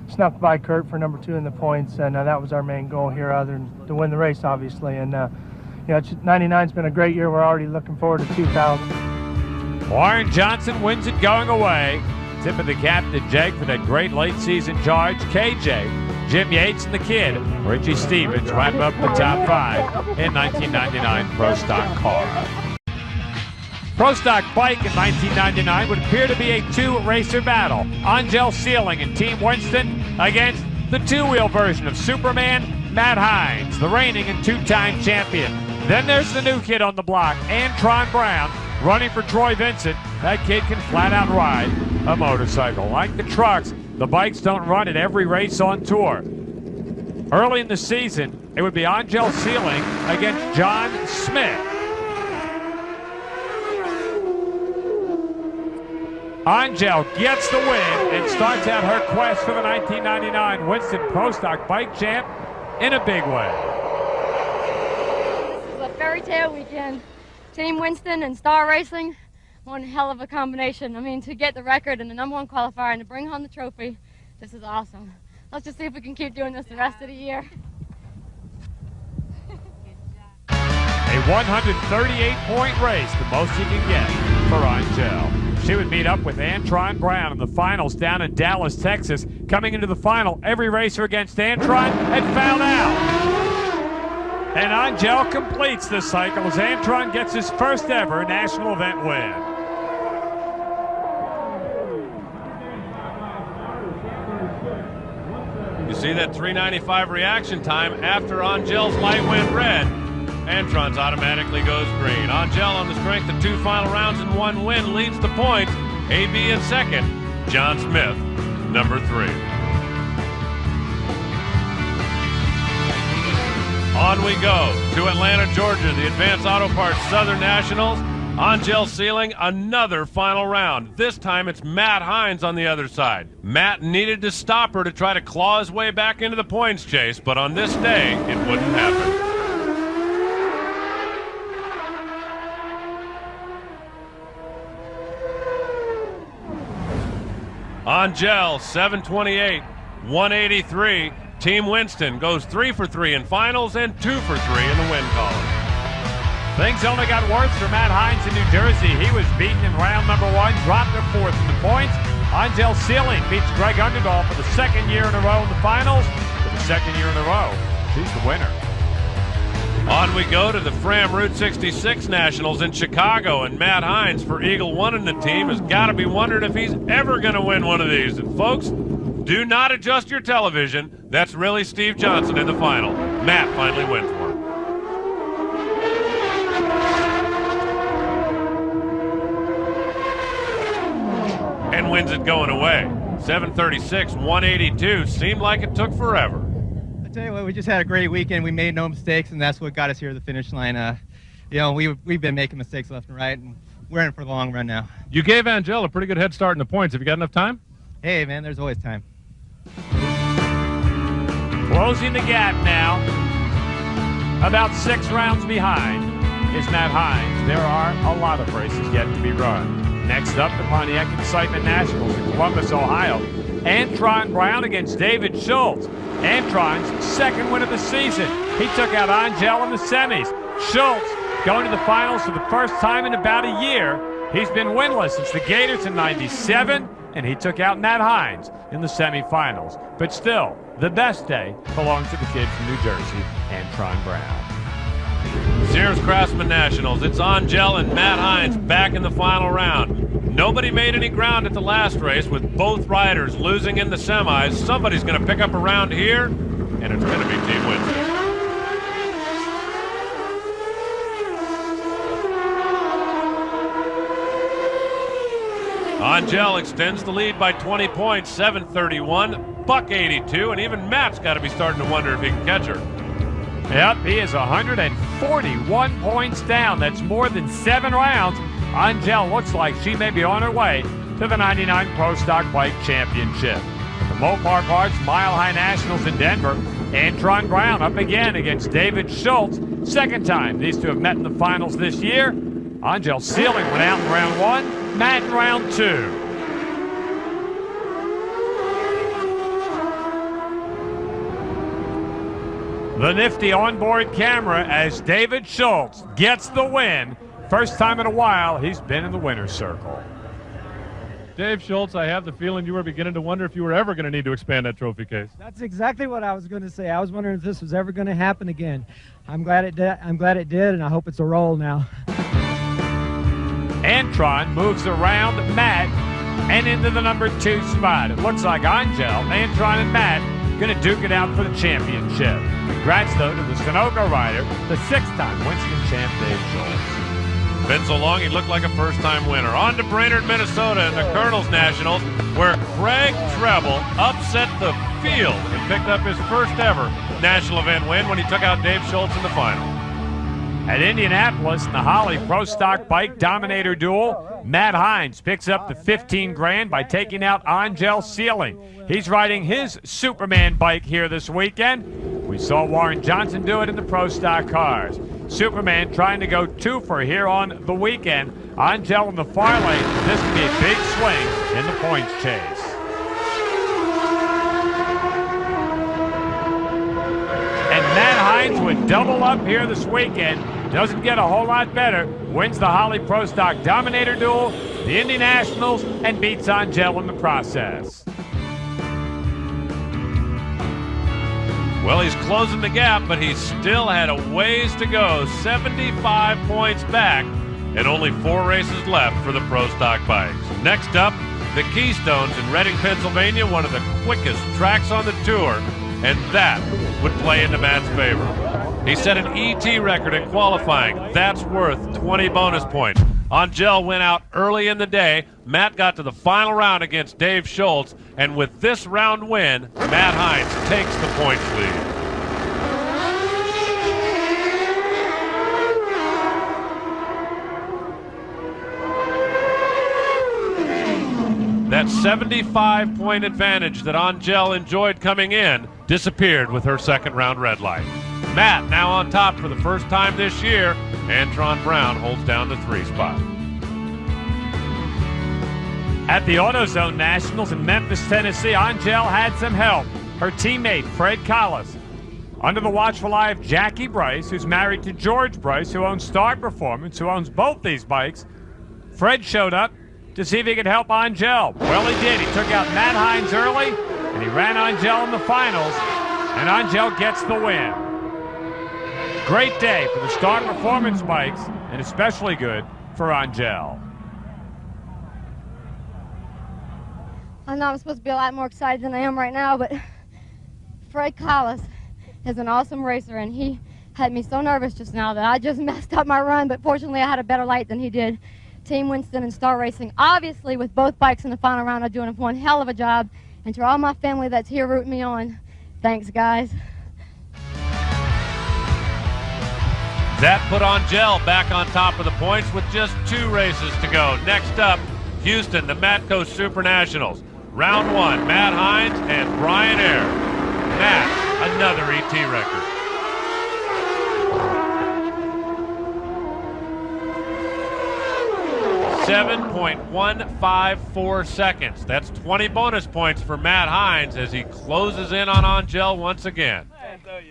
snuck by Kurt for number 2 in the points, and that was our main goal here, other than to win the race, obviously. And you know, 99's been a great year. We're already looking forward to 2000. Warren Johnson wins it going away. Tip of the cap to Jeg for that great late season charge. KJ, Jim Yates, and the kid, Richie Stevens, wrap up the top 5 in 1999 Pro Stock car. Pro Stock Bike in 1999 would appear to be a 2-racer battle. Angel Sealing and Team Winston against the 2-wheel version of Superman, Matt Hines, the reigning and 2-time champion. Then there's the new kid on the block, Antron Brown, running for Troy Vincent. That kid can flat out ride a motorcycle. Like the trucks, the bikes don't run at every race on tour. Early in the season, it would be Angel Sealing against John Smith. Angel gets the win and starts out her quest for the 1999 Winston Pro Stock Bike Champ in a big way. This is a fairy tale weekend. Team Winston and Star Racing, one hell of a combination. I mean, to get the record and the number 1 qualifier and to bring home the trophy, this is awesome. Let's just see if we can keep doing this the rest of the year. A 138-point race, the most you can get for Angel. She would meet up with Antron Brown in the finals down in Dallas, Texas. Coming into the final, every racer against Antron had fouled out. And Angel completes the cycle as Antron gets his first ever national event win. You see that 395 reaction time after Angel's light went red. Antron's automatically goes green. Angel, on the strength of 2 final rounds and 1 win, leads the points. AB in second. John Smith, number 3. On we go to Atlanta, Georgia, the Advanced Auto Parts Southern Nationals. Angel Sealing, another final round. This time it's Matt Hines on the other side. Matt needed to stop her to try to claw his way back into the points chase, but on this day, it wouldn't happen. Angel, 728, 183. Team Winston goes 3 for 3 in finals and 2 for 3 in the win column. Things only got worse for Matt Hines in New Jersey. He was beaten in round number 1, dropped to 4th in the points. Angel Sealing beats Greg Underdahl for the second year in a row in the finals. For the second year in a row, she's the winner. On we go to the Fram Route 66 Nationals in Chicago, and Matt Hines for Eagle One in the team has got to be wondering if he's ever going to win one of these. And folks, do not adjust your television. That's really Steve Johnson in the final. Matt finally wins one. And wins it going away. 736, 182. Seemed like it took forever. I tell you what, we just had a great weekend. We made no mistakes, and that's what got us here to the finish line. You know, we've been making mistakes left and right, and we're in for the long run now. You gave Angel a pretty good head start in the points. Have you got enough time? Hey, man, there's always time. Closing the gap now. About 6 rounds behind is Matt Hines. There are a lot of races yet to be run. Next up, the Pontiac Excitement Nationals in Columbus, Ohio. Antron Brown against David Schultz. Antron's second win of the season. He took out Angel in the semis. Schultz going to the finals for the first time in about a year. He's been winless since the Gators in '97, and he took out Matt Hines in the semifinals. But still, the best day belongs to the kid from New Jersey, Antron Brown. Sears Craftsman Nationals. It's Angel and Matt Hines back in the final round. Nobody made any ground at the last race with both riders losing in the semis. Somebody's going to pick up a round here, and it's going to be Team Winston. Angel extends the lead by 20 points, 731, buck 82, and even Matt's got to be starting to wonder if he can catch her. Yep, he is 141 points down. That's more than 7 rounds. Angel looks like she may be on her way to the 99 Pro Stock Bike Championship. At the Mopar Parts Mile High Nationals in Denver, Antron Brown up again against David Schultz. Second time these two have met in the finals this year. Angel Sealing went out in round 1, Matt in round 2. The nifty onboard camera as David Schultz gets the win. First time in a while he's been in the winner's circle. Dave Schultz, I have the feeling you were beginning to wonder if you were ever going to need to expand that trophy case. That's exactly what I was going to say. I was wondering if this was ever going to happen again. I'm glad it did, and I hope it's a roll now. Antron moves around Matt and into the number 2 spot. It looks like Angel, Antron, and Matt going to duke it out for the championship. Congrats, though, to the Sunoco rider, the 6-time Winston champ, Dave Schultz. Been so long he looked like a first-time winner. On to Brainerd, Minnesota in the Colonels Nationals, where Craig Treble upset the field and picked up his first ever national event win when he took out Dave Schultz in the final. At Indianapolis in the Holly Pro Stock Bike Dominator Duel, Matt Hines picks up the 15 grand by taking out Angel Sealing. He's riding his Superman bike here this weekend. We saw Warren Johnson do it in the Pro Stock cars. Superman trying to go 2 for here on the weekend. Angel in the far lane. This could be a big swing in the points chase. And Matt Hines would double up here this weekend. Doesn't get a whole lot better. Wins the Holly Pro Stock Dominator Duel, the Indy Nationals, and beats Angel in the process. Well, he's closing the gap, but he still had a ways to go. 75 points back, and only 4 races left for the Pro Stock bikes. Next up, the Keystones in Reading, Pennsylvania, one of the quickest tracks on the tour, and that would play into Matt's favor. He set an ET record in qualifying. That's worth 20 bonus points. Angel went out early in the day. Matt got to the final round against Dave Schultz, and with this round win, Matt Hines takes the points lead. That 75-point advantage that Angel enjoyed coming in disappeared with her second round red light. Matt now on top for the first time this year. Antron Brown holds down the 3 spot. At the AutoZone Nationals in Memphis, Tennessee, Angel had some help. Her teammate, Fred Collis. Under the watchful eye of Jackie Bryce, who's married to George Bryce, who owns Star Performance, who owns both these bikes, Fred showed up, to see if he could help Angel. Well, he did. He took out Matt Hines early, and he ran Angel in the finals, and Angel gets the win. Great day for the Star Performance bikes, and especially good for Angel. I know I'm supposed to be a lot more excited than I am right now, but Fred Collis is an awesome racer, and he had me so nervous just now that I just messed up my run, but fortunately I had a better light than he did. Team Winston and Star Racing, obviously with both bikes in the final round, are doing one hell of a job. And to all my family that's here rooting me on, thanks, guys. That put Angel back on top of the points with just 2 races to go. Next up, Houston, the Matco Super Nationals. Round 1, Matt Hines and Brian Ayer. Matt, another ET record. .154 seconds. That's 20 bonus points for Matt Hines as he closes in on Angel once again.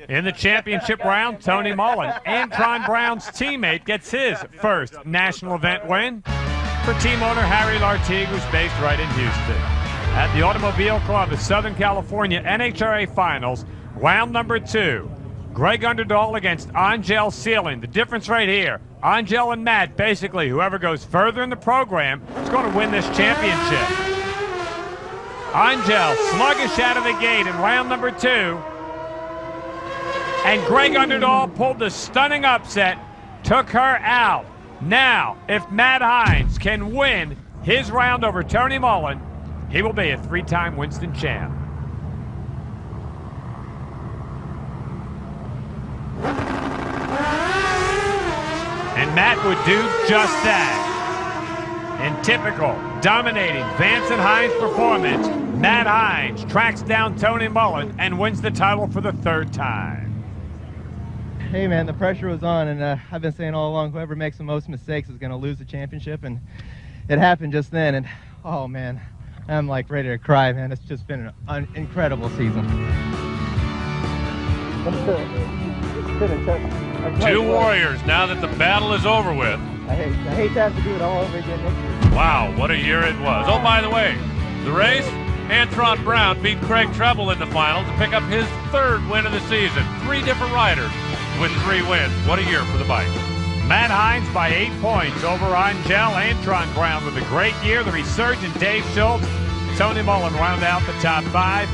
In the championship round, Tony Mullen, Antron Brown's teammate, gets his first national event win for team owner Harry Lartigue, who's based right in Houston. At the Automobile Club of Southern California NHRA Finals, round number 2. Greg Underdahl against Angel Sealing. The difference right here, Angel and Matt, basically, whoever goes further in the program is going to win this championship. Angel sluggish out of the gate in round number 2. And Greg Underdahl pulled the stunning upset, took her out. Now, if Matt Hines can win his round over Tony Mullen, he will be a 3-time Winston champ. And Matt would do just that. In typical, dominating Vance and Hines performance, Matt Hines tracks down Tony Mullen and wins the title for the 3rd time. Hey man, the pressure was on, and I've been saying all along, whoever makes the most mistakes is going to lose the championship, and it happened just then, and oh man, I'm like ready to cry, man. It's just been an incredible season. 2 warriors now that the battle is over with. I hate to have to do it all over again next year. Wow, what a year it was. Oh, by the way, the race, Antron Brown beat Craig Treble in the final to pick up his 3rd win of the season. 3 different riders with 3 wins. What a year for the bike. Matt Hines by 8 points over Angel. Antron Brown with a great year. The resurgent Dave Schultz, Tony Mullen round out the top 5.